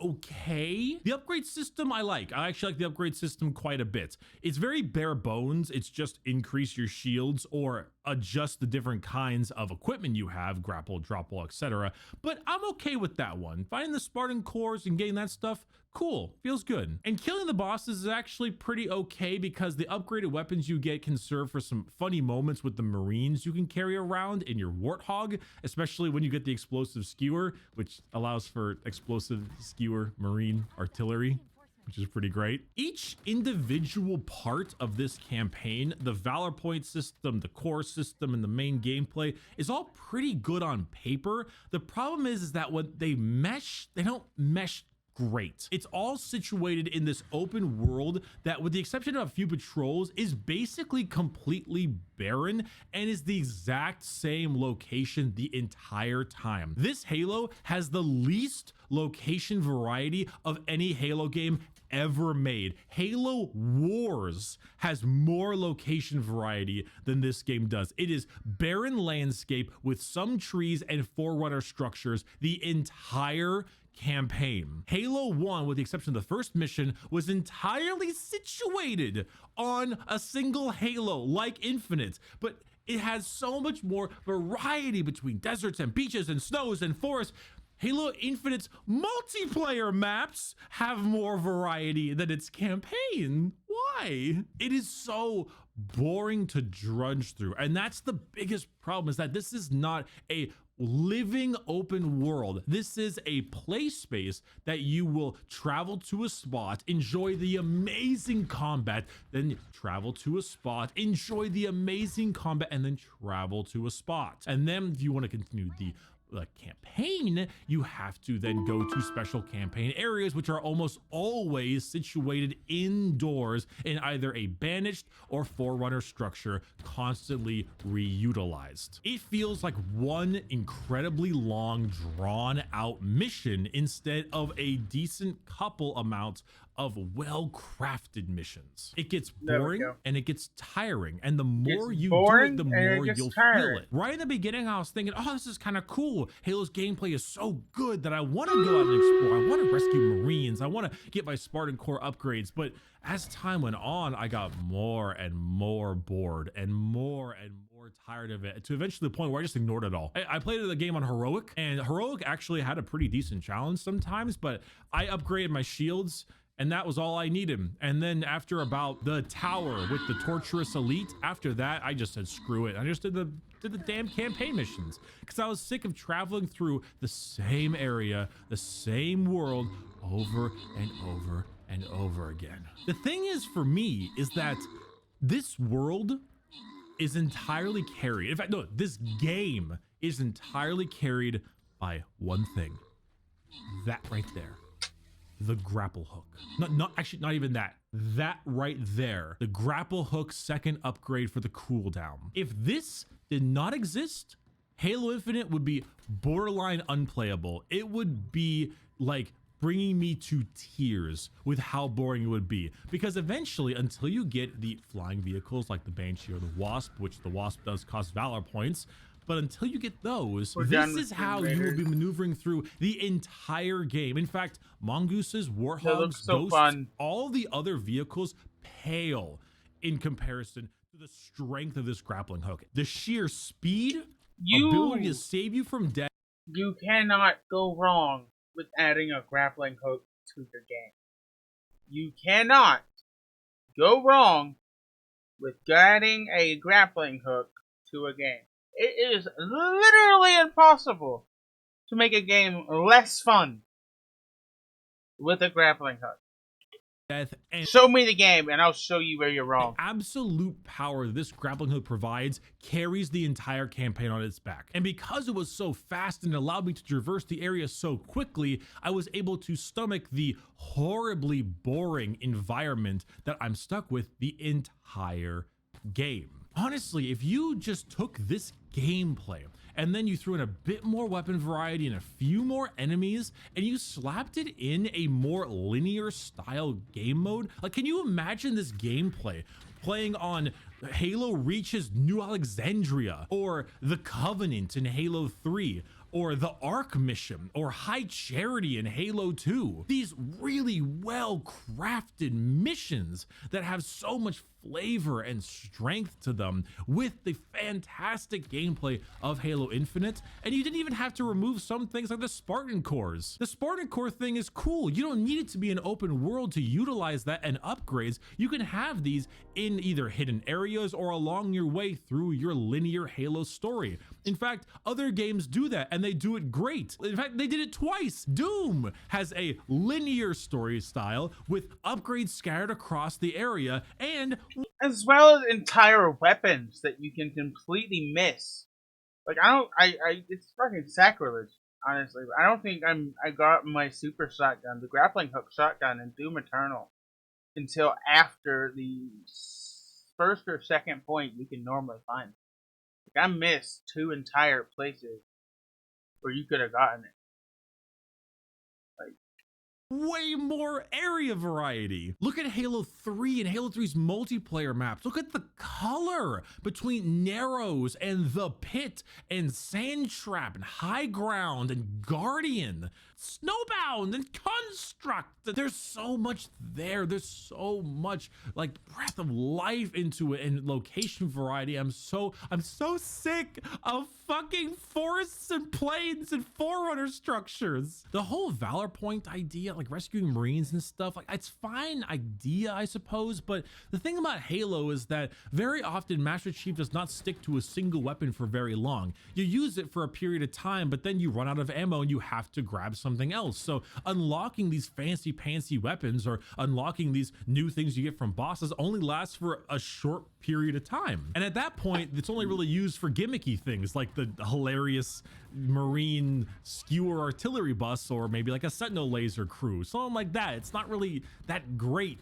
okay. The upgrade system I like. I actually like the upgrade system quite a bit. It's very bare bones. It's just increase your shields or adjust the different kinds of equipment you have, grapple, dropple, etc. But I'm okay with that one. Finding the Spartan cores and getting that stuff, cool, feels good. And killing the bosses is actually pretty okay because the upgraded weapons you get can serve for some funny moments with the Marines you can carry around in your Warthog, especially when you get the explosive skewer, which allows for explosive skewer Marine artillery, which is pretty great. Each individual part of this campaign, the Valor Point system, the core system, and the main gameplay is all pretty good on paper. The problem is that when they mesh, they don't mesh great. It's all situated in this open world that, with the exception of a few patrols, is basically completely barren and is the exact same location the entire time. This Halo has the least location variety of any Halo game ever made. Halo Wars has more location variety than this game does. It is barren landscape with some trees and Forerunner structures the entire campaign. Halo 1, with the exception of the first mission, was entirely situated on a single Halo like Infinite, but it has so much more variety between deserts and beaches and snows and forests. Halo Infinite's multiplayer maps have more variety than its campaign. Why? It is so boring to drudge through, and that's the biggest problem, is that this is not a living open world. This is a play space that you will travel to a spot, enjoy the amazing combat, then travel to a spot, enjoy the amazing combat, and then travel to a spot. And then if you want to continue the campaign, you have to then go to special campaign areas, which are almost always situated indoors in either a banished or Forerunner structure, constantly reutilized. It feels like one incredibly long, drawn out mission instead of a decent couple amount of well-crafted missions. It gets boring and it gets tiring, and the more you do it, the more you'll feel it. Right in the beginning, I was thinking, oh, this is kind of cool. Halo's gameplay is so good that I want to go out and explore. I want to rescue Marines. I want to get my Spartan core upgrades. But as time went on, I got more and more bored and more tired of it, to eventually the point where I just ignored it all. I played the game on Heroic, and Heroic actually had a pretty decent challenge sometimes, but I upgraded my shields, and that was all I needed. And then after about the tower with the torturous elite, after that, I just said, screw it. I just did the damn campaign missions because I was sick of traveling through the same area, the same world over and over and over again. The thing is, for me, is that this world is entirely carried. In fact, no, this game is entirely carried by one thing. That right there. The grapple hook. Not even that. That right there. The grapple hook second upgrade for the cooldown. If this did not exist, Halo Infinite would be borderline unplayable. It would be like bringing me to tears with how boring it would be. Because eventually, until you get the flying vehicles like the Banshee or the Wasp, which the Wasp does cost Valor points, But until you get those, We're this done with is how Tomb you will Raider. be maneuvering through the entire game. In fact, mongooses, warthogs, looks so ghosts, fun. all the other vehicles pale in comparison to the strength of this grappling hook. The sheer speed, ability to save you from death. You cannot go wrong with adding a grappling hook to your game. You cannot go wrong with adding a grappling hook to a game. It is literally impossible to make a game less fun with a grappling hook. Death and Show me the game and I'll show you where you're wrong. The absolute power this grappling hook provides carries the entire campaign on its back. And because it was so fast and allowed me to traverse the area so quickly, I was able to stomach the horribly boring environment that I'm stuck with the entire game. Honestly, if you just took this gameplay and then you threw in a bit more weapon variety and a few more enemies, and you slapped it in a more linear style game mode, like, can you imagine this gameplay playing on Halo Reach's New Alexandria, or the Covenant in Halo 3, or the Ark mission, or High Charity in Halo 2? These really well crafted missions that have so much flavor and strength to them with the fantastic gameplay of Halo Infinite. And you didn't even have to remove some things like the Spartan cores. The Spartan core thing is cool. You don't need it to be an open world to utilize that and upgrades. You can have these in either hidden areas or along your way through your linear Halo story. In fact, other games do that and they do it great. In fact, they did it twice. Doom has a linear story style with upgrades scattered across the area, and as well as entire weapons that you can completely miss. Like, it's fucking sacrilege, honestly. I don't think I got my super shotgun, the grappling hook shotgun in Doom Eternal, until after the first or second point you can normally find. Like, I missed 2 entire places where you could have gotten it. way more area variety. Look at Halo 3 and Halo 3's multiplayer maps. Look at the color between Narrows and the Pit and Sandtrap and High Ground and Guardian, Snowbound and Construct. There's so much there. There's so much like breath of life into it and location variety. I'm so sick of fucking forests and plains and Forerunner structures. The whole Valor Point idea, like rescuing Marines and stuff, like it's fine idea, I suppose, but the thing about Halo is that very often Master Chief does not stick to a single weapon for very long. You use it for a period of time, but then you run out of ammo and you have to grab something else. So unlocking these fancy pantsy weapons or unlocking these new things you get from bosses only lasts for a short period of time. And at that point, it's only really used for gimmicky things like the hilarious Marine skewer artillery bus or maybe like a Sentinel laser crew, something like that. It's not really that great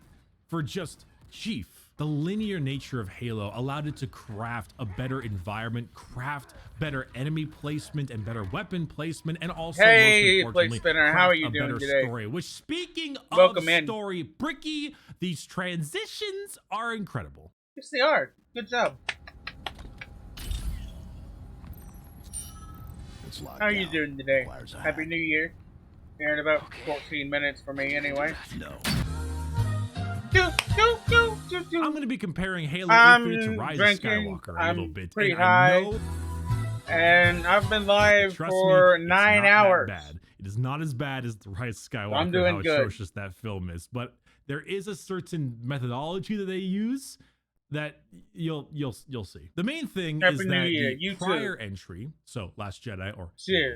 for just Chief. The linear nature of Halo allowed it to craft a better environment, craft better enemy placement and better weapon placement, and also hey, most importantly, Spinner, how are you a doing better today? story. Which, speaking Welcome of in. story, Bricky, these transitions are incredible. Yes, they are. Good job. How are you doing today? Happy New Year. Here in about 14 minutes for me, anyway. No. I'm going to be comparing Halo Infinite to Rise of Skywalker a little bit. Pretty and high. And I've been live for 9 hours. Bad. It is not as bad as the Rise of Skywalker. I'm doing how good. atrocious that film is, but there is a certain methodology that they use that you'll see. The main thing is that the prior entry, so Last Jedi or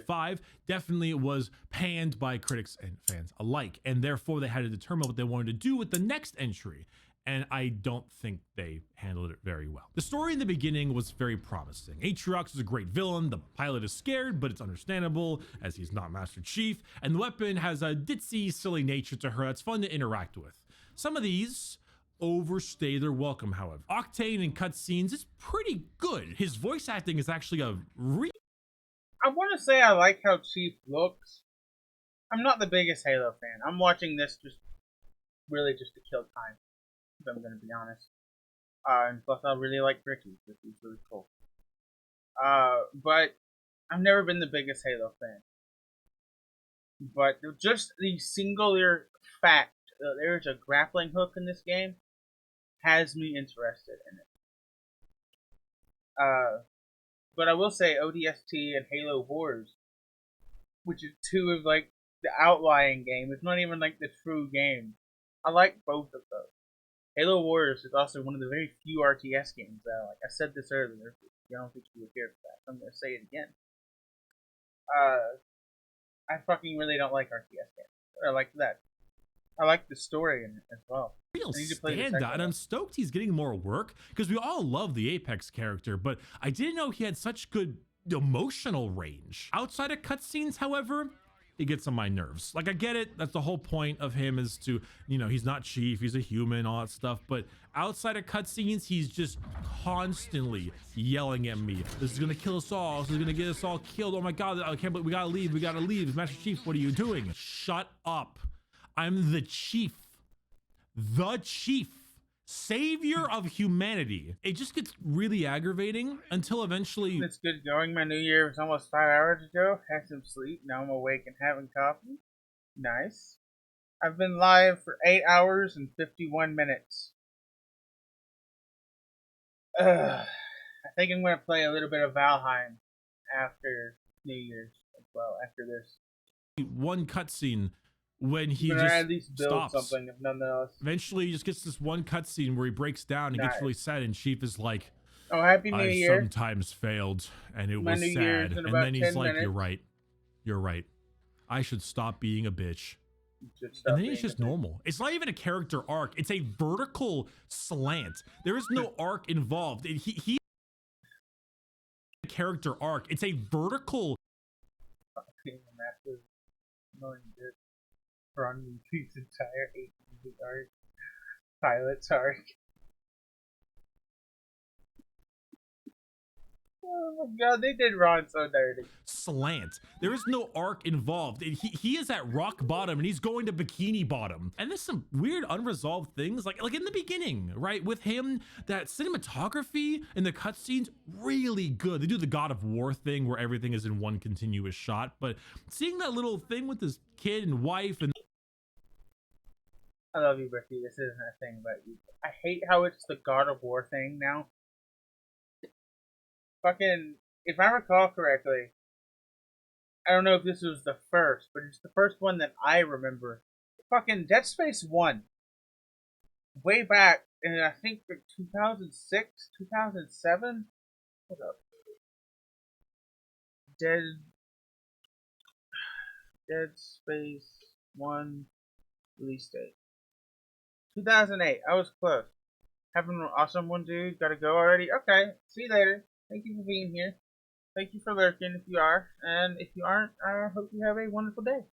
5, definitely was panned by critics and fans alike, and therefore they had to determine what they wanted to do with the next entry. And I don't think they handled it very well. The story in the beginning was very promising. Atriox is a great villain. The pilot is scared, but it's understandable as he's not Master Chief. And the weapon has a ditzy, silly nature to her that's fun to interact with. Some of these overstay their welcome, however. Octane in cutscenes is pretty good. His voice acting is actually a I want to say I like how Chief looks. I'm not the biggest Halo fan. I'm watching this just to kill time, if I'm going to be honest. And plus I really like Bricky. Bricky's really cool. But I've never been the biggest Halo fan. But just the singular fact that there's a grappling hook in this game has me interested in it. But I will say ODST and Halo Wars, which is two of like the outlying game, it's not even like the true game. I like both of those. Halo Wars is also one of the very few RTS games that I like. I said this earlier. I don't think you would hear that. I'm going to say it again. I fucking really don't like RTS games. I like that. I like the story in it as well. Real I need to play the stand second out, and one. I'm stoked he's getting more work because we all love the Apex character, but I didn't know he had such good emotional range. Outside of cutscenes, however, it gets on my nerves. Like, I get it, that's the whole point of him, is to, you know, he's not Chief, he's a human, all that stuff, but outside of cutscenes, he's just constantly yelling at me. This is gonna kill us all, this is gonna get us all killed. Oh my god, I can't believe we gotta leave. Master Chief, what are you doing? Shut up. I'm the Chief. The Chief. Savior of humanity. It just gets really aggravating until eventually. It's good going. My new year was almost 5 hours ago. Had some sleep. Now I'm awake and having coffee. Nice. I've been live for 8 hours and 51 minutes. I think I'm going to play a little bit of Valheim after New Year's as well, after this. One cutscene when he But just I at least build stops. something, if nothing else. Eventually, he just gets this one cutscene where he breaks down and Nice. gets really sad, and Chief is like, Oh, Happy New I Year. sometimes failed, and it My was New Year's sad. in And about then he's 10 like, minutes. you're right. You're right. I should stop being a bitch. Should stop And then he's being a just normal. It's not even a character arc. It's a vertical slant. There is no arc involved. He character arc. It's a vertical. Being a massive annoying bitch. Run Leafy's entire 8 arc. Pilot's arc. Oh my god, they did Ron so dirty. Slant. There is no arc involved. He is at rock bottom and he's going to bikini bottom. And there's some weird unresolved things like in the beginning, right? With him, that cinematography and the cutscenes, really good. They do the God of War thing where everything is in one continuous shot. But seeing that little thing with his kid and wife and I love you, Ricky. This isn't a thing about you. I hate how it's the God of War thing now. Fucking, if I recall correctly, I don't know if this was the first, but it's the first one that I remember. Fucking Dead Space 1. Way back in, I think, 2006, 2007? Hold up. Dead Space 1 release date. 2008. I was close. Having an awesome one, dude. Gotta go already? Okay. See you later. Thank you for being here. Thank you for lurking if you are. And if you aren't, I hope you have a wonderful day.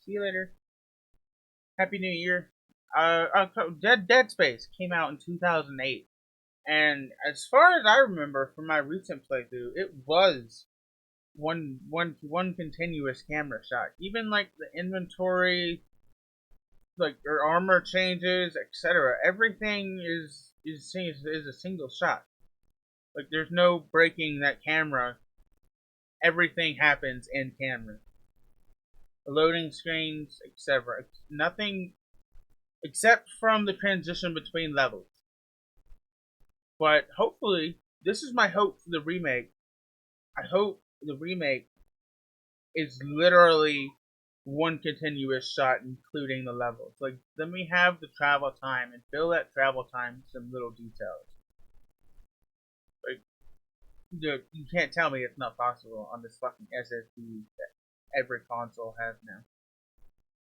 See you later. Happy New Year. Dead Space came out in 2008. And as far as I remember from my recent playthrough, it was one continuous camera shot. Even like the inventory, like your armor changes, etc. Everything is a single shot. Like there's no breaking that camera. Everything happens in camera. The loading screens, etc. Nothing except from the transition between levels. But hopefully, this is my hope for the remake. I hope the remake is literally one continuous shot, including the levels. Like, let me have the travel time and fill that travel time with some little details. Like, you can't tell me it's not possible on this fucking SSD that every console has now.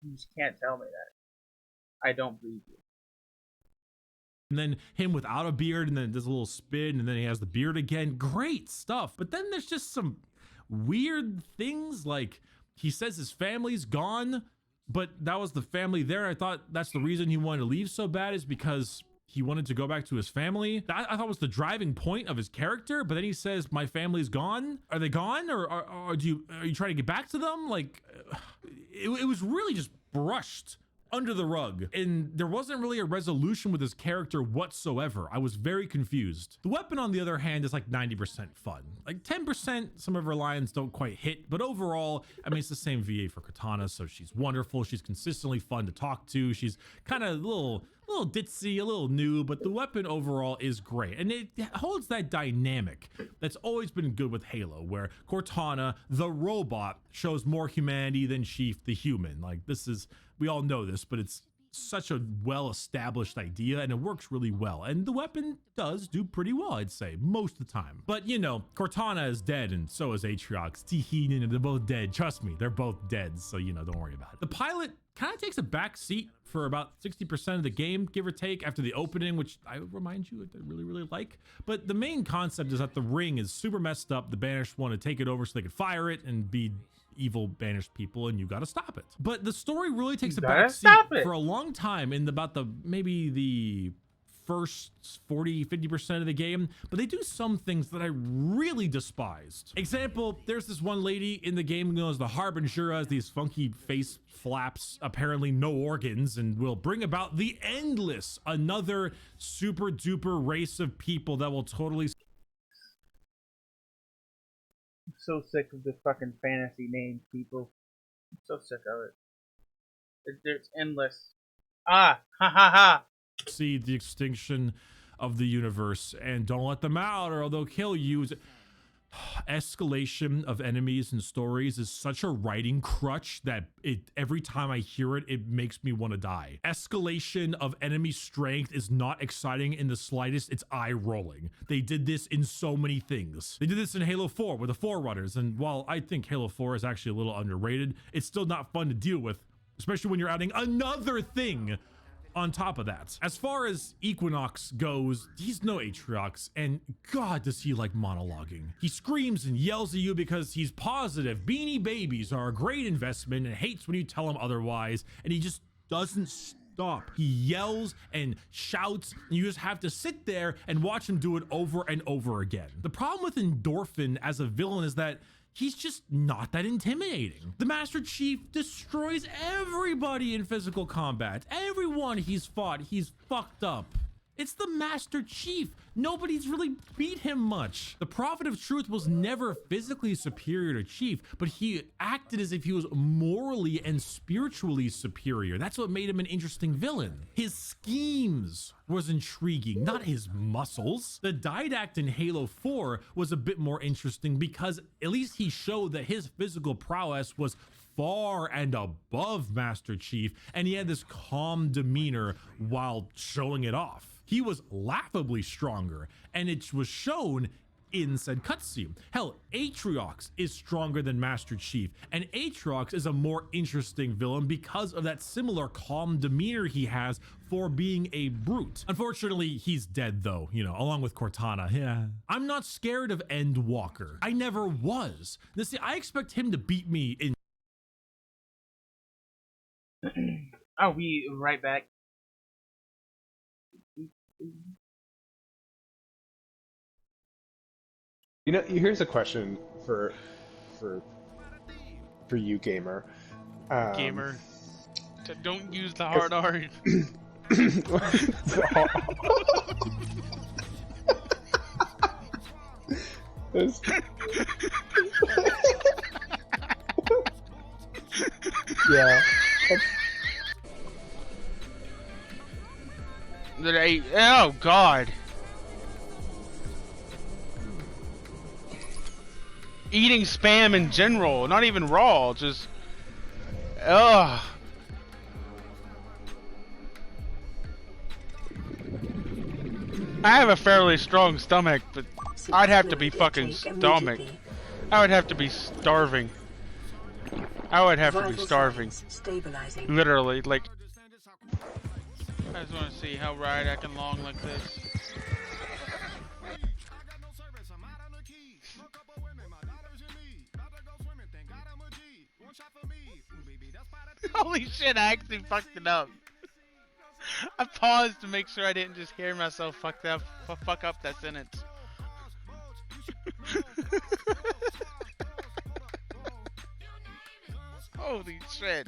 You just can't tell me that. I don't believe you. and then him without a beard, and then does a little spin, and then he has the beard again. Great stuff. But then there's just some weird things, like he says his family's gone, but that was the family there. I thought that's the reason he wanted to leave so bad, is because he wanted to go back to his family. That I thought was the driving point of his character, but then he says, my family's gone. Are they gone, or are you trying to get back to them? Like, it was really just brushed under the rug, and there wasn't really a resolution with his character whatsoever. I was very confused. The weapon, on the other hand, is like 90% fun. Like 10%, some of her lines don't quite hit, but overall, I mean, it's the same VA for Cortana, so she's wonderful. She's consistently fun to talk to. She's kind of a little ditzy, a little new, but the weapon overall is great. And it holds that dynamic that's always been good with Halo, where Cortana, the robot, shows more humanity than Chief, the human. Like, this is, we all know this, but it's such a well-established idea, and it works really well. And the weapon does do pretty well, I'd say, most of the time. But, you know, Cortana is dead, and so is Atriox. They're both dead. Trust me, they're both dead, so, you know, don't worry about it. The pilot kind of takes a back seat for about 60% of the game, give or take, after the opening, which I would remind you I really, really like. But the main concept is that the ring is super messed up. The Banished want to take it over so they can fire it and be evil Banished people, and you got to stop it. But the story really takes a back seat for a long time in about maybe the first 40-50% of the game, but they do some things that I really despised. Example, there's this one lady in the game known as the Harbinger, has these funky face flaps, apparently no organs, and will bring about the Endless, another super duper race of people that will totally... I'm so sick of the fucking fantasy names, people. I'm so sick of it. There's Endless. Ah, ha ha ha. See the extinction of the universe, and don't let them out or they'll kill you. Escalation of enemies and stories is such a writing crutch that every time I hear it, it makes me want to die. Escalation of enemy strength is not exciting in the slightest. It's eye-rolling. They did this in so many things. They did this in Halo 4 with the Forerunners, and while I think Halo 4 is actually a little underrated, it's still not fun to deal with, especially when you're adding another thing on top of that. As far as Equinox goes, he's no Atriox, and God, does he like monologuing. He screams and yells at you because he's positive Beanie Babies are a great investment and hates when you tell him otherwise, and he just doesn't stop. He yells and shouts, and you just have to sit there and watch him do it over and over again. The problem with Endorphin as a villain is that he's just not that intimidating. The Master Chief destroys everybody in physical combat. Everyone he's fought, he's fucked up. It's the Master Chief. Nobody's really beat him much. The Prophet of Truth was never physically superior to Chief, but he acted as if he was morally and spiritually superior. That's what made him an interesting villain. His schemes was intriguing, not his muscles. The Didact in Halo 4 was a bit more interesting because at least he showed that his physical prowess was far and above Master Chief, and he had this calm demeanor while showing it off. He was laughably stronger, and it was shown in said cutscene. Hell, Atriox is stronger than Master Chief, and Atriox is a more interesting villain because of that similar calm demeanor he has for being a brute. Unfortunately, he's dead though, you know, along with Cortana. Yeah. I'm not scared of Endwalker. I never was. Now, see, I expect him to beat me in... I'll be right back. You know, here's a question for you, gamer. Gamer, don't use the hard R. Yeah. Oh God. Eating spam in general, not even raw, just ugh. I have a fairly strong stomach, but I'd have to be fucking stomach. I would have to be starving. I would have to be starving. Literally, like. I just want to see how right I can long like this. Holy shit, I actually fucked it up. I paused to make sure I didn't just hear myself fuck up that sentence. Holy shit.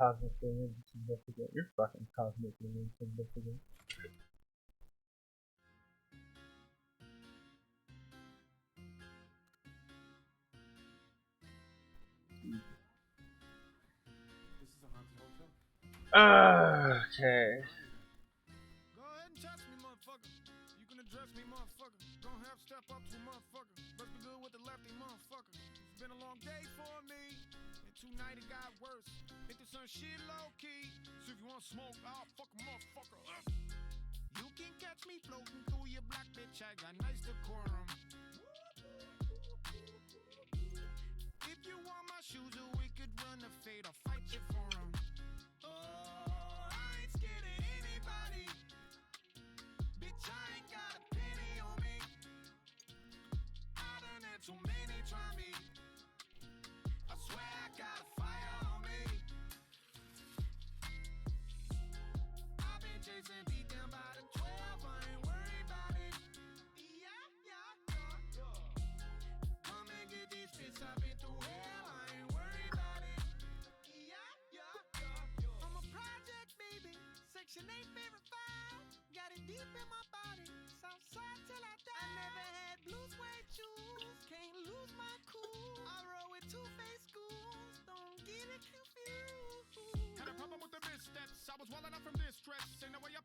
cosmically insignificant. You're fucking cosmically insignificant. Okay. Go ahead and touch me, motherfucker. You can address me, motherfucker. Gonna have to step up to motherfucker. Let's be good with the lefty, motherfucker. It's been a long day for me. And tonight it got worse. Hit the sun shit low key. So if you want smoke, I'll fuck a motherfucker. You can catch me floating through your black bitch. I got nice decorum. If you want my shoes, or we could run a fade. I'll fight you for 'em. I ain't scared of anybody. Bitch, I ain't got a penny on me. I done had too many try me. I swear I got a fire on me. I've been chasing beat down by the 12. I ain't worried about it. Yeah. Come and get these fits. I've been through hell. I ain't worried about it. Yeah. I'm a project baby. Section 8 favorite file. Got it deep in my body. Southside till I die. I never had blue suede shoes. Can't lose my cool. I roll with two-faced schools. Don't get it confused. Had a problem with the missteps. I was walling out from distress. Ain't no way I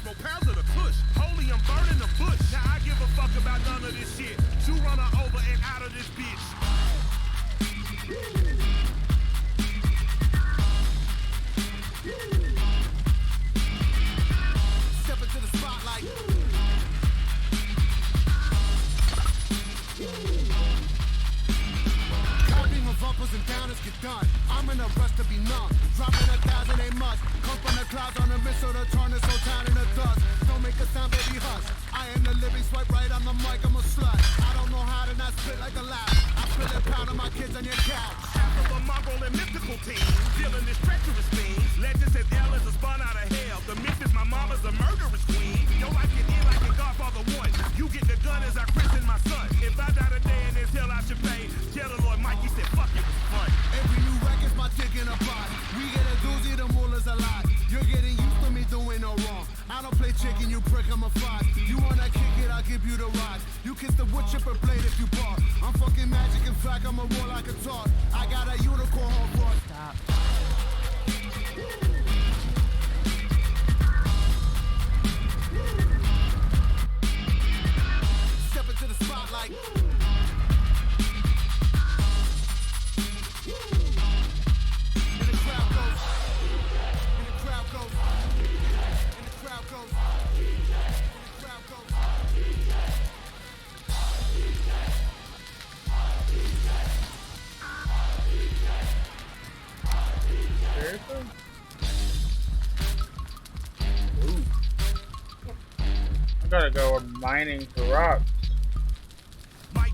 more pounds of the push. Holy, I'm burning the bush. Now I give a fuck about none of this shit. You run her over and out of this bitch. Step into the spotlight. Copying of uppers and downers get done. I'm in a rush to be numb. Dropping 1,000 ain't much. Come from the clouds on a missile to turn this whole town into dust. Don't make a sound, baby, hush. I am the living swipe right on the mic, I'm a slut. I don't know how to not spit like a laugh. I feel it pound of my kids on your couch. Half of a Mongol and mythical team, dealing this treacherous thing. Legends says Ella's a spun out of hell. The myth is my mama's a murderous queen. Your life get in like a Godfather 1. You get the gun as I christen my son. If I die today in this hell I should pay. Tell the Lord Mike, he said fuck it was fun. Every new record's my dick in a pot. We get a doozy, the mullah's a lot. You're getting used to me doing no wrong. I don't play chicken, you prick, I'm a fox. You wanna kick it, I'll give you the rod. You kiss the wood chipper blade if you bark. I'm fucking magic, in fact, I'm a war like a talk. I got a unicorn horn for stop. Step into the spotlight. And the crowd goes. And the crowd goes. And the crowd goes. And the crowd goes. Seriously? Ooh. I gotta go mining for rocks.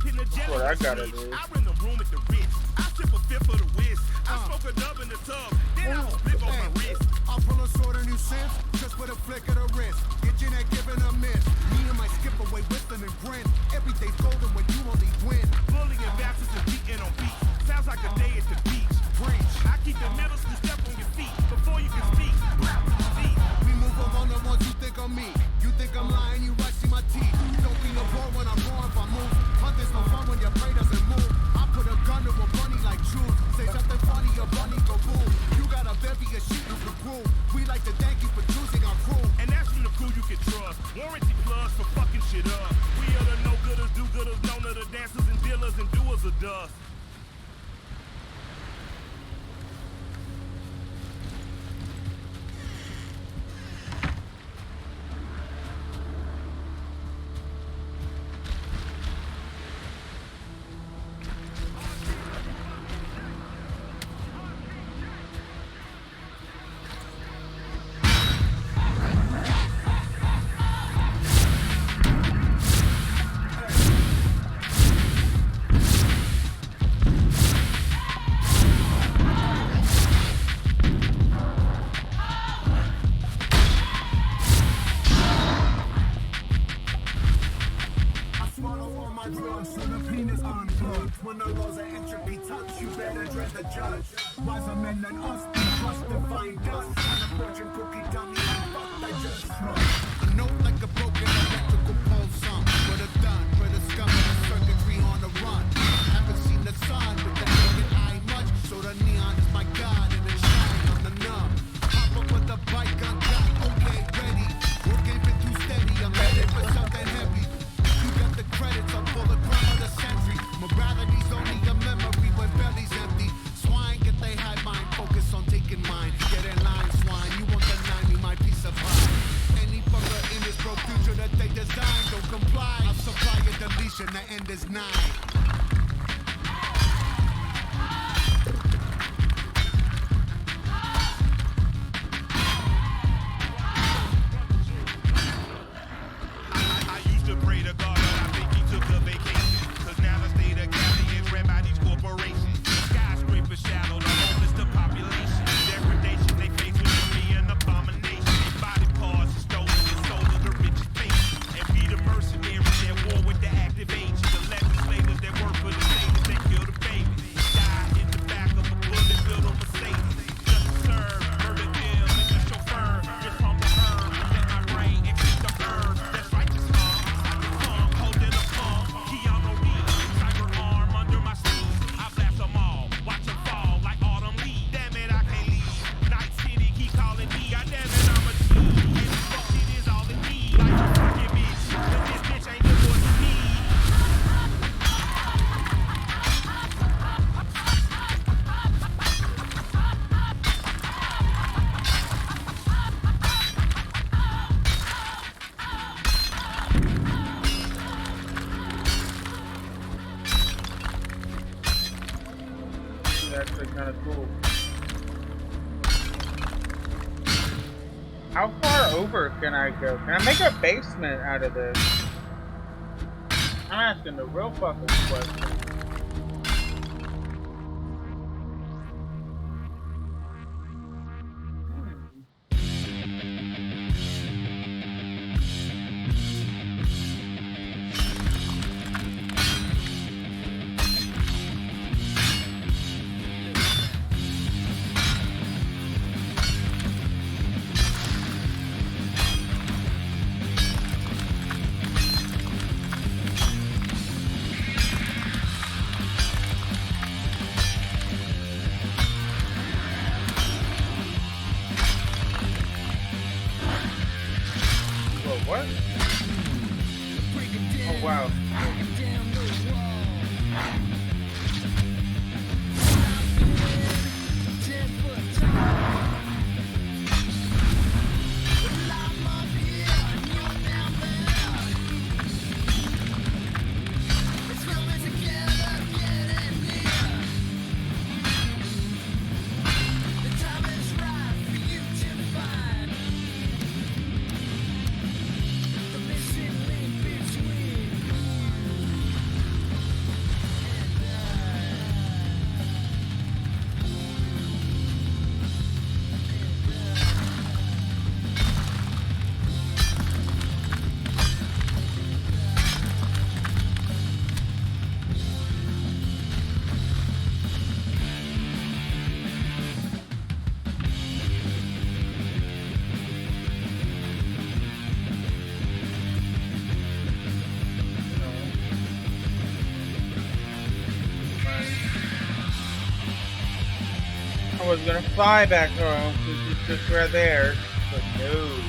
That's what I gotta do. I rent the room at the Ritz. I sip a fifth of the whiz. I smoke a dub in the tub. Then I flip on my wrist. I'll pull a sword of new sense just with a flick of the wrist. Get your neck giving a miss. Me and my skip away whistling and grin. Every day's golden when you only win. Bullying bastards and beating on beats. Sounds like a day at the beach. Preach. I keep the middle school step on your feet before you can speak. We move on the ones you think of me. You think I'm lying, you right, see my teeth. Don't be a bore when I'm wrong if I move. Hunt is no fun when your prey doesn't move. I put a gun to a bunny like truth. Say something funny, your bunny go boom. You got a bevy of shit you can prove. We like to thank you for choosing our crew. And that's from the crew you can trust. Warranty plugs for fucking shit up. We are the no-gooders, do-gooders, known to the dancers and dealers and doers of dust. When the laws of entropy touch, you better dread the judge. Wiser men than us, trust divine dust. And a fortune cookie dummy, fuck that just shrug. A note like a broken electrical pole song. What a done, for the scum of the circuitry on the run. Haven't seen the sun with the naked eye much. So the neon is my god and it's shine on the numb. Hop up with the bike on top, okay, ready. Work ain't been too steady, I'm headed for something heavy. You got the credits, I'm for the crime of the century. Morality's only a memory when belly's empty. Swine get they high mind, focus on taking mine. Get in line, swine, you won't deny me my piece of pie. Any fucker in this broke future that they design, don't comply. I'll supply a deletion, the end is 9. I used to pray to God, but I think he took a vacation. Cause now the state of Cali is ran by these corporations. Skyscraper shadow, the homeless, the population. Degradation, they face with me an abomination. Their body parts are stolen and sold to the richest patient. And be the mercenaries at war with the active agents. The legislators that Cool. How far over can I go? Can I make a basement out of this? I'm asking the real fucking question. What? Oh wow. I was gonna fly back home, it's just right there, but no.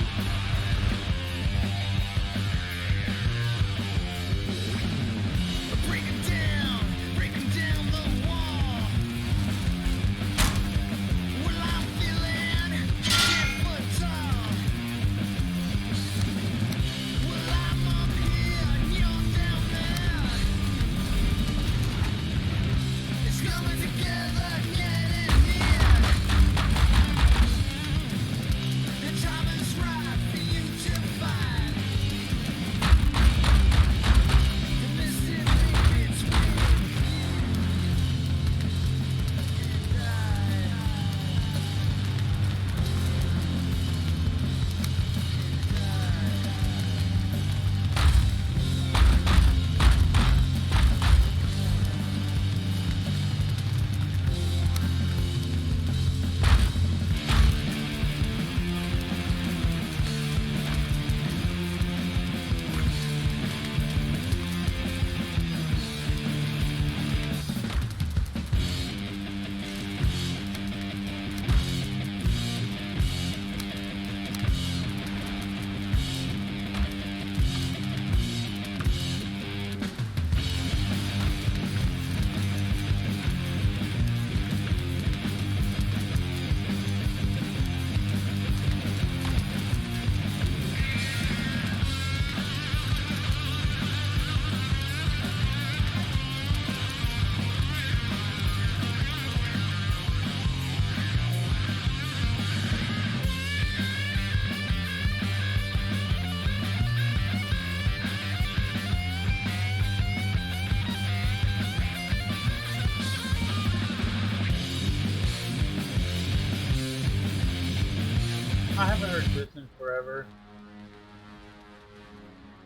I haven't heard this in forever.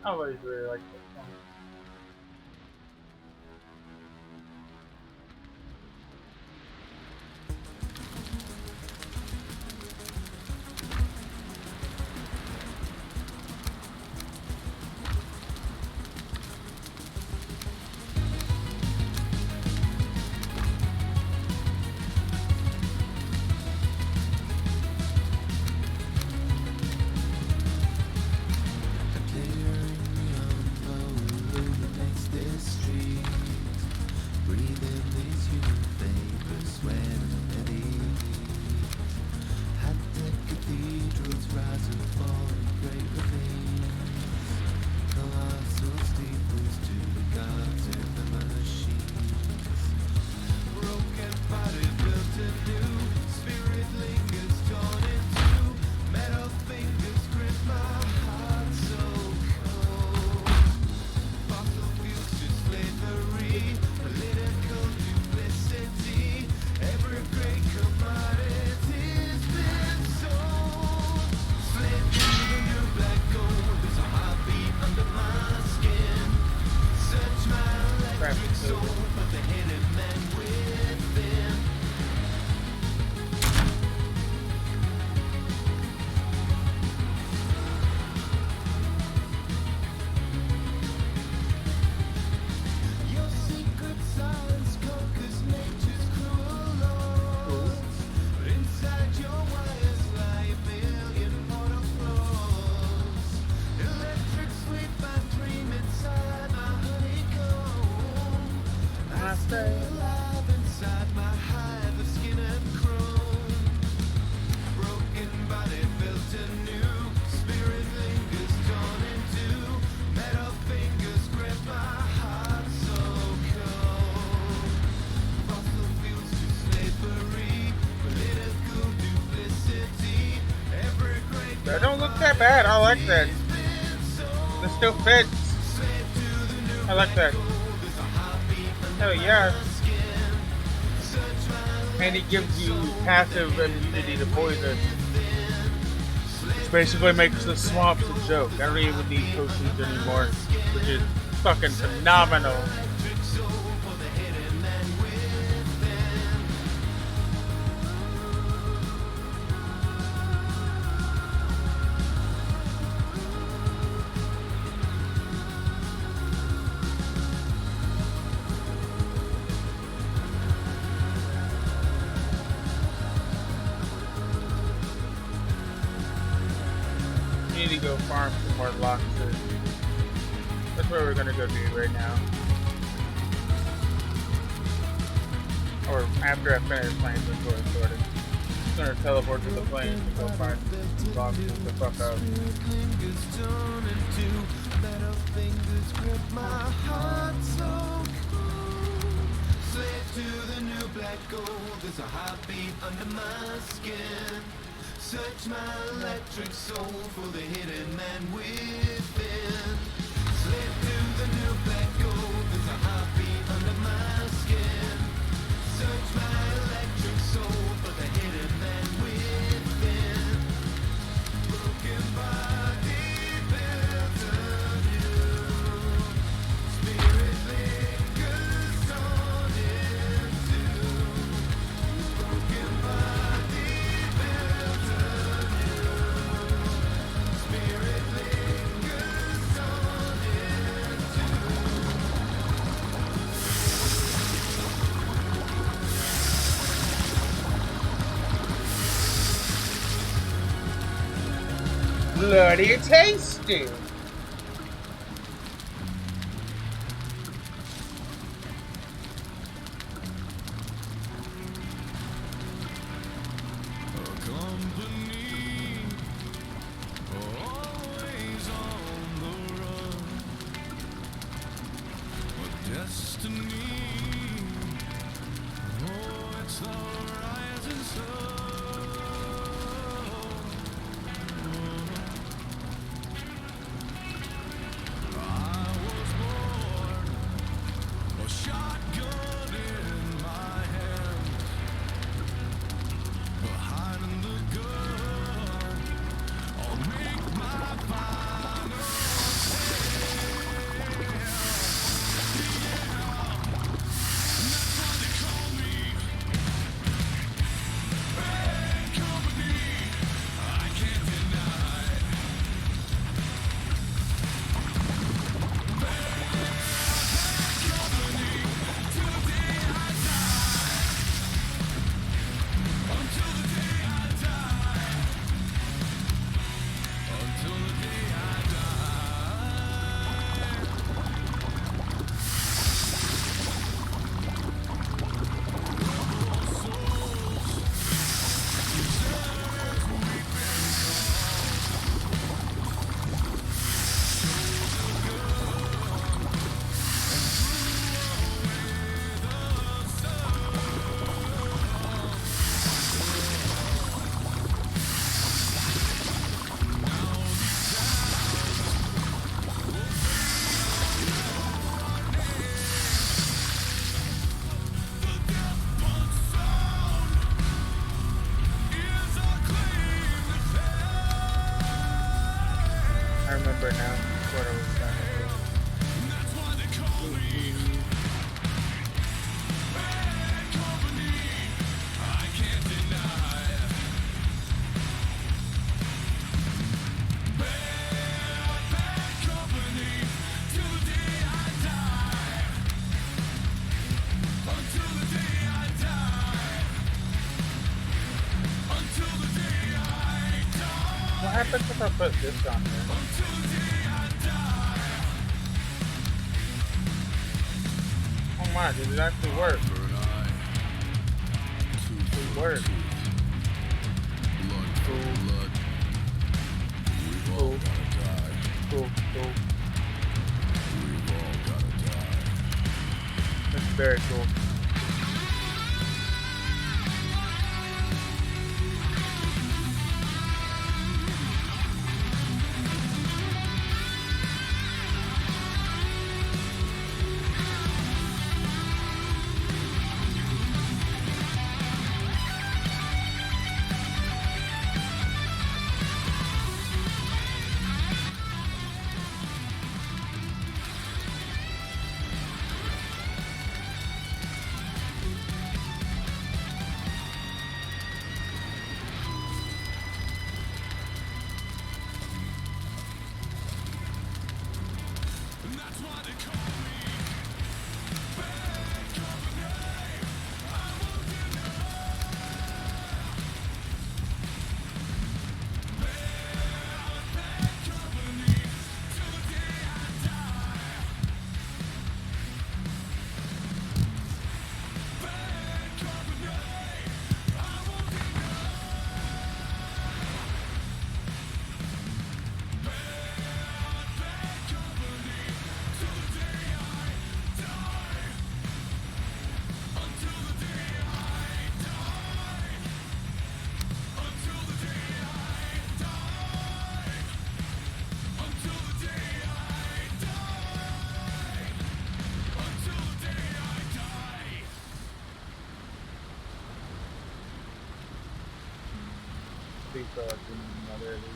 I always really liked this song. that bad. I like that. This still fits. I like that. Hell yeah. And it gives you passive immunity to poison. Which basically makes the swamps a joke. I don't even need potions anymore. Which is fucking phenomenal. We need to go farm some more Loxus. That's what we're gonna go do right now. Or after I finish playing this sort of. I'm gonna teleport to the plains and go find Loxus the fuck out. There's a heartbeat under my skin. Search my electric soul for the hidden man within. Slave to the new black gold. There's a heartbeat under my skin. Search my electric soul for the hidden man within. Broken body built anew. Spirit lingers on into. Broken body built anew. Spirit lingers on into. Bloody tasty! Destiny. Oh, it's the rising sun. I was born, a shotgun in my hand, behind the gun. I'll make my final I remember now what I was trying to do. What happens if I put this on there? Oh my, did it actually work? It worked. Cool. Cool. Cool. That's very cool. feel like we need another of these.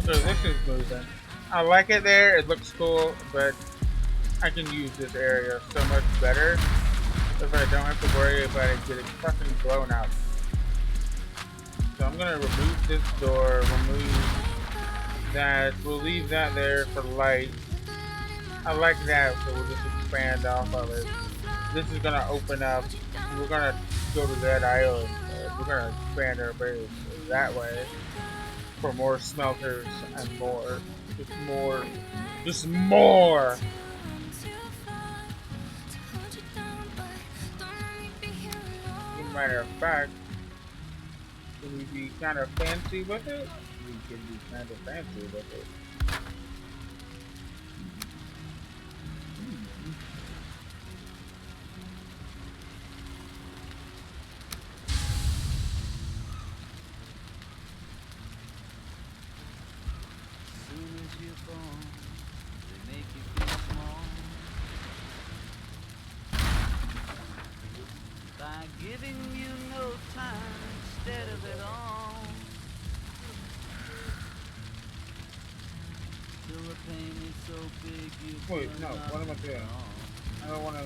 So this is moving. I like it there, it looks cool, but I can use this area so much better if I don't have to worry about it getting fucking blown out. So I'm gonna remove this door, remove that, we'll leave that there for light. I like that, so we'll just expand off of it. This is gonna open up, we're gonna go to that island, we're gonna expand our base that way. For more smelters and more. Just more! As a matter of fact, can we be kind of fancy with it? We can be kind of fancy with it. Giving you no time instead of it all. Till the pain is so big you wait, no, what am I doing? I don't want to.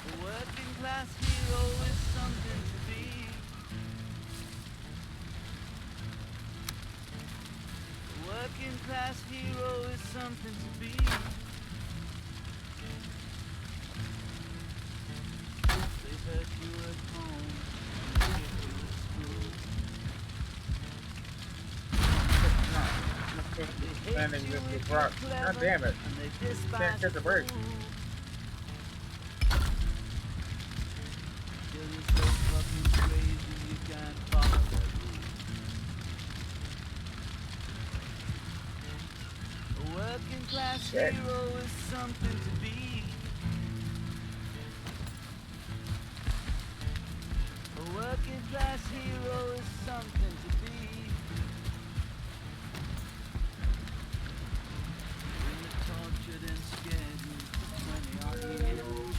A working class hero is something to be. A working class hero is something to be. Hurt you at home, hurt you at school. Landing this with rock. God damn it. Can't get the break. You're so fucking crazy you can't follow the rules. A working class hero is something to be. A working class hero is something to be. When you're tortured and scared, you're 20 odd years.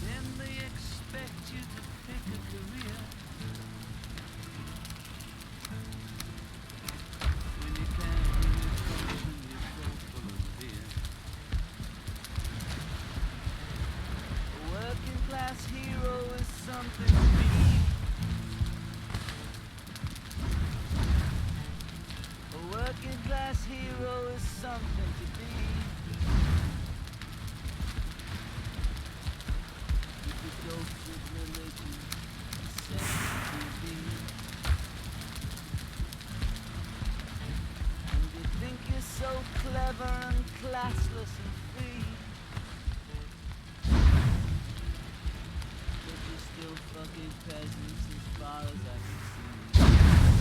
Then they expect you to pick a career. something to be. A working class hero is something to be. You could go with religion, sex, TV. And you think you're so clever and classless and free. But you're still fucking peasants as far as I can see.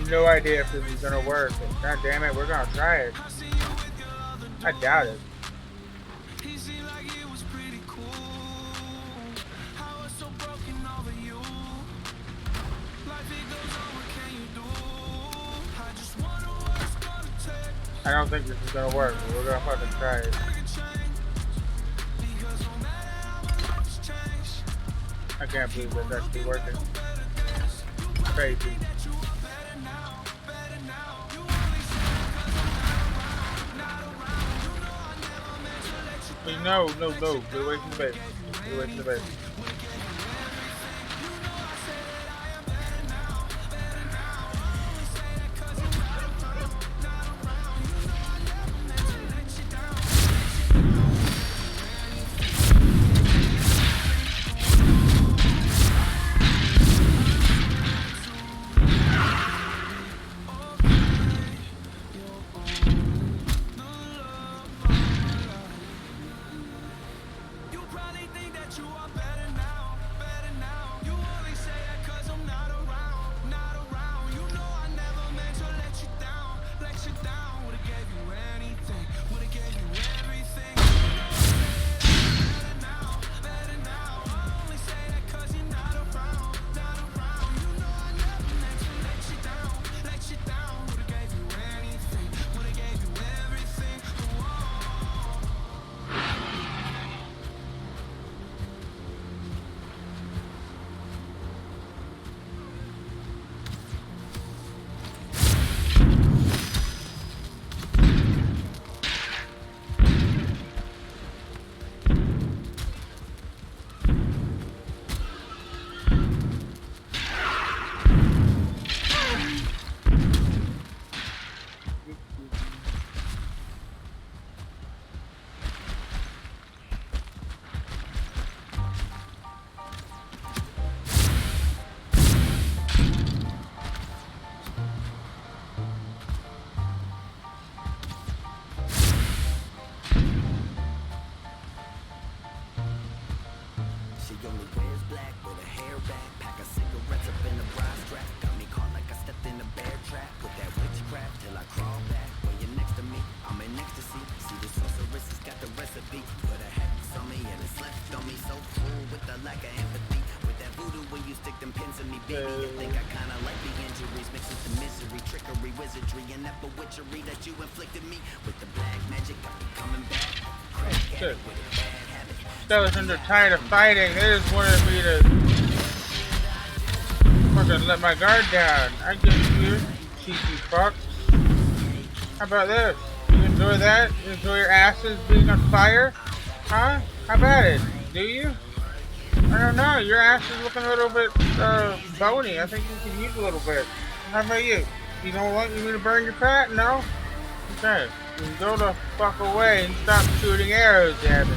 no idea if this is gonna work. But God damn it, we're gonna try it. I doubt it. I don't think this is gonna work, but we're gonna fucking try it. I can't believe that's actually working. Crazy. No, no, no. Get away from the base. Get away from the base. Skeleton are tired of fighting. They just wanted me to fucking let my guard down. I give you, cheeky fuck. How about this? You enjoy that? You enjoy your asses being on fire? Huh? How about it? Do you? I don't know. Your ass is looking a little bit bony. I think you can use a little bit. How about you? You don't want me to burn your fat? No? Okay. Then go the fuck away and stop shooting arrows at me.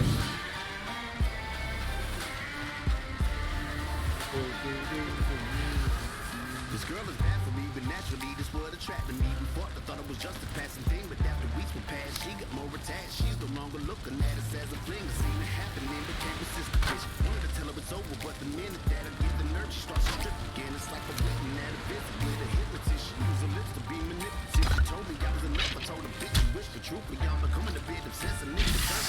This girl is bad for me, but naturally this would attract me. Before I thought it was just a passing thing, but after weeks were passed, she got more attached. She's no longer looking at us as a fling. Seen it happening, but can't resist the bitch. Wanted to tell her it's over, but the minute that I get the nerve, she starts to strip again. It's like a written at a visit with a hypnotist. She used her lips to be manipulative. She told me I was enough. I told her, bitch, you wish the truth, but y'all becoming a bit obsessed. And need to turn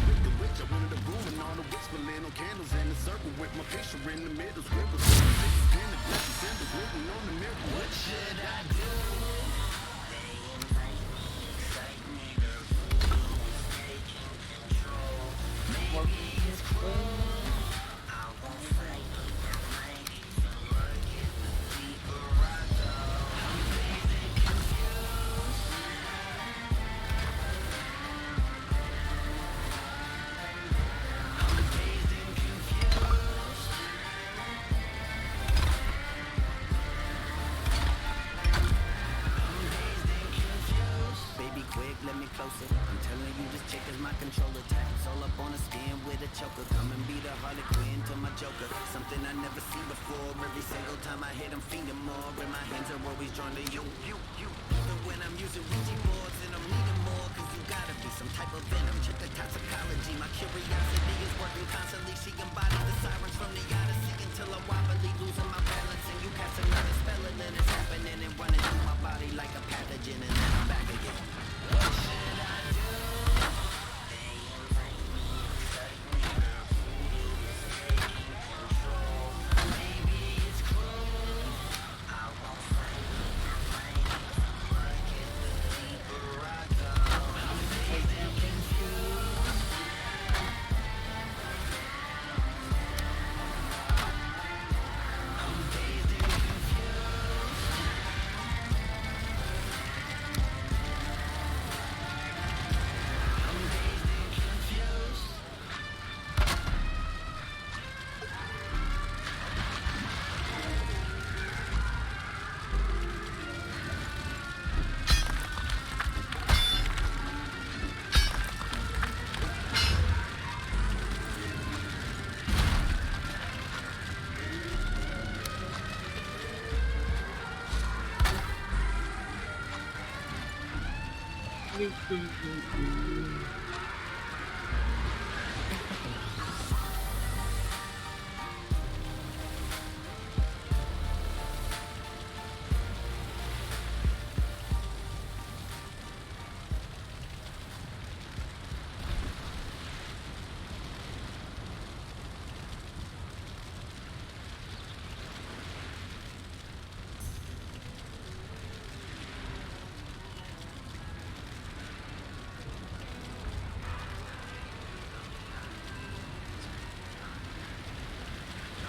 with the witch. I wanted a room and all the witch filling on candles in a circle with my picture in the middle. Scribbles, pen and black symbols written on the mirror. What should I do? I'm telling you, this chick is my controller. Taps all up on the skin with a choker. Come and be the Harley Quinn to my Joker. Something I never seen before. Every single time I hit, I'm feeding more. And my hands are always drawn to you. Even when I'm using Ouija boards and I'm needing more, cause you gotta be some type of venom. Check the toxicology. My curiosity is working constantly. She embodies the sirens from the Odyssey until I'm wobbly, losing my balance. And you cast another spell and then it's happening.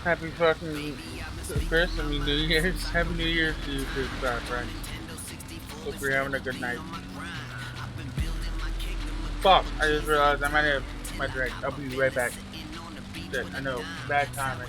Happy fucking Chris, I mean New Year's. Happy New Year's to you too, friend. Hope you're having a good night. Fuck, I just realized I might have my drink. I'll be right back. Shit, I know, bad timing.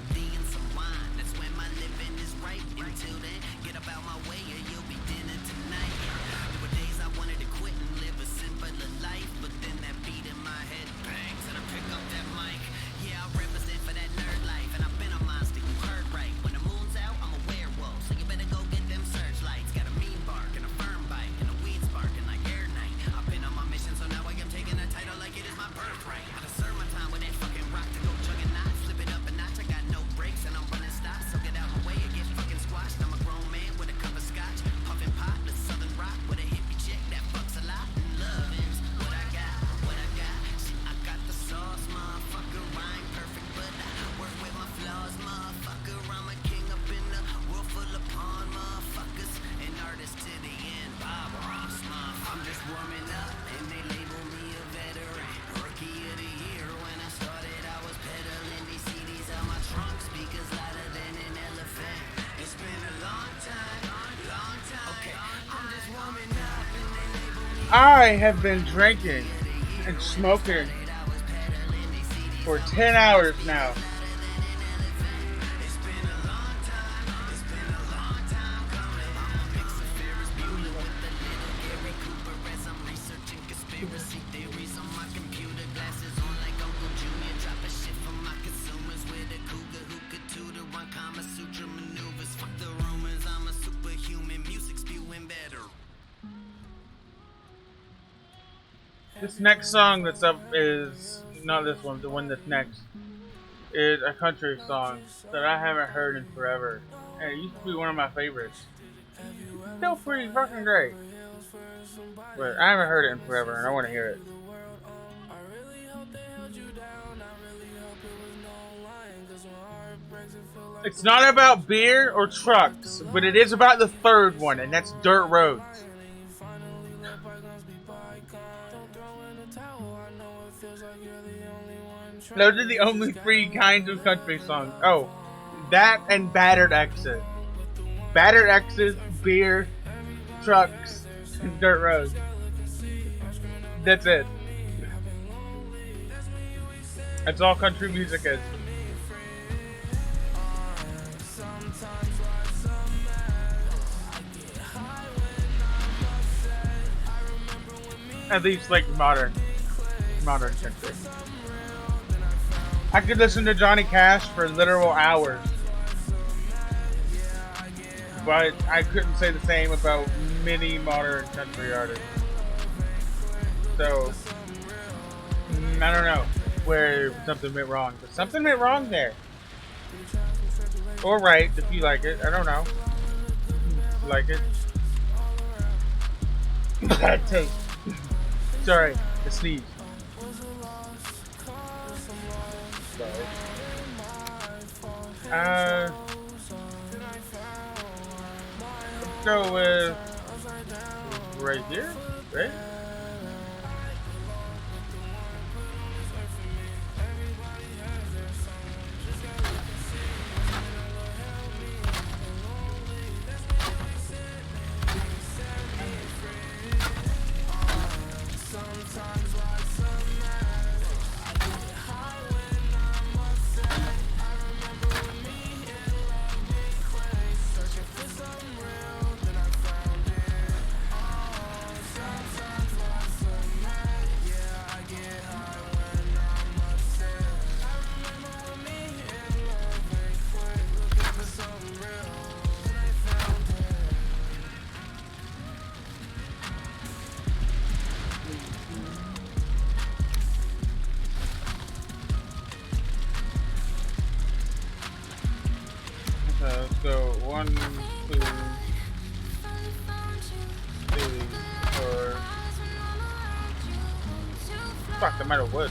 I have been drinking and smoking for 10 hours now. This next song that's up is not this one, the one that's next is a country song that I haven't heard in forever. And it used to be one of my favorites. It's still pretty fucking great. But I haven't heard it in forever and I want to hear it. It's not about beer or trucks, but it is about the third one, and that's dirt roads. Those are the only three kinds of country songs. Oh, that and battered X's. Battered X's, beer, trucks, and dirt roads. That's it. That's all country music is. At least like modern country. I could listen to Johnny Cash for literal hours, but I couldn't say the same about many modern country artists. So, I don't know where something went wrong, but something went wrong there. Or right, if you like it. I don't know. If you like it. Bad taste. Sorry, I sneezed. Let's go with right here, right? So 1, 2, 3, 4. Fuck, the metal wood.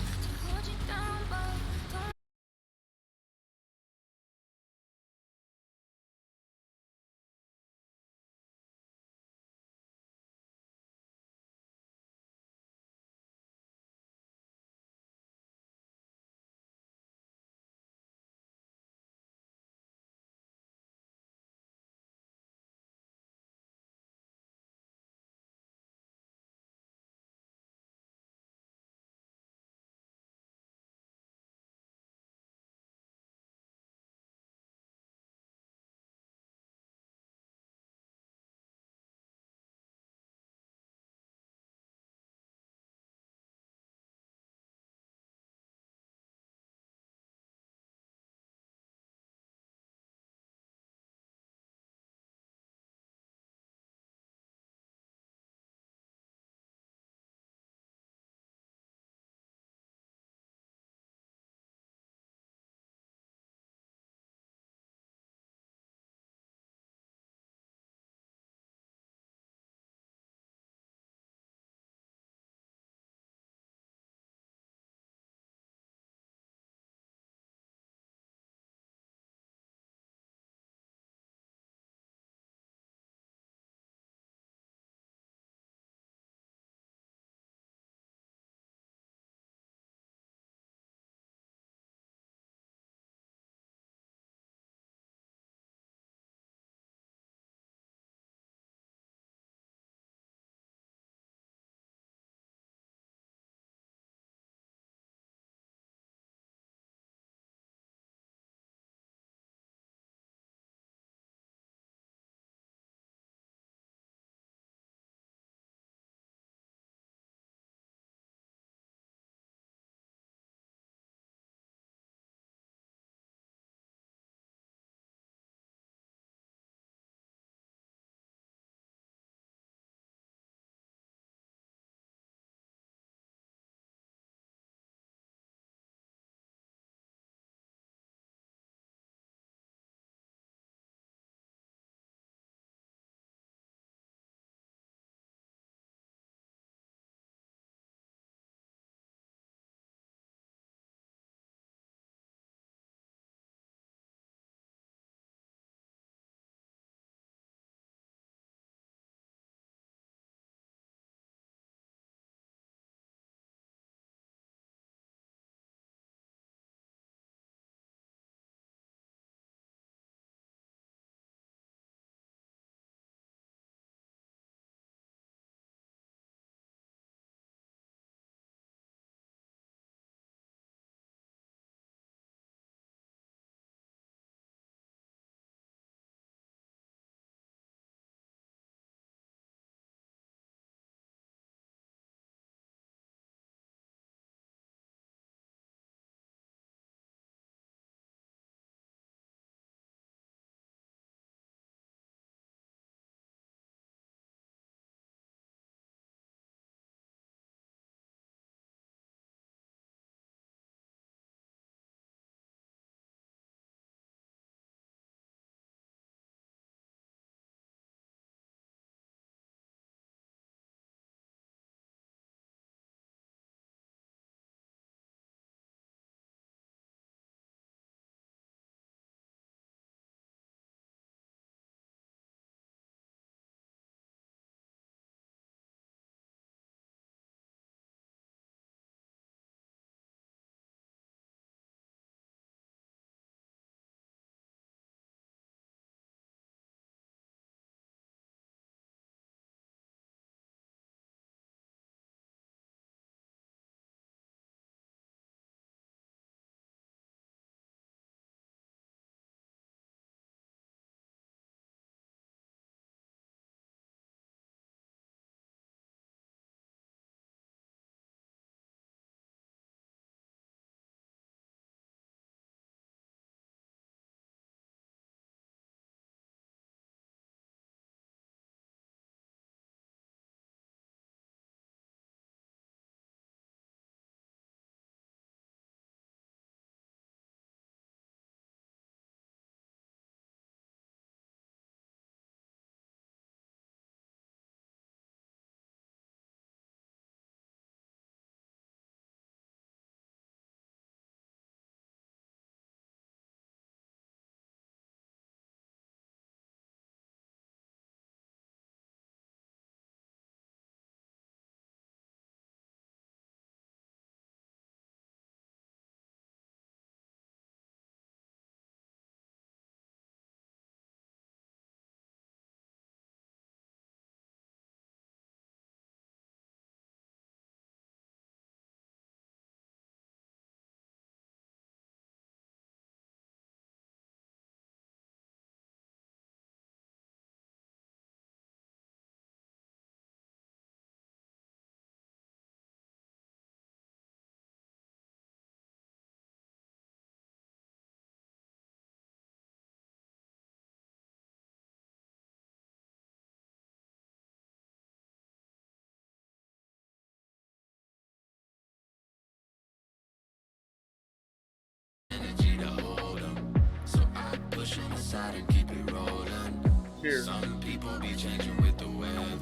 Here.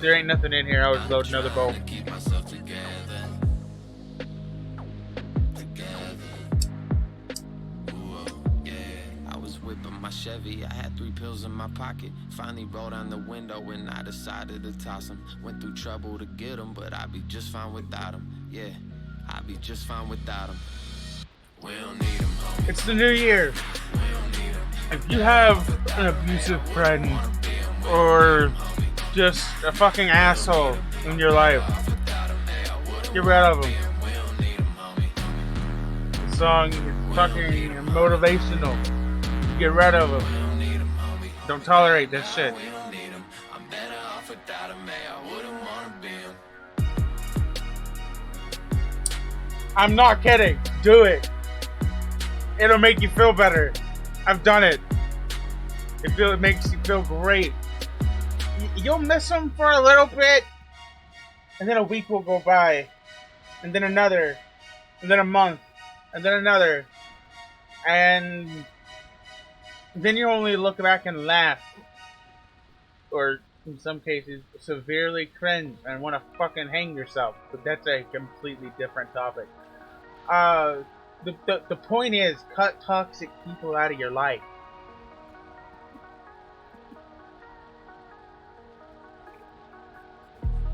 There ain't nothing in here. I would load another bowl. My Chevy, I had 3 pills in my pocket. Finally rolled down the window and I decided to toss them. Went through trouble to get them, but I'd be just fine without them. Yeah, I'd be just fine without them. We don't need them, homie. It's the new year. If you have an abusive friend or just a fucking asshole in your life, get rid of them. The song is fucking motivational. Get rid of them. Don't tolerate that shit. I'm not kidding. Do it. It'll make you feel better. I've done it. It makes you feel great. You'll miss them for a little bit, and then a week will go by, and then another, and then a month, and then another, and then you only look back and laugh, or in some cases, severely cringe and want to fucking hang yourself. But that's a completely different topic. The point is, cut toxic people out of your life.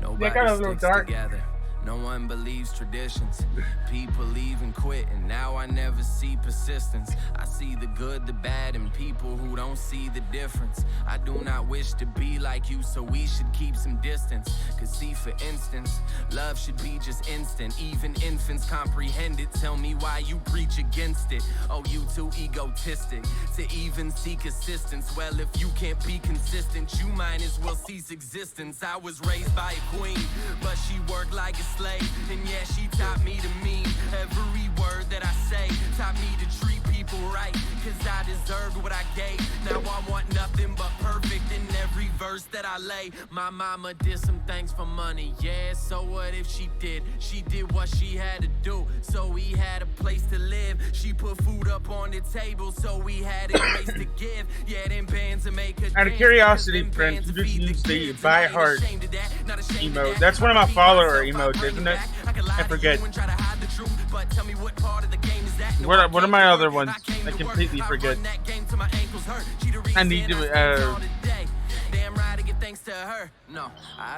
Nobody got a little sticks dark. Together. No one believes traditions. People even quit, and now I never see persistence. I see the good, the bad, and people who don't see the difference. I do not wish to be like you, so we should keep some distance. Cause see, for instance, love should be just instant. Even infants comprehend it. Tell me why you preach against it. Oh, you too egotistic to even seek assistance. Well, if you can't be consistent, you might as well cease existence. I was raised by a queen, but she worked like a slave, and yeah, she taught me to mean every word that I say, taught me to treat people right, cause I deserved what I gave. Now I want nothing but perfect in every verse that I lay. My mama did some things for money, yeah, so what if she did? She did what she had to do, so we had a place to live. She put food up on the table, so we had a place to give. Yeah, them bands to make a Out of curiosity, friends, you just use the by heart emote. That's one of my follower emotes, isn't it? I forget. What are my other ones? I completely forget. I need to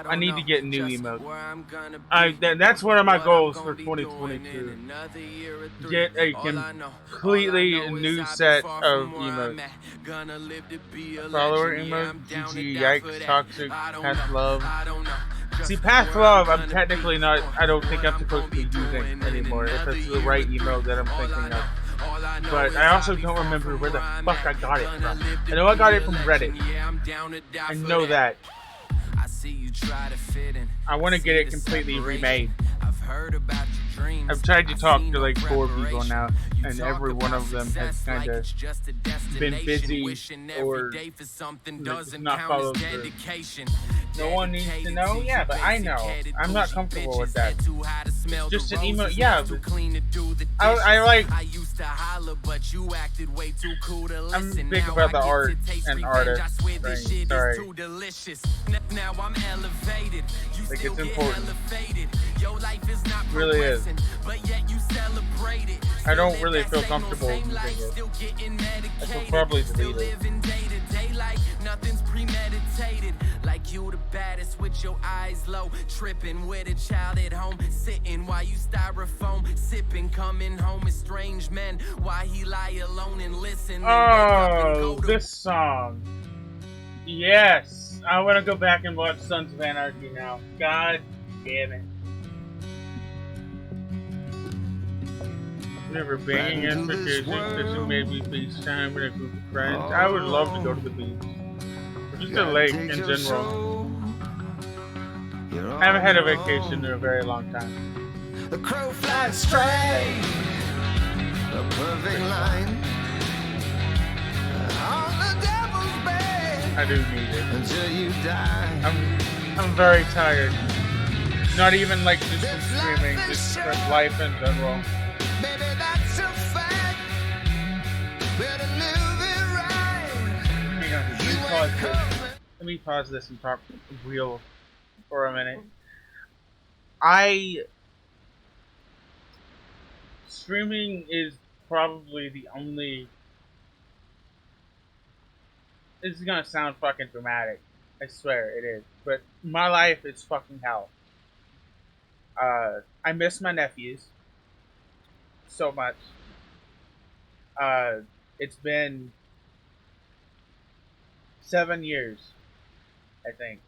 I need to get new emotes. That's one of my goals for 2022. Get a completely new set of emotes. Follower emote, GG, yikes, toxic, past love. See, past love, I'm technically not, I don't think I'm supposed to be using anymore, if it's the right emote that I'm thinking of. But I also don't remember where the fuck I got it from. I know I got it from Reddit. I know that. I want to get it completely remade. I've tried to talk to like 4 people now, and every one of them has kind of been busy or not followed through. No one needs to know? Yeah, but I know. I'm not comfortable with that. Just an email, yeah. I like... I'm big about the art and artists thing, sorry. Like, it's important. It really is. I don't really feel comfortable using it. I should probably delete it. Nothing's premeditated, like you the baddest with your eyes low, tripping with a child at home, sitting while you styrofoam, sipping, coming home, estranged men, why he lie alone and listen. Oh, this song. Yes, I want to go back and watch Sons of Anarchy now. God damn it. Never banging expectations that you made me FaceTime with a group of friends. I would love to go to the beach. Or just a lake in general. I haven't had a vacation in a very long time. The crow flies straight, a perfect line. On the devil's bed, I do need it. Until you die. I'm very tired. Not even like just from streaming, just from life in general. Baby, that's a fact. Better live it right. pause this. Let me pause this and talk real for a minute. Streaming is probably the only. This is gonna sound fucking dramatic. I swear it is. But my life is fucking hell. I miss my nephews so much. It's been 7 years, I think,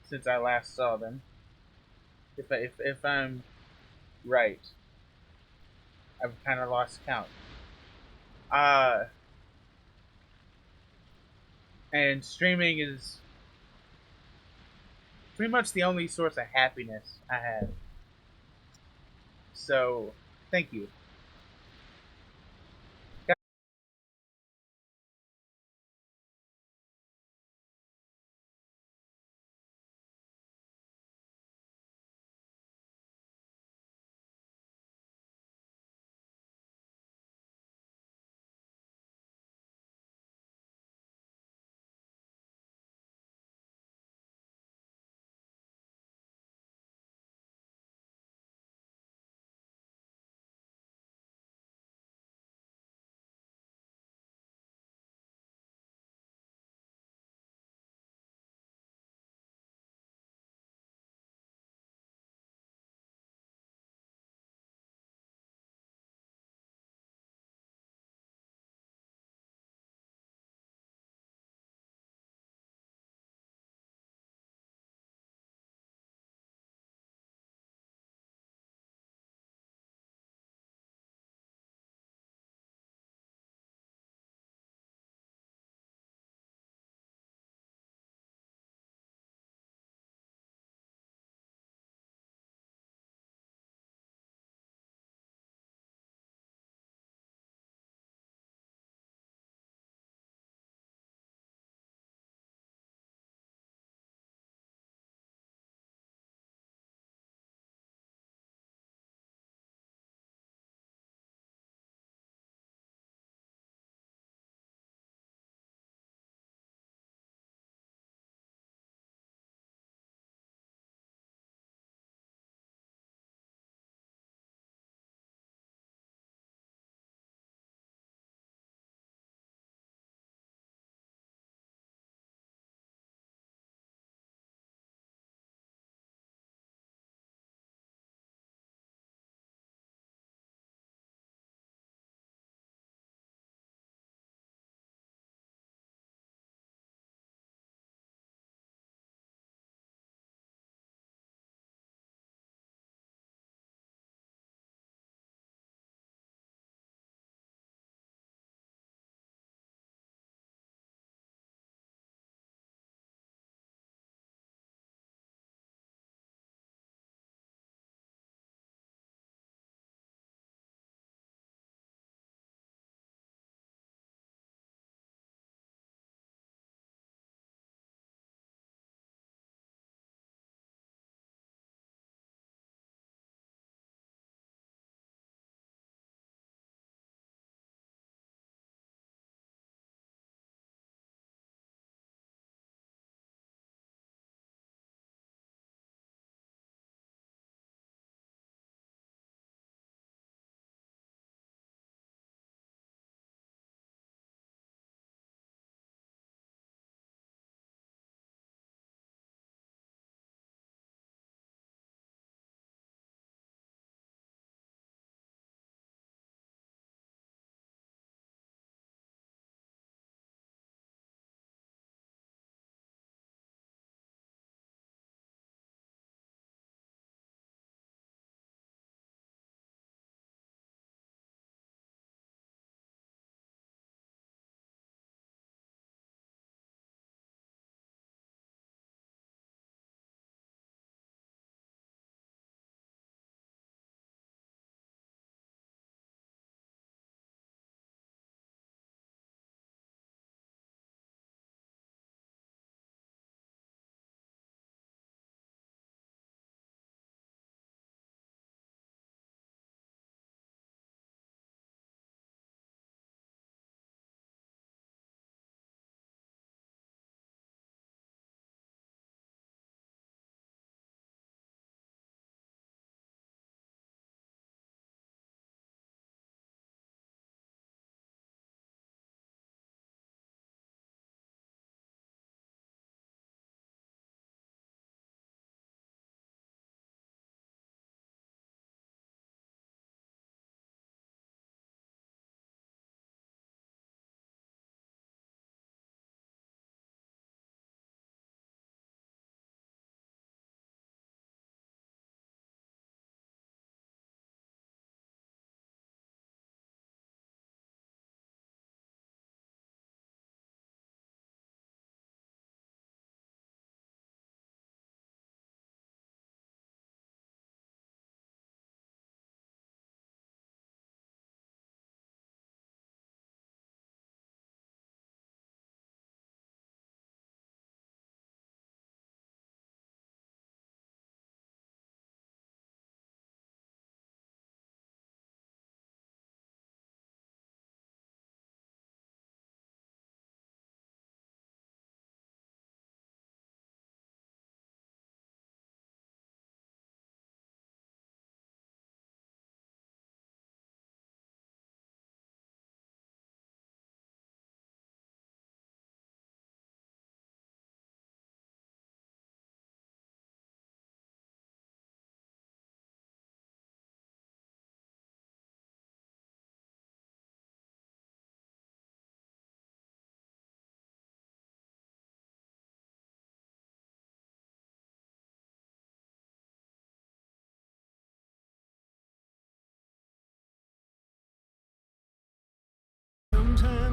since I last saw them. If I'm right, I've kind of lost count. And streaming is pretty much the only source of happiness I have. So, thank you.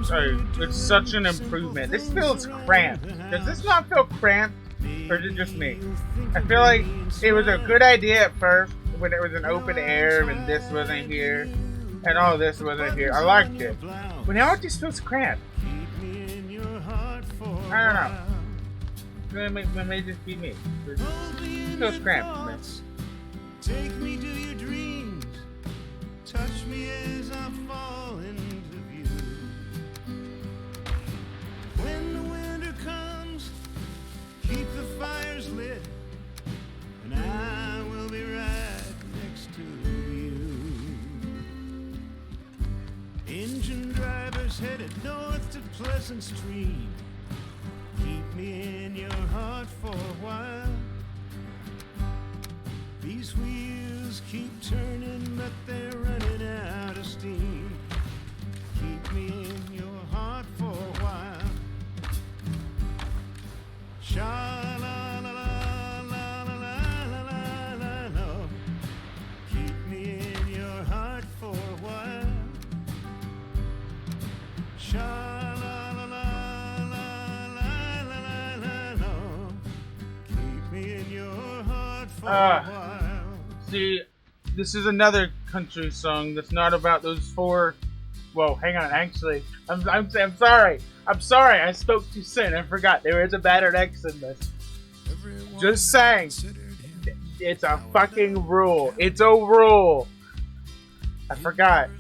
It's such an improvement. This feels cramped. Does this not feel cramped? Or is it just me? I feel like it was a good idea at first when it was an open air and this wasn't here and all this wasn't here. I liked it. But now it just feels cramped. I don't know. It may just be me. It feels cramped, man. Take me to your dreams. Touch me as I fall into view. When the winter comes, keep the fires lit, and I will be right next to you. Engine drivers headed north to Pleasant Stream. Keep me in your heart for a while. These wheels keep turning, but they're running out of steam. Keep me in your heart for a while. Sha-la-la-la-la-la-la-la-la. Keep me in your heart for a while. Sha-la-la-la-la-la-la-la. Keep me in your heart for a while. See, this is another country song that's not about those four. Whoa, hang on. Actually, I'm sorry. I'm sorry. I spoke too soon. I forgot there is a battered X in this. Just saying. It's a fucking rule. It's a rule. I forgot.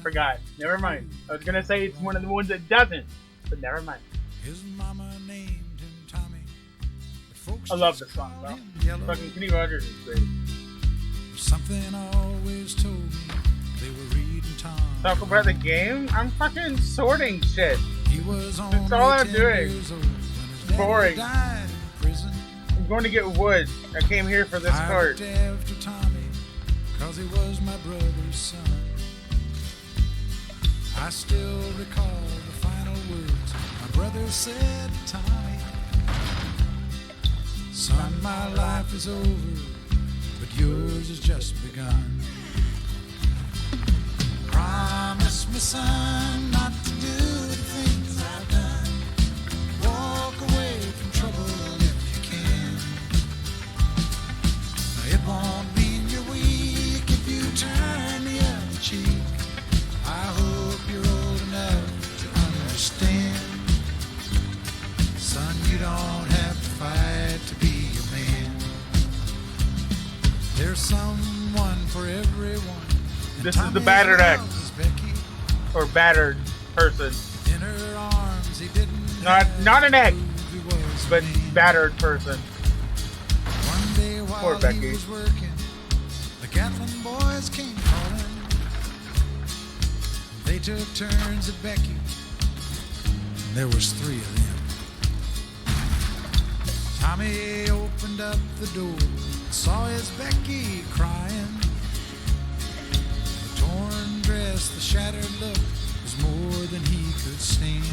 Forgot. Never mind. I was gonna say it's one of the ones that doesn't, but never mind. His mama named him Tommy. I love this song, bro. Fucking Kenny Rogers is great. Something always told me they were reading Tom. Talk about the game? I'm fucking sorting shit. He was That's all I'm doing. Boring. Died in prison. I'm going to get wood. I came here for this I cart. looked after Tommy, 'cause he was my brother's son. I still recall the final words my brother said to Tommy. Son, my life is over, but yours has just begun. Promise me, son, not to do the things I've done. Walk away from trouble if you can. It won't mean you're weak if you turn the other cheek. I hope you're old enough to understand. Son, you don't have to fight to be a man. There's someone for everyone. This is the battered X. Or battered person. In her arms, he didn't Not an X, but battered person. One day while Poor Becky. he was working, the Gatlin boys came calling. They took turns at Becky. There was 3 of them. Tommy opened up the door, saw his Becky crying. The torn dress, the shattered look was more than he could stand.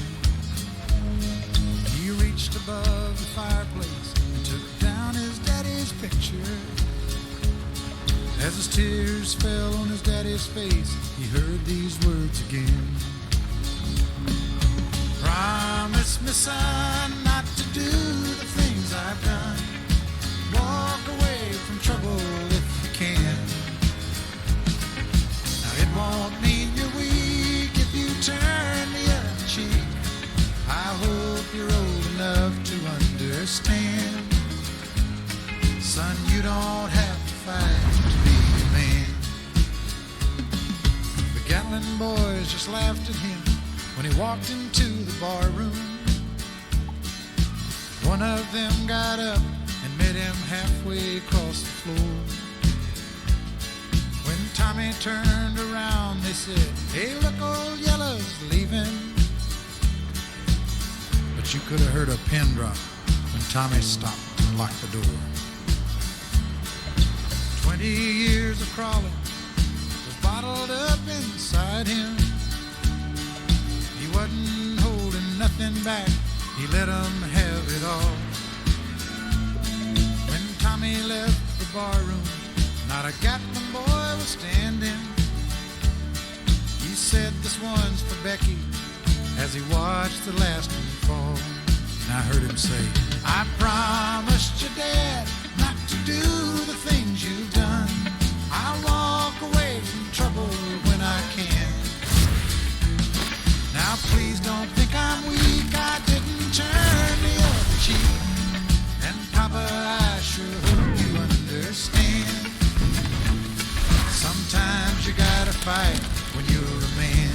He reached above the fireplace and took down his daddy's picture. As his tears fell on his daddy's face, he heard these words again. Promise me, son, not to do the things I've done. Walk away from trouble if you can. Now it won't mean you're weak if you turn the other cheek. I hope you're old enough to understand. Son, you don't have to fight to be a man. The Gatlin boys just laughed at him when he walked into the bar room. One of them got up and met him halfway across the floor. When Tommy turned around, they said, "Hey, look, old Yellow's leaving." But you could have heard a pin drop when Tommy stopped and locked the door. 20 years of crawling was bottled up inside him. He wasn't holding nothing back, he let them have it all. When Tommy left the barroom, not a Gatlin boy was standing. He said, "This one's for Becky as he watched the last one fall. And I heard him say, I promised your dad not to do the things you've done. I'll walk away from trouble when I can. Now please don't think I'm weak, I didn't turn the other cheek. And Papa, I sure hope you understand. Sometimes you gotta fight when you're a man.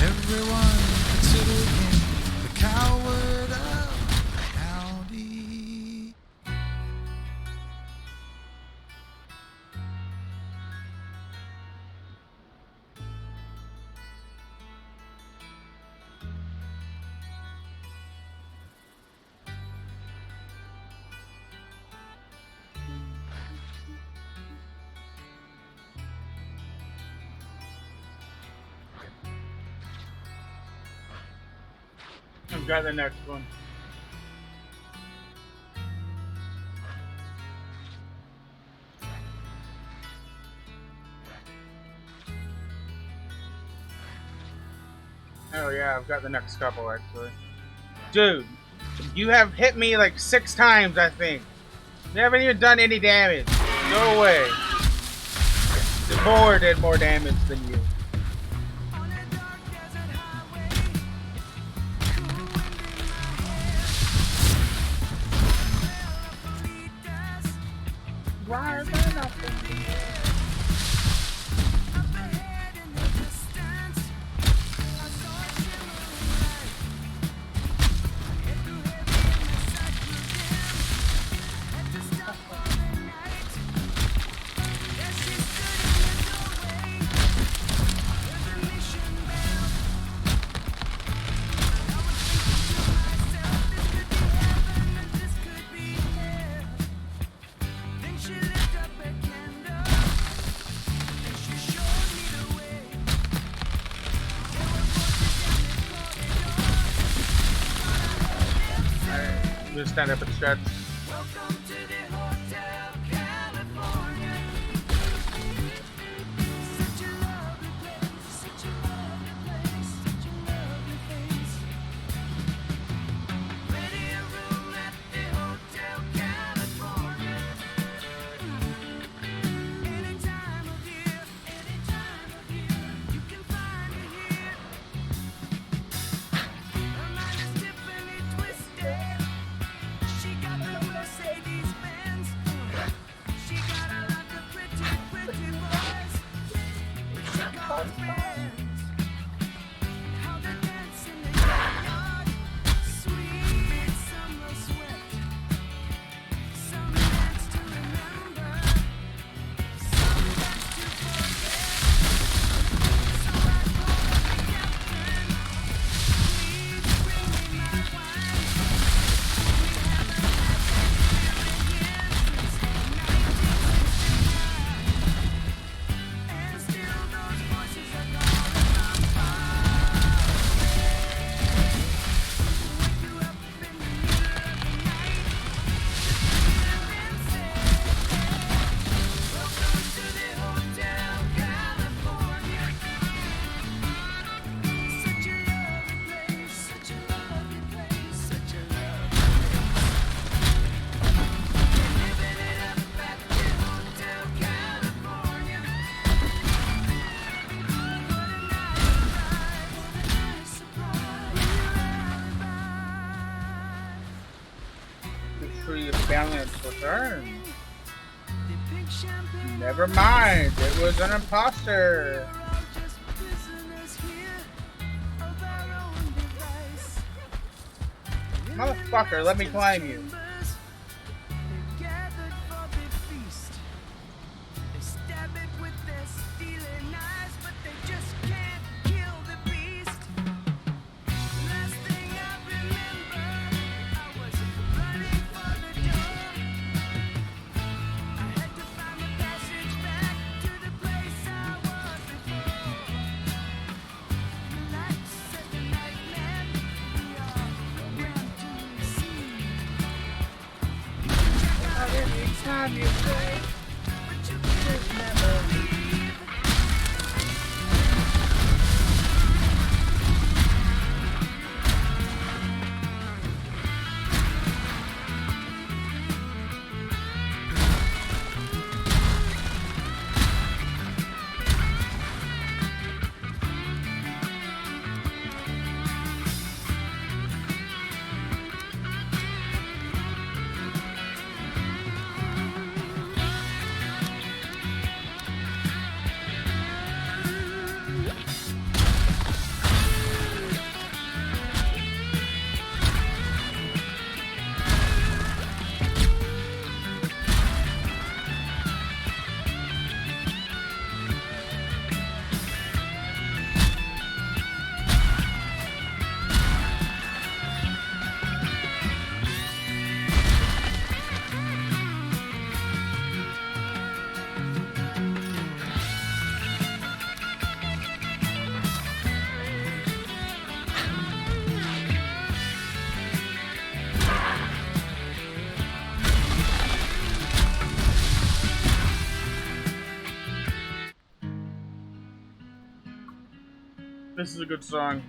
Everyone considered him the coward of Howdy. I've got the next one. Oh yeah, I've got the next couple actually. Dude, you have hit me like 6 times, I think. You haven't even done any damage. No way. The boar did more damage than you. Why is there nothing? Just stand up and stretch. Balance return. Never mind, it was an imposter. Motherfucker, let me climb you. This is a good song.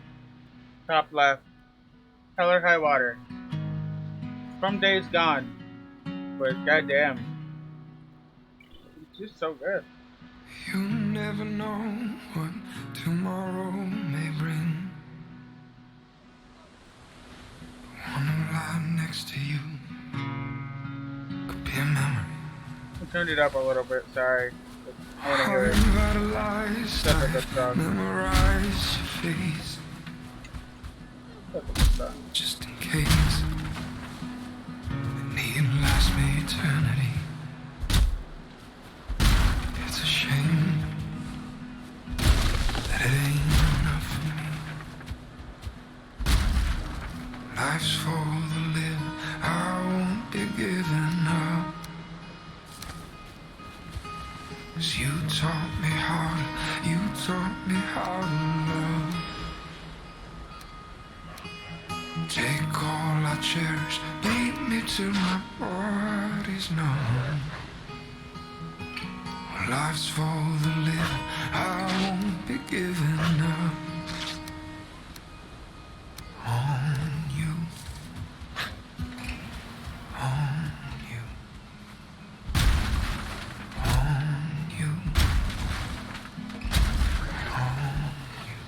Top left. Hell or High Water. From Days Gone. But goddamn. It's just so good. You never know what tomorrow may bring. Wanna lie next to you could be a memory. I turned it up a little bit, sorry. I want to hear it. Such a good song. Memorize your face. Such a good song. Just in case it need last me eternity. It's a shame that it ain't enough for me. Life's for the living, I won't be giving up. 'Cause you taught me how to love. Take all I cherish, beat me till my body's numb. Life's for the living, I won't be giving up on you, on you, on you, on you.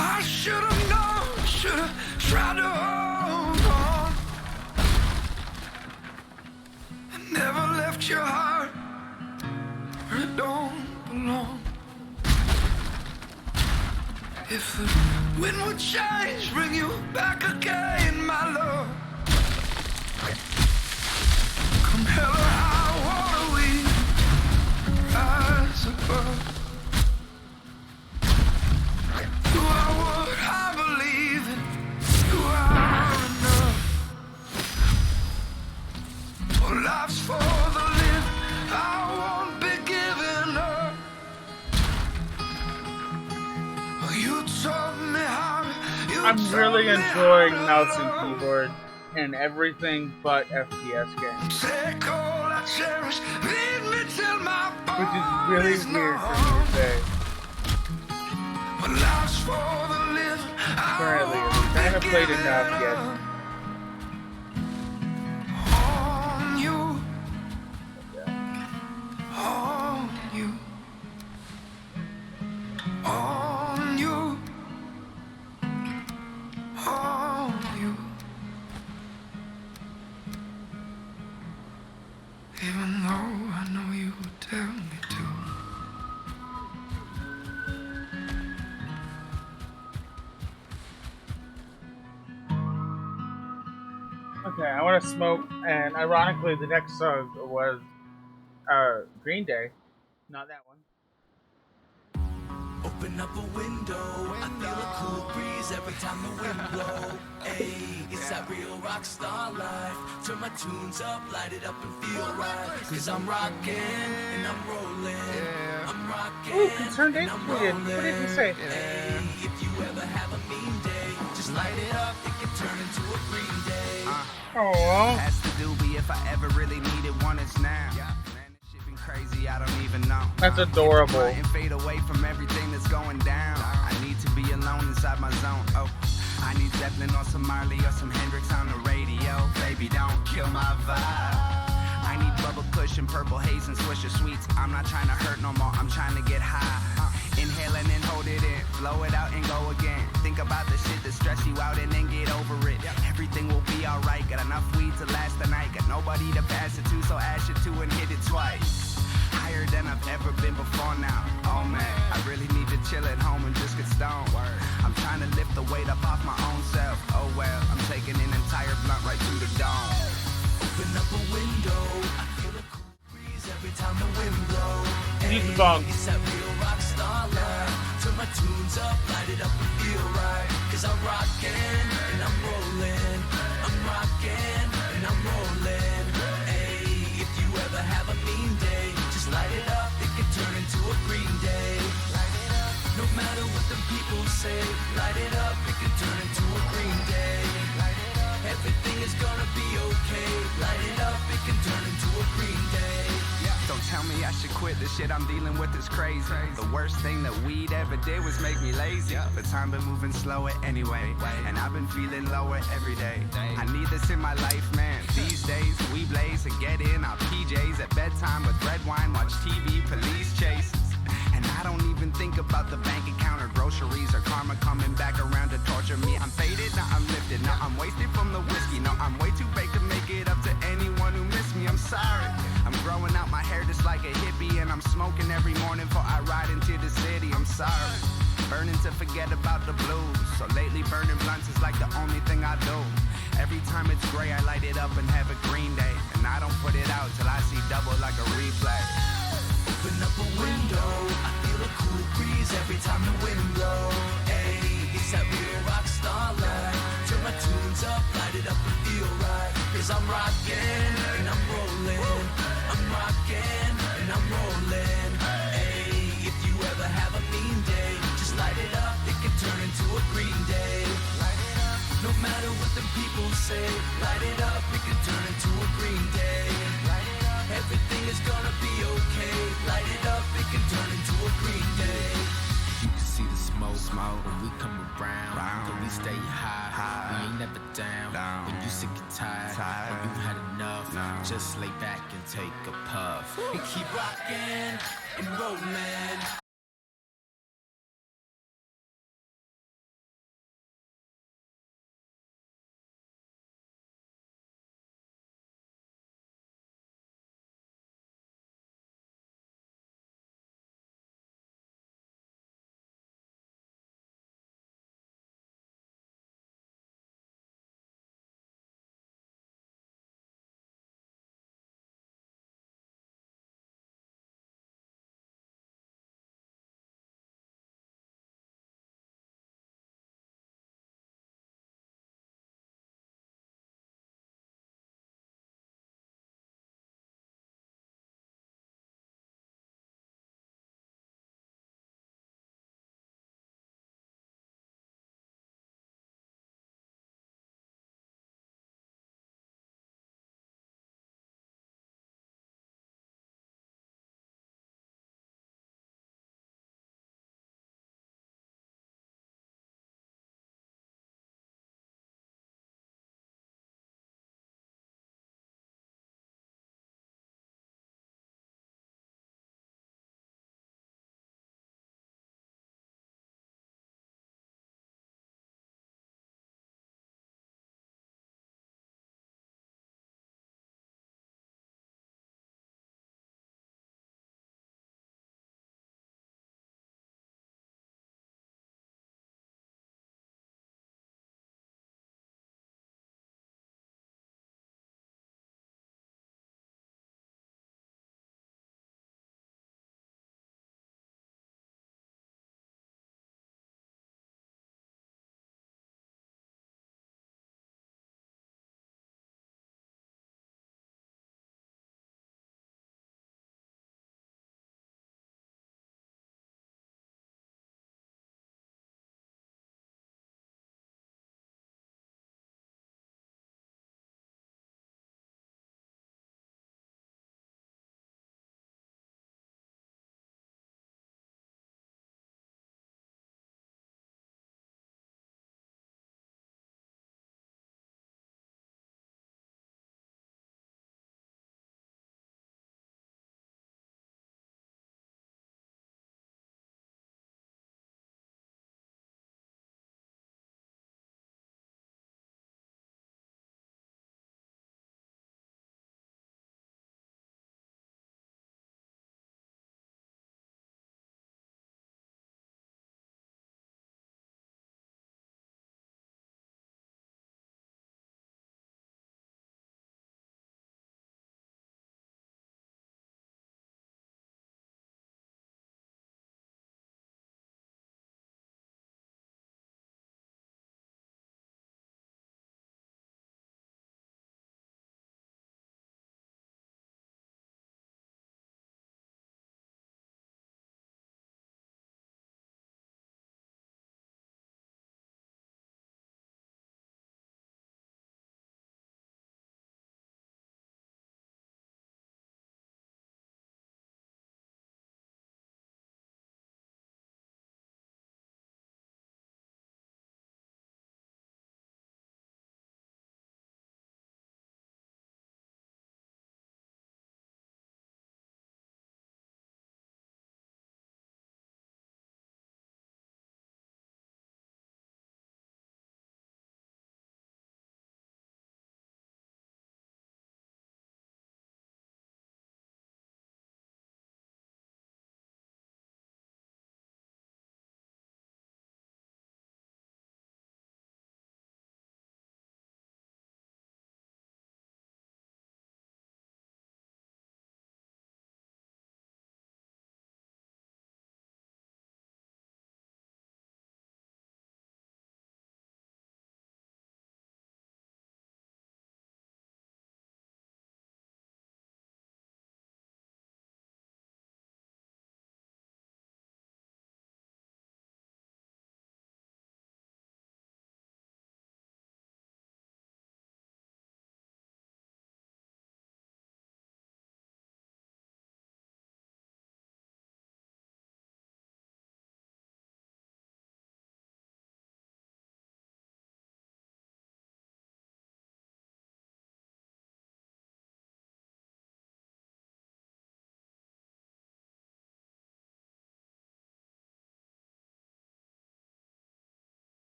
I should've known, should've tried to hold on. I never left your heart where it don't belong. If the wind would change, bring you back again, my love. Come hell or high water, we rise above. You are what I believe in. You are enough. Oh, life's for the living. I won't be giving up. Oh, you taught me how. I'm really enjoying mouse and keyboard in everything but FPS games. Take all I cherish, lead me till my Which is really weird for me to say. life's for the living. Currently, I haven't played enough yet. On you, on you, on you, on you. Even though I know you would tell me to. Okay, I want to smoke, and ironically, the next song was Green Day, not that one. Open up a window, I feel a cool breeze every time the wind blow. Ayy, it's that real rock star life. Turn my tunes up, light it up and feel right. Cause I'm rocking and I'm rolling. I'm rocking. Ooh, Concerned Ape tweeted. What did he say? Ayy, if you ever have a mean day, just light it up, it can turn into a green day. Aww. That's the doobie if I ever really needed one, it's now. Man, this shit been crazy, I don't even know. That's adorable. And fade away from everything that's going down. I need to be alone inside my zone. Oh, I need Zeppelin or some Marley or some Hendrix on the radio. Baby, don't kill my vibe. I need bubble cushion, purple haze, and Swisher Sweets. I'm not trying to hurt no more, I'm trying to get high. Inhale and then hold it in, blow it out and go again. Think about the shit that stress you out and then get over it. Everything will be alright, got enough weed to last the night. Got nobody to pass it to, so ash it to and hit it twice. Higher than I've ever been before now. Oh man, I really need to chill at home and just get stoned. I'm trying to lift the weight up off my own self. Oh well, I'm taking an entire blunt right through the dome. Open up a window, I feel a cool breeze every time the wind blow. These songs. It's that real rock star life. Turn my tunes up, light it up and feel right. Cause I'm rocking and I'm rolling. I'm rocking and I'm rolling. Hey, if you ever have a mean day, just light it up, it can turn into a green day. people say, light it up, it can turn into a green day. Everything is gonna be okay. Light it up, it can turn into a green day. Don't tell me I should quit, the shit I'm dealing with is crazy. The worst thing that weed ever did was make me lazy. But time been moving slower anyway, and I've been feeling lower every day. I need this in my life, man. These days, we blaze and get in our PJs at bedtime with red wine, watch TV, police chases. And I don't even think about the bank account or groceries or karma coming back around to torture me. I'm faded, now I'm lifted, now I'm wasted from the whiskey. No, I'm way too baked to make it up to anyone who missed me. I'm sorry. I'm growing out my hair just like a hippie, and I'm smoking every morning before I ride into the city. I'm sorry. Burning to forget about the blues. So lately burning blunts is like the only thing I do. Every time it's gray, I light it up and have a green day. And I don't put it out till I see double like a replay. Open up a window, I feel a cool breeze every time the wind blows. Hey, it's that real rock star light. Turn my tunes up, light it up and feel right. Cause I'm rocking and I'm rolling. I'm rocking and I'm rolling. Hey, if you ever have a mean day, just light it up, it can turn into a green day. No matter what the people say, light it up, it can turn into a green day. Everything is gonna be okay. Light it up, it can turn into a green day. You can see the smoke when we come around. Cause we stay high. We ain't never down. When you sick and tired, when you had enough, just lay back and take a puff. And keep rocking and rolling.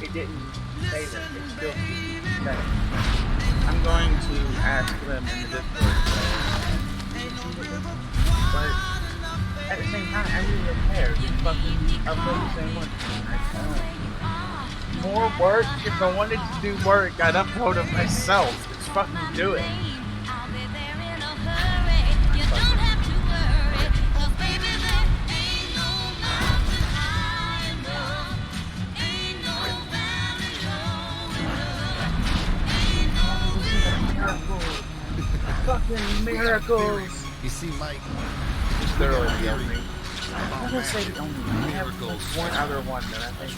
it didn't save it. It still said it. I'm going to ask them in the Discord. But at the same time, I really care. Just fucking upload the same one. More work? If I wanted to do work, I'd upload it myself. Just fucking do it. Fucking miracles! You see, Mike, It's literally the only. I'm gonna say the only. I have one other one that I think.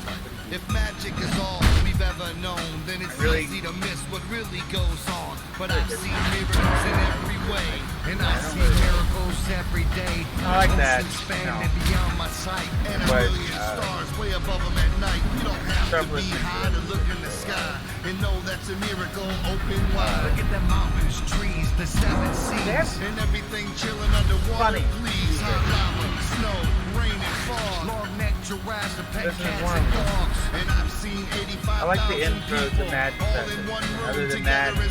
if magic is all we've ever known, then it's easy to miss what really goes on. But I've seen miracles in every way, and I see miracles every day. I like that. Expanded beyond my sight, and a million stars way above them at night. You don't have to be high to look in the sky and know that's a miracle. Open wide. Look at the mountains, trees, the seven seas, and everything chilling underwater. Please, hot lava, snow, rain and fog. Long neck giraffes and pet cats and dogs. And I've seen 85,000 I like the intro to Mad Professor. Other than that, the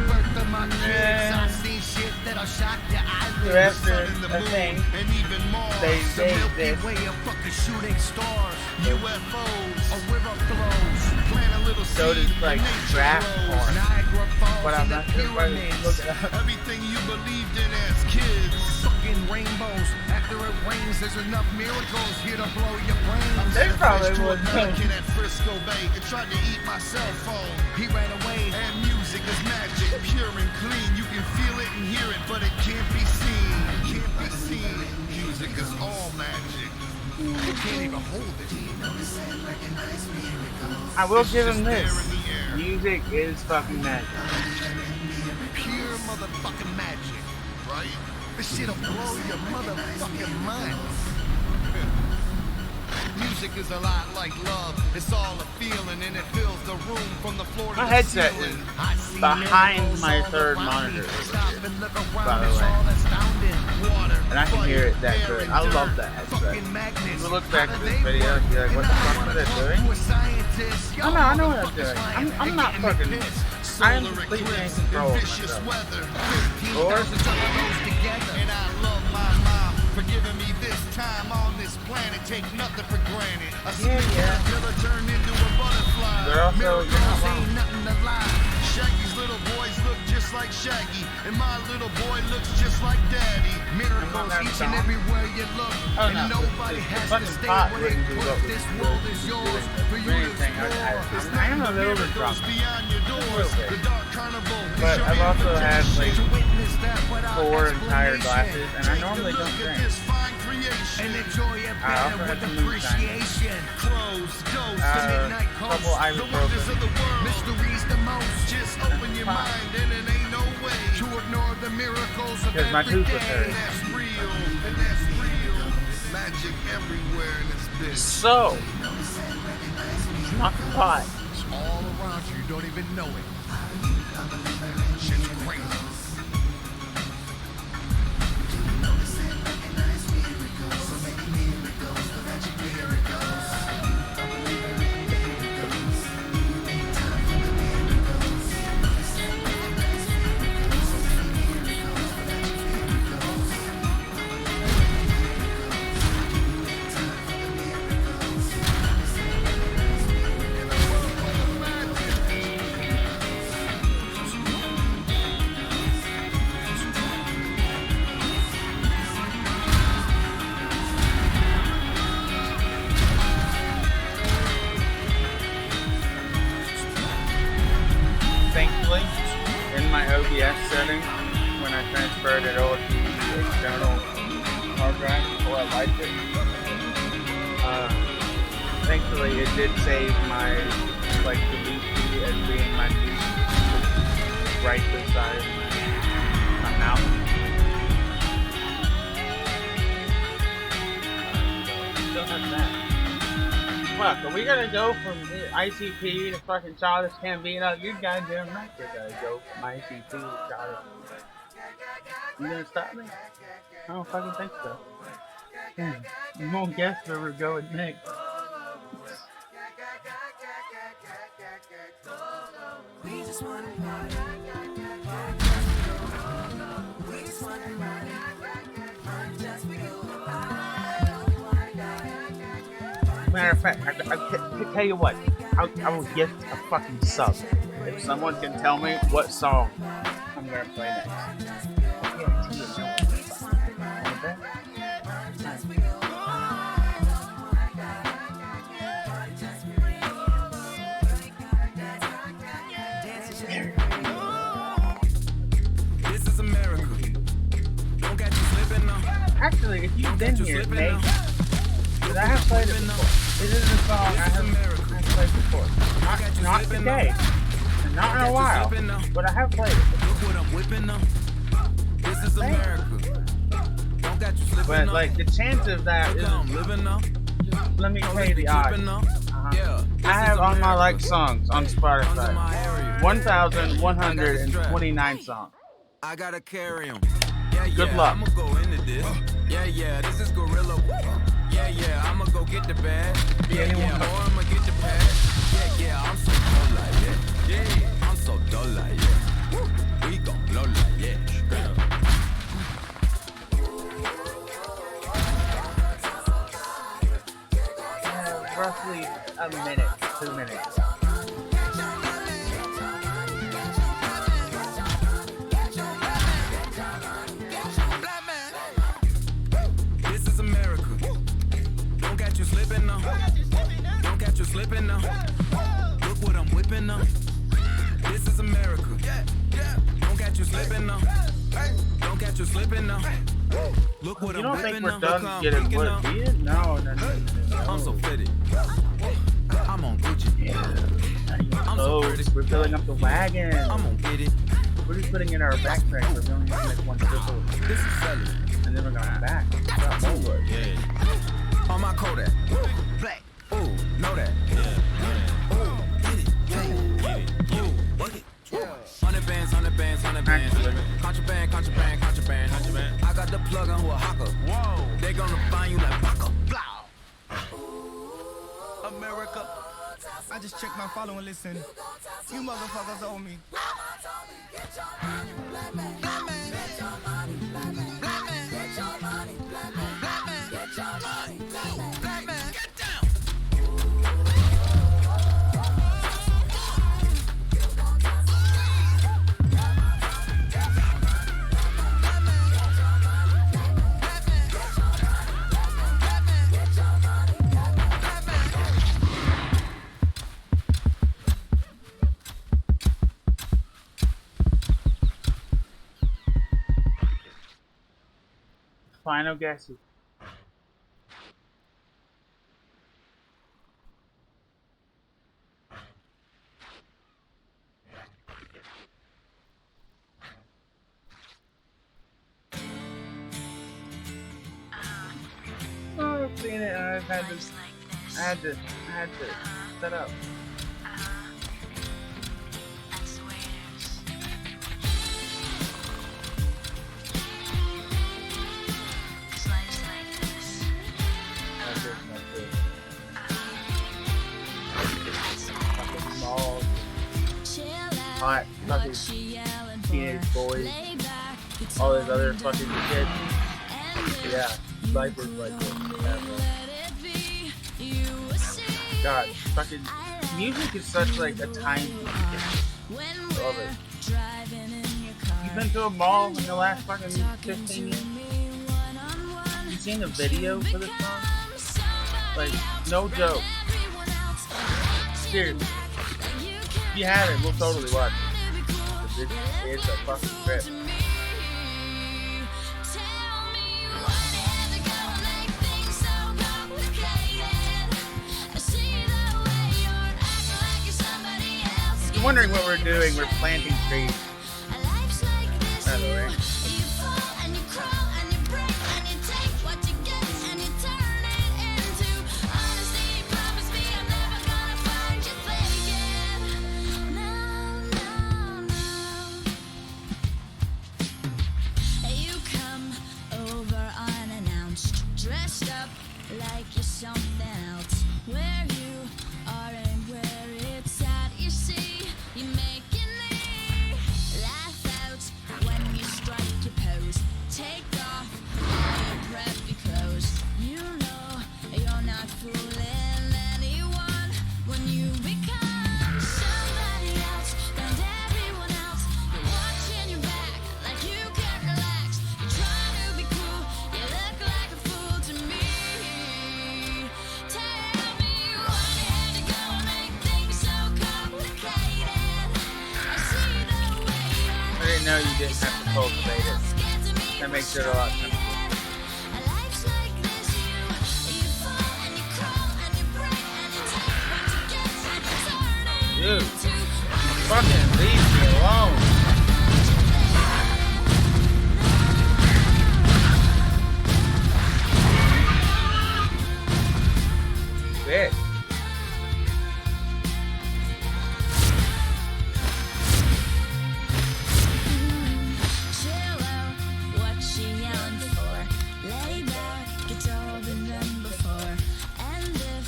birth of my kids. I've seen shit that'll shock your eyes. the rest of the thing, they Milky Way of fucking shooting stars, UFOs, a river flows. Plant a little so does like draft porn. But I'm not sure if I look it up. Everything you believed in as kids. Fucking rainbows. After it rains, there's enough miracles here to blow your brains. They probably would. Kid at Frisco Bay and tried to eat my cell phone. He ran away. And music is magic, pure and clean. You can feel it and hear it, but it can't be seen. Can't be seen. Music is all magic. You can't even hold it. I will give him this. Music is fucking magic. Pure motherfucking magic, right? This shit'll blow your motherfucking mind. Music is a lot like love. It's all a feeling and it fills the room from the floor to My the headset ceiling. is behind my third monitor, by the way. And I can hear it that good. I love that headset. If you look back at this video and be like, what the fuck was I doing? Oh no, I know what I'm doing. I'm not fucking... I am completely in control of myself. Or... And I love my mom for giving me this time on this planet. Take nothing for granted. A caterpillar turned into a butterfly. They're also, you're not wrong. Ain't nothing to lie. Shaggy's little boys look just like Shaggy, and my little boy looks just like Daddy. Miracles each and everywhere you look, and nobody has to stay away. This world is yours for you to explore. I am a little bit drunk. Beyond your doors, the dark carnival. But I've also had like 4 entire glasses, and I normally don't drink. I also had some moonshine. Couple ibuprofen. Mysteries the most. Just open your mind, and it ain't no way to ignore the miracles of Because my every tooth was day. hurting. That's real, and that's real. Magic everywhere in this bitch. So, not the pot. It's all around you. You don't even know it. Shit's crazy. Thankfully, in my OBS setting, when I transferred it over to the external hard drive, before I liked it, thankfully it did save my, like, delete key as being my mute, right this side of my mouth. Still have that. Fuck, are we gonna go from ICP to fucking Childish Gambino? You goddamn right we're gonna go from ICP to Childish. You gonna stop me? I don't fucking think so. Damn, you won't guess where we're going next. Matter of fact, I tell you what, I will get a fucking sub if someone can tell me what song I'm gonna play next. I guarantee you know. This is America. Don't get you slipping now. Actually, if you've been here, Nate, because I have played it before. This is a song I have played before. Not today, and not in a while, but I have played it. Look what I'm whipping up. This is America. Don't get you slipping But up. like the chance of that is, I'm living up. let me tell you the odds. I have on my like songs on Spotify 1,129 songs. I gotta carry 'em. Good luck. I'ma go into this. Yeah, this is Gorilla. Yeah, I'ma go get the bag. Yeah, or I'ma get the pad. Yeah, I'm so dull like that. Yeah, I'm so dull like that. We gon' blow like yeah. Straight up. Roughly a minute, 2 minutes. This is America. Don't get you slipping now. Don't get you slipping now. Look what I'm whipping up. This is America. Don't get you slipping now. Don't get you slipping now. Look what You I'm don't think whipping we're up. done Look how I'm getting picking wood, up. do you? No. I'm so fitted. I'm on Gucci. I'm so Oh, pretty. we're filling up the wagon. I'm gonna get it. We're just putting in our backtrack. We're going to make one triple. This is selling. And then we're going back. Got more wood. Yeah. On my Kodak. Black. Ooh, know that. Yeah. Ooh, get it. Get it. Ooh, get it. 100 bands, 100 bands, 100 bands. Contraband. I got the plug on who a hawker. Whoa. They gonna find you like Baka. Blow. America. I just checked my following, listen. You motherfuckers owe me. Final guesses. Oh, I've seen it. I had to set up. Hot fucking teenage boys, all those other fucking kids. Yeah, Viper's like this. God, fucking music is such like a time. Love it. You've been to a mall in the last fucking 15 years? You seen the video for this song? Like, no joke. Seriously. If you have it, we'll totally watch it. It's a fucking trip. If you're wondering what we're doing, we're planting trees. By the way. Dressed like you're something else. Where you are and where it's at, you see, you're making me laugh out when you strike your pose. Take off all your preppy clothes. You know you're not fooling anyone when you become somebody else and everyone else. You're watching your back like you can't relax. You're trying to be cool, you look like a fool to me. Tell me why you had to go and make things so complicated. I see the way I didn't know you didn't have to cultivate it. That makes it a lot simpler. life's like this. You fall and you crawl and you break and you take what you get and you turn it Dude, fucking leave me alone. Bitch. chill out. What she yelling for? Lay back, it's all been done before. And if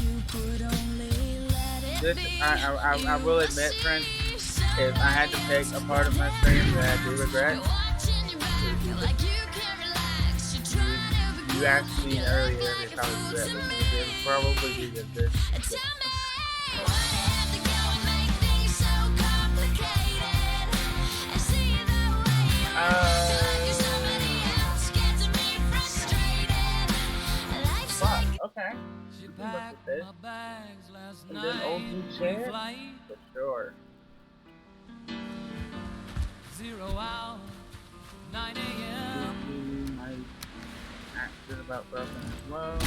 you could only let it This, be, I will admit, friends, if I had to pick a part of my stream that I do regret, like you can't relax. You're trying to be you asked me earlier if I was regret, but it would probably be this. Fuck, okay. You can look at this. And then old new chair? For sure. 0 hour, 9 a.m. My accent about broken as well.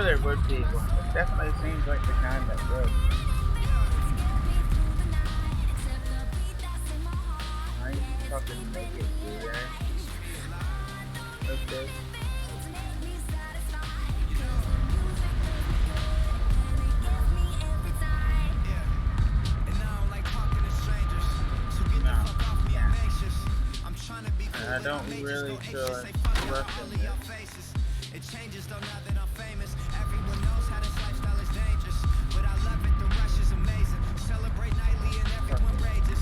there would be one. It definitely seems like the kind that would. I ain't fucking make it, dude. Okay. I don't really feel like rushing it. It changes though now that I'm famous. Everyone knows how this lifestyle is dangerous, but I love it. The rush is amazing. Celebrate nightly and everyone rages.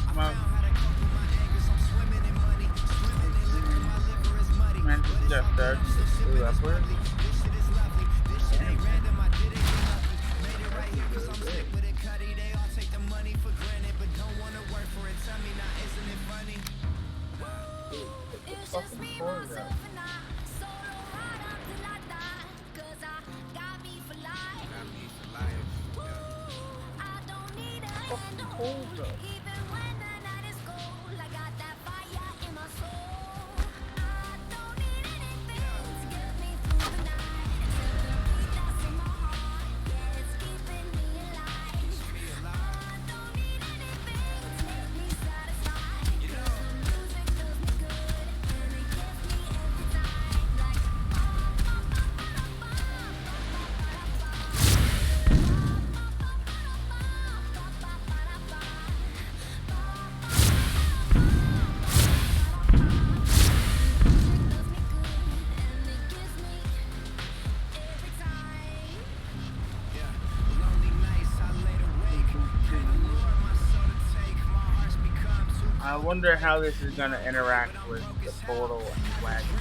I found how to cope with my angers. I'm swimming in money, swimming in liquor. My liver is muddy, Man, but it's just okay. I'm still sipping this upward. lovely. This shit is lovely. This shit ain't random. I did it get lucky. Made it right here 'cause I'm sick with it. Cuddy. They all take the money for granted, but don't wanna work for it. Tell me now, isn't it funny? It's just me, myself, and I. Solo ride until I die. 'Cause I got me for life. I don't need a hand to hold. Even when the night is cold, I got that fire in my soul. I don't need anything to get me through the night. Except the beat that's in my heart. Yeah, it's keeping me alive. I don't need anything to make me satisfied. 'Cause the music does me good. And it gets me every time. Like, I wonder how this is gonna interact with the portal and the wagon.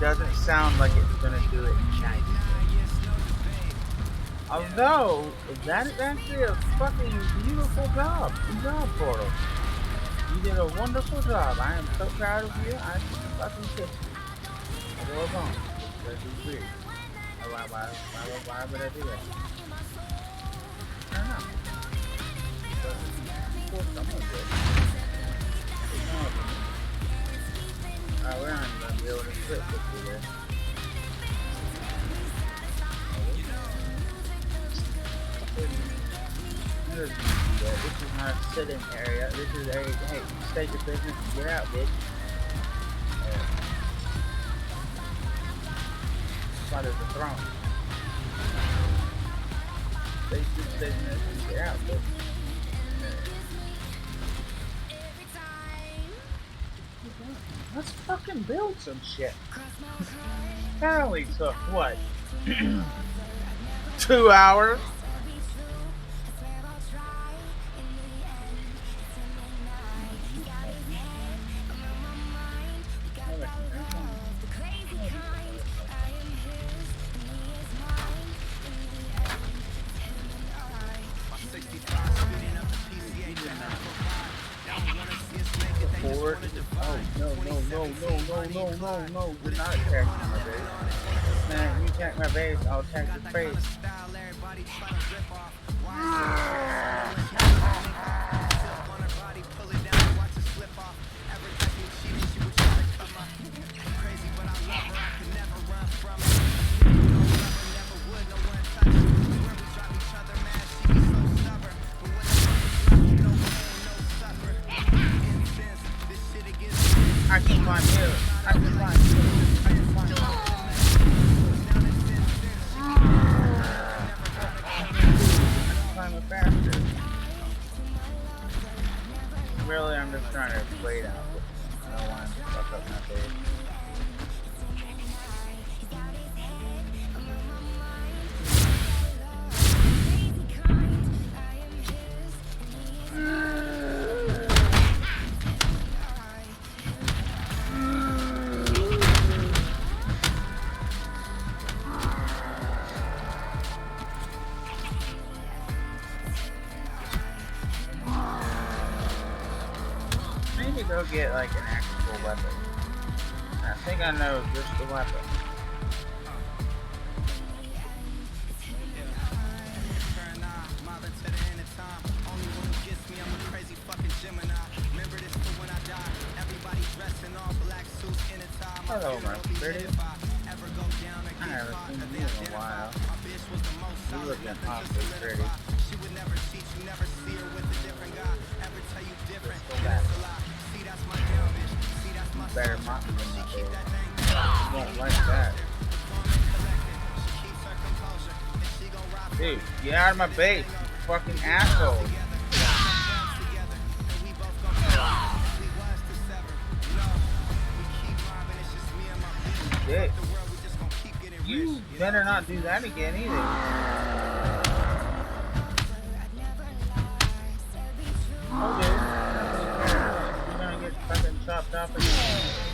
Doesn't sound like it's gonna do it nice. Although, that is actually a fucking beautiful job. Good job, Portal. You did a wonderful job. I am so proud of you. I fucking kiss you. I go along. That's weird. Why would I do that? I don't know. But, of course, someone did. We're not going to be able to switch it through there. This is not a sitting area. This is a, hey, state your business and get out, bitch. Why there's a throne? State your business and get out, bitch. Let's fucking build some shit. That only took, what? 2 hours? Forward. Oh, no, do not attack my base. Man, you attack my base, I'll attack your face. I can find you. I can find you. I can find you. Climb it faster. Really, I'm just trying to wait out. I don't want to fuck up my base. Maybe go get like an actual weapon. I think I know just the weapon. Hello, my pretty. I haven't seen you in a while. You looking awfully pretty. Let's go back. You better not be in my bed. You won't like that. Dude, get out of my base, you fucking asshole. Shit. You better not do that again either. Oh, dude. You're gonna get fucking chopped off again.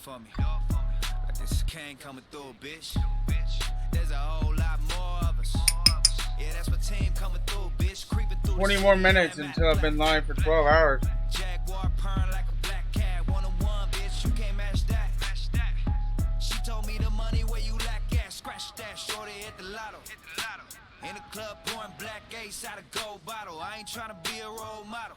for me. But this king coming through, bitch. There's a whole lot more of us. Yeah, that's my team coming through, bitch. Creeping through 20 more minutes until I've been live for 12 hours. Jaguar purring like a black cat. 101, bitch, you can't match that. She told me the money where you lack at. Scratch that, shorty hit the lotto. In the club pouring black ace out of gold bottle. I ain't tryna be a role model.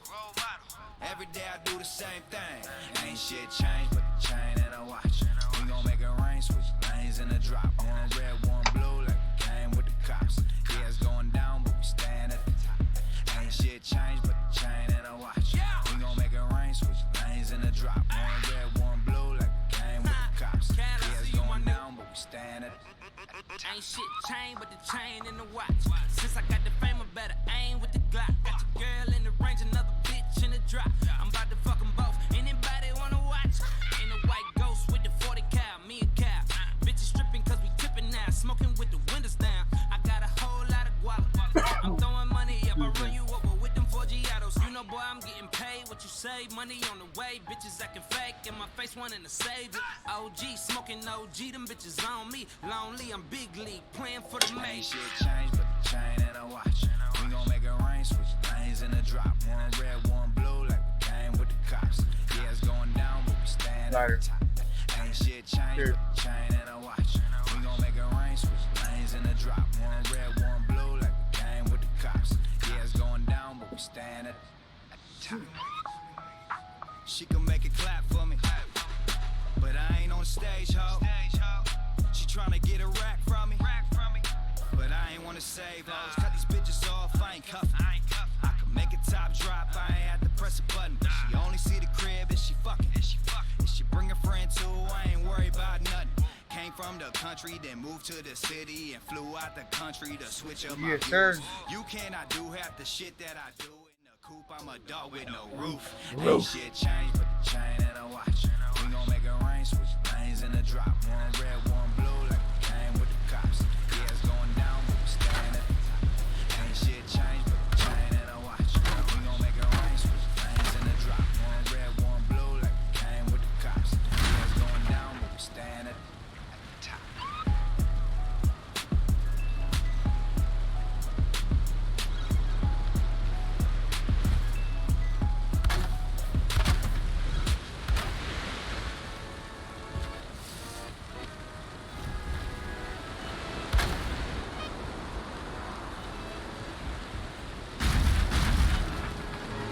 Every day I do the same thing. Ain't shit changed but the chain and a watch. We gon' make it rain, switch lanes in the drop. One red, one blue, like we came with the cops. Yeah, it's going down, but we stand at the top. Ain't shit changed but the chain and a watch. We gon' make it rain, switch lanes in the drop. One red, one blue, like we came with the cops. Yeah, it's going down, but we stand at the top. Ain't shit chain but the chain and the watch. Since I got the fame, I better aim with the Glock. Got your girl in the range, another bitch in the drop. I'm about to fuck them both. Anybody wanna watch? In the white ghost with the 40 cal, me and Cal. Bitches stripping cause we tipping now. Smoking with the windows down. I got a whole lot of guala. I'm throwing money up, I run you over with them 4 Giatos. You know, boy, I'm getting paid. What you say? Money on the way. Bitches acting fake in my face, wanting to save it. OG, smoking OG, them bitches on me. Lonely, I'm big league, playing for the main. Ain't shit changed but the chain and a watch. We gon' make it rain, switch lanes in the drop. One red, one blue, like we came with the cops. Yeah, it's going down, but we stand at the top. Ain't shit changed but the chain and a watch. We gon' make it rain, switch lanes in the drop. One red, one blue, like we came with the cops. Yeah, it's going down, but we stand at the top. She can make it clap for me, but I ain't on stage, ho. She tryna get a rack from me, but I ain't wanna save hoes. Cut these bitches off, I ain't cuffin'. I can make a top drop, I ain't have to press a button. She only see the crib if she fucking. If she bring a friend too, I ain't worried about nothing. Came from the country, then moved to the city and flew out the country to switch up my views. You cannot do half the shit that I do. In the coupe, I'm a dog with no roof. Ain't shit changed but the chain and a watch. We gon' make it rain, switch lanes in the drop. One red, one blue, like we came with the cops. Yeah, it's going down, but we stand at the top. Ain't shit changed but the chain and a watch. We gon' make it rain, switch lanes in the drop. One red, one blue, like we came with the cops. Yeah, it's going down, but we stand at the top.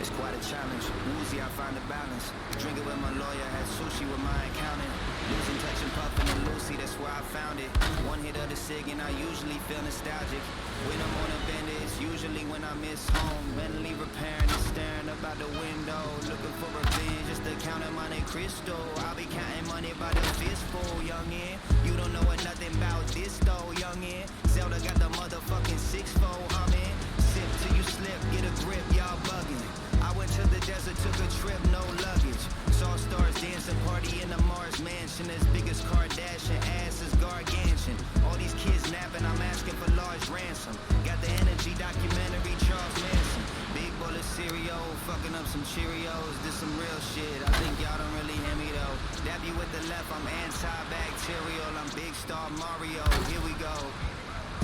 It's quite a challenge. Woozy, I find a balance. Drinking with my lawyer, had sushi with my accountant. Losing touch and puffing and Lucy, that's where I found it. One hit of the cig and I usually feel nostalgic. When I'm on a bender, it's usually when I miss home. Mentally repairing and staring up out the window. Looking for revenge, just to count Monte Cristo. I'll be counting money by the fistful, youngin'. You don't know nothing about this though, youngin'. Zelda got the motherfucking 6-4 humming. Sip till you slip, get a grip, y'all bugging. I went to the desert, took a trip, no luggage. Saw stars dancing, party in the Mars mansion. As big as Kardashian, ass is gargantuan. All these kids napping, I'm asking for large ransom. Got the energy documentary, Charles Manson. Big bullet cereal, fucking up some Cheerios. This some real shit, I think y'all don't really hear me though. Dab you with the left, I'm antibacterial. I'm Big Star Mario, here we go.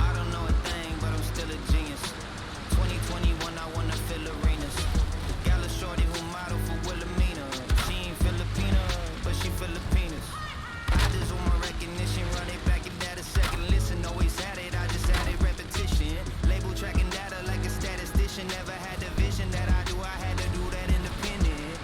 I don't know a thing, but I'm still a genius. 2021, I wanna fill arenas. Got a shorty who model for Wilhelmina. She ain't Filipina, but she Filipinas. I just want my recognition, run it back if that a second listen. Always had it, I just added repetition. Label tracking data like a statistician. Never had the vision that I do, I had to do that independent.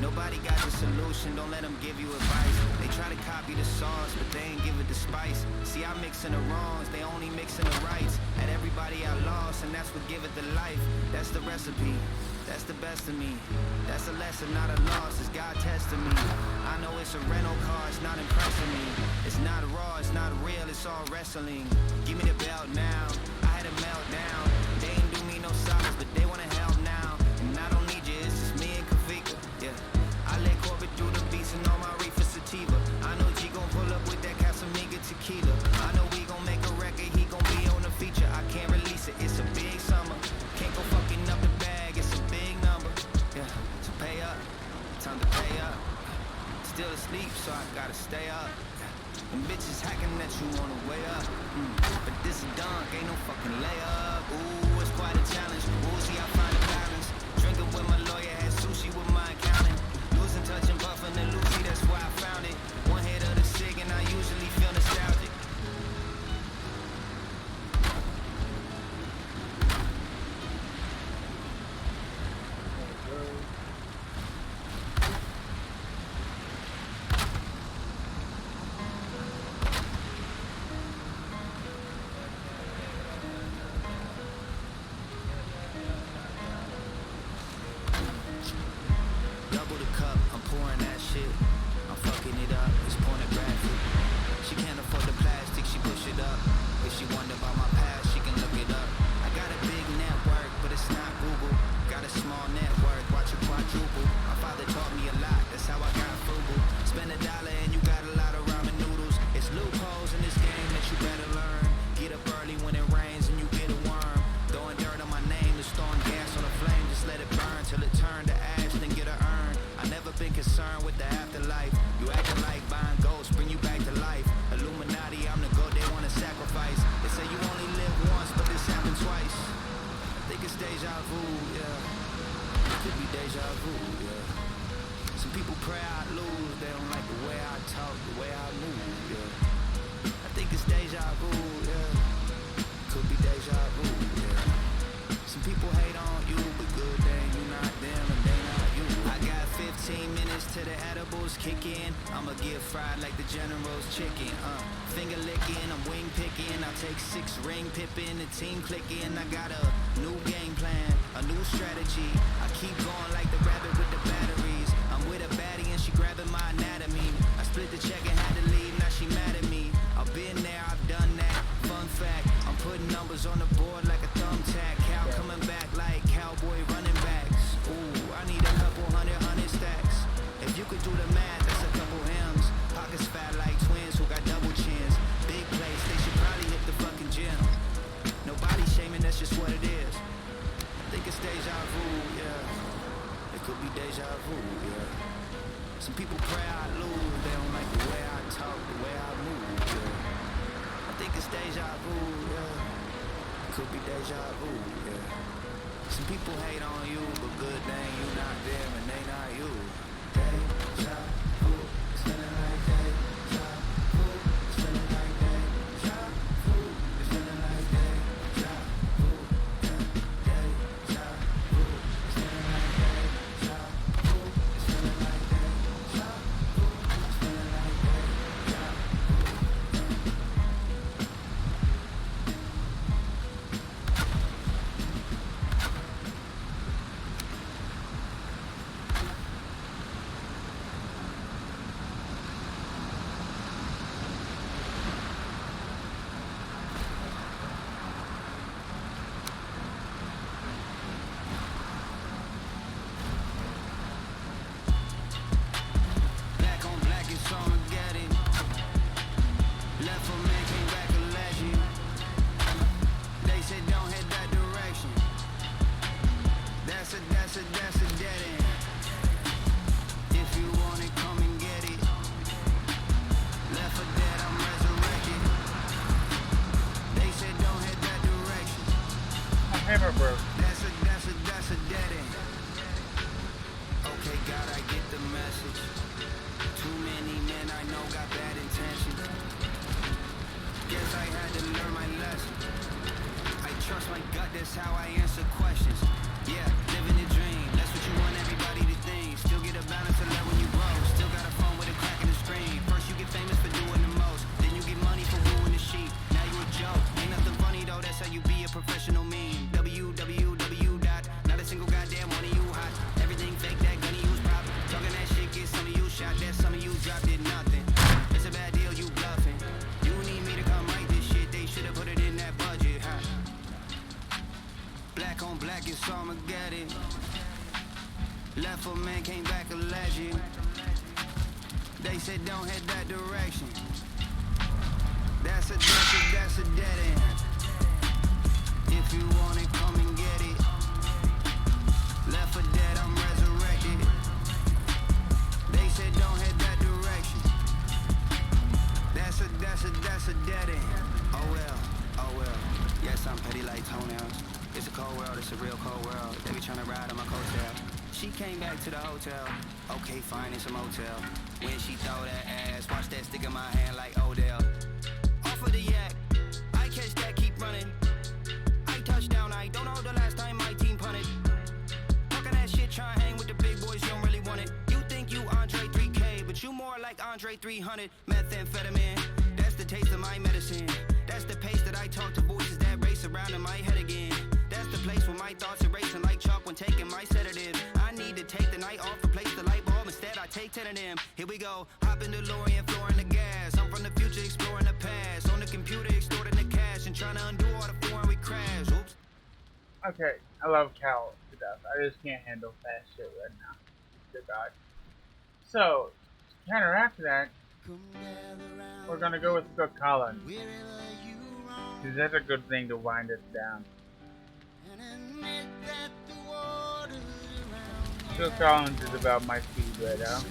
Nobody got the solution, don't let them give you advice. They try to copy the sauce, but they ain't give it the spice. See, I'm mixing the wrongs, they only mixing the rights. At everybody I lost, and that's what give it the life. That's the recipe, that's the best of me. That's a lesson, not a loss, it's God testing me. I know it's a rental car, it's not impressing me. It's not raw, it's not real, it's all wrestling. Give me the belt now, I had a meltdown. They ain't do me no Gonzalez, but they wanna help now. And I don't need you, it's just me and Kavika. Yeah, I let Corbett do the beats and all my reefer sativa. I know G gon' pull up with that Casamiga tequila. I know we gon' make a record, he gon' be on the feature. I can't release it, it's a big summer. Can't go fucking up the bag, it's a big number. Yeah, so pay up, time to pay up. Still asleep, so I gotta stay up. Them bitches hacking that you wanna weigh up. But this is dunk, ain't no fucking layup. Ooh, it's quite a challenge. We'll see, I find a balance. Drinking with my lawyer, had sushi with my accountant. Losing touch and buffing the Lucy, that's why I found it. One hit of the cig and I usually feel nostalgic. Double the cup, I'm pouring that shit. I'm fucking it up, it's pornographic. She can't afford the plastic, she push it up. If she wonder about my past, she can look it up. I got a big network, but it's not Google. Got a small network, watch it quadruple. My father taught me a lot, that's how I got frugal. Spend $1 and you got a lot of ramen noodles. It's loopholes in this game that you better learn. Get up early when it rains and you get a worm. Throwing dirt on my name, just throwing gas on the flame. Just let it burn till it turn to ash, then get a urn. I never been concerned with the afterlife. You acting like buying ghosts, bring you back to life. Illuminati, I'm the goat they wanna sacrifice. They say you only live once, but this happened twice. I think it's deja vu, yeah. It could be deja vu, yeah. Some people pray I lose, they don't like the way I talk, the way I move, yeah. I think it's deja vu, yeah. Could be deja vu, yeah. Some people hate on you, but good thing you not them and they not you. I got 15 minutes till the edibles kick in. I'ma get fried like the General's chicken. Finger licking, I'm wing picking. I take 6 ring pippin', the team clicking. I got a new game plan, a new strategy. I keep going like the rabbit with the batteries. I'm with a baddie and she grabbing my anatomy. I split the check and had to leave, now she mad at me. I've been there, I've done that. Fun fact, I'm putting numbers on the board like a thumbtack. Cal coming back like cowboy running backs. Ooh, I need a couple hundred stacks. If you could do the math, that's a couple M's. Pockets fat like twins who got double chins. Big place, they should probably hit the fucking gym. Nobody shaming, that's just what it is. I think it's deja vu, yeah. It could be deja vu, yeah. Some people pray I lose, they don't like the way I talk, the way I move, yeah. I think it's deja vu, yeah. Could be deja vu, yeah. Some people hate on you, but good thing you not them and they not you. Deja vu, it's feeling like deja vu, it's feeling like deja vu, it's feeling like deja vu, yeah. Deja vu, it's feeling like deja vu, it's feeling like deja vu, it's feeling like deja Black on black, it's Armageddon. Left for man, came back a legend. They said don't head that direction. That's a dead end. If you want it, come and get it. Left for dead, I'm resurrected. They said don't head that direction. My hammer broke. That's a dead end. Okay, God, I get the message. Too many men I know got bad intentions. Guess I had to learn my lesson. I trust my gut, that's how I answer questions. Yeah, living the dream, that's what you want everybody to think. Still get a balance of love when you grow. Still got a phone with a crack in the screen. First you get famous for doing the most, then you get money for wooing the sheep. Now you a joke, ain't nothing funny though, that's how you be a professional meme. www. Not a single goddamn one of you hot. Everything fake, that gunny use pop. Talking that shit, get some of you shot, that some of you dropped it nothing. It's a bad deal, you bluffing. You need me to come write this shit, they should've put it in that budget, huh? Black on black so I'ma get it. Left for man, came back a legend. They said don't head that direction. That's a dead end. If you want it, come and get it. Left for dead, I'm resurrected. They said don't head that direction. That's a dead end. Oh well. Yes, I'm petty like toenails. It's a cold world, it's a real cold world. They be tryna ride on my coattail. She came back to the hotel. Okay, fine, it's a motel. When she throw that ass, watch that stick in my hand like Odell. Off of the yak, I catch that, keep running. I touchdown, I don't know the last time my team punted. Talking that shit, try hang with the big boys, you don't really want it. You think you Andre 3K, but you more like Andre 300. Methamphetamine, that's the taste of my medicine. That's the pace that I talk to voices that race around in my head again. That's the place where my thoughts are racing like chalk when taking my sedative. I need to take the night off, replace the light bulb. Instead, I take 10 of them. Here we go. Hop in the DeLorean, flooring the gas. I'm from the future, exploring the past. On the computer, extorting the cash and trying to undo all the foreign we crash. Oops. Okay, I love Cal to death. I just can't handle fast shit right now. Good God. So, to counteract that, we're gonna go with Phil Collins. Because that's a good thing to wind us down. Phil Collins is about my speed right now.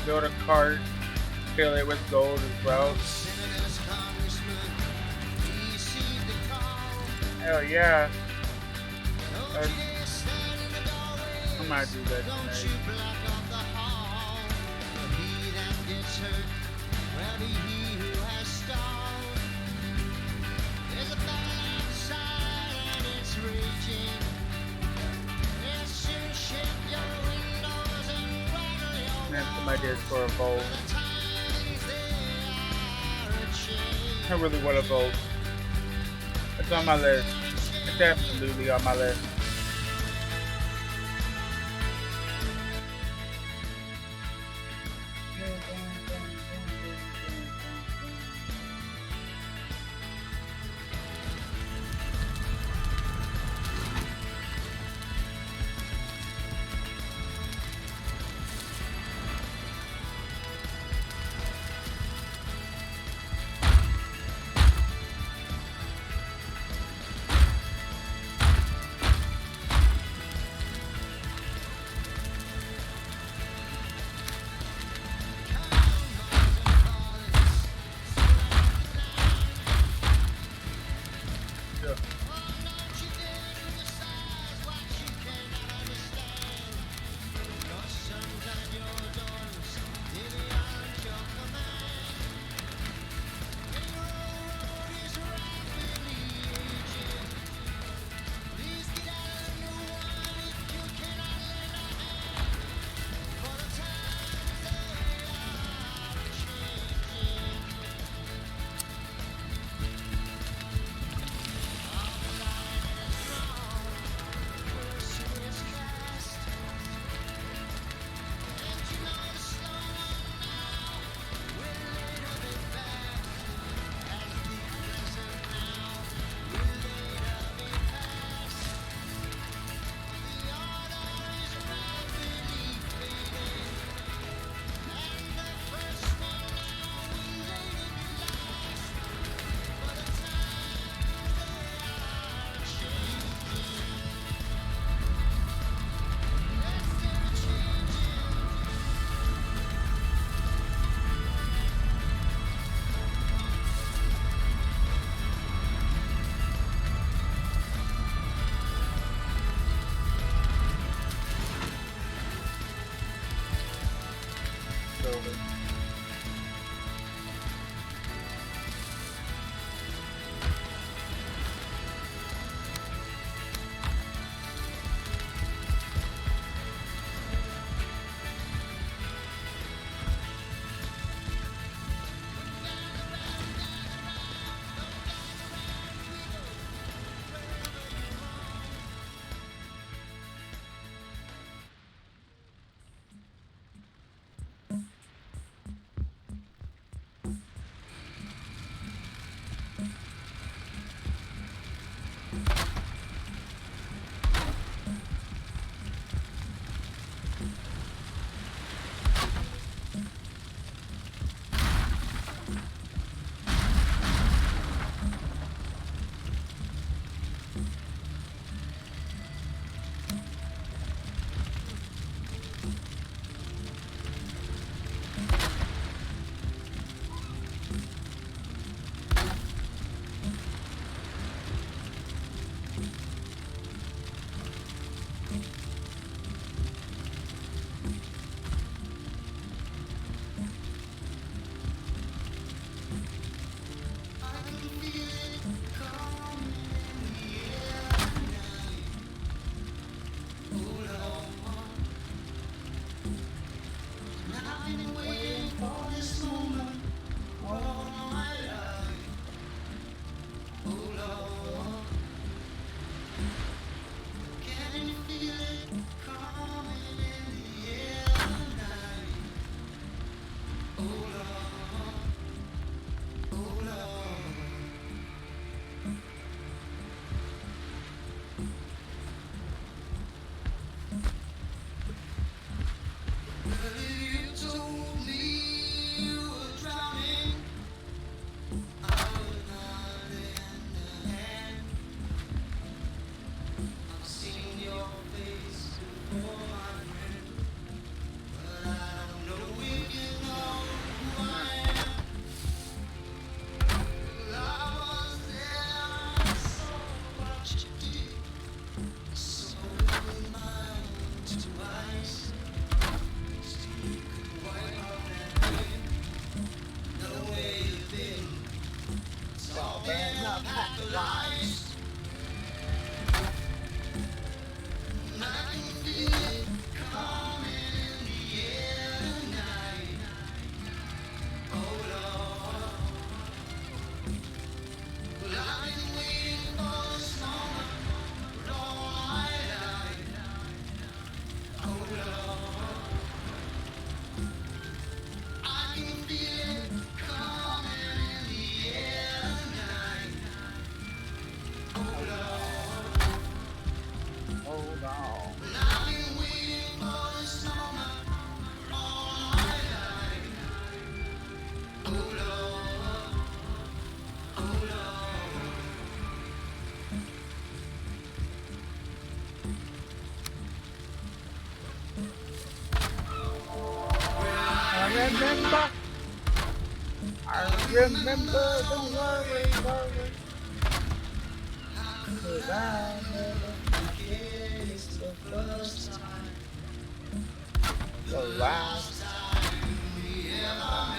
Build a cart, fill it with gold as well. Hell yeah. I might do that tonight. That's some ideas for a Volt. I really want a Volt. It's on my list. It's absolutely on my list. Remember the worry. 'Cause I never forget it's the first time, the last time we ever met.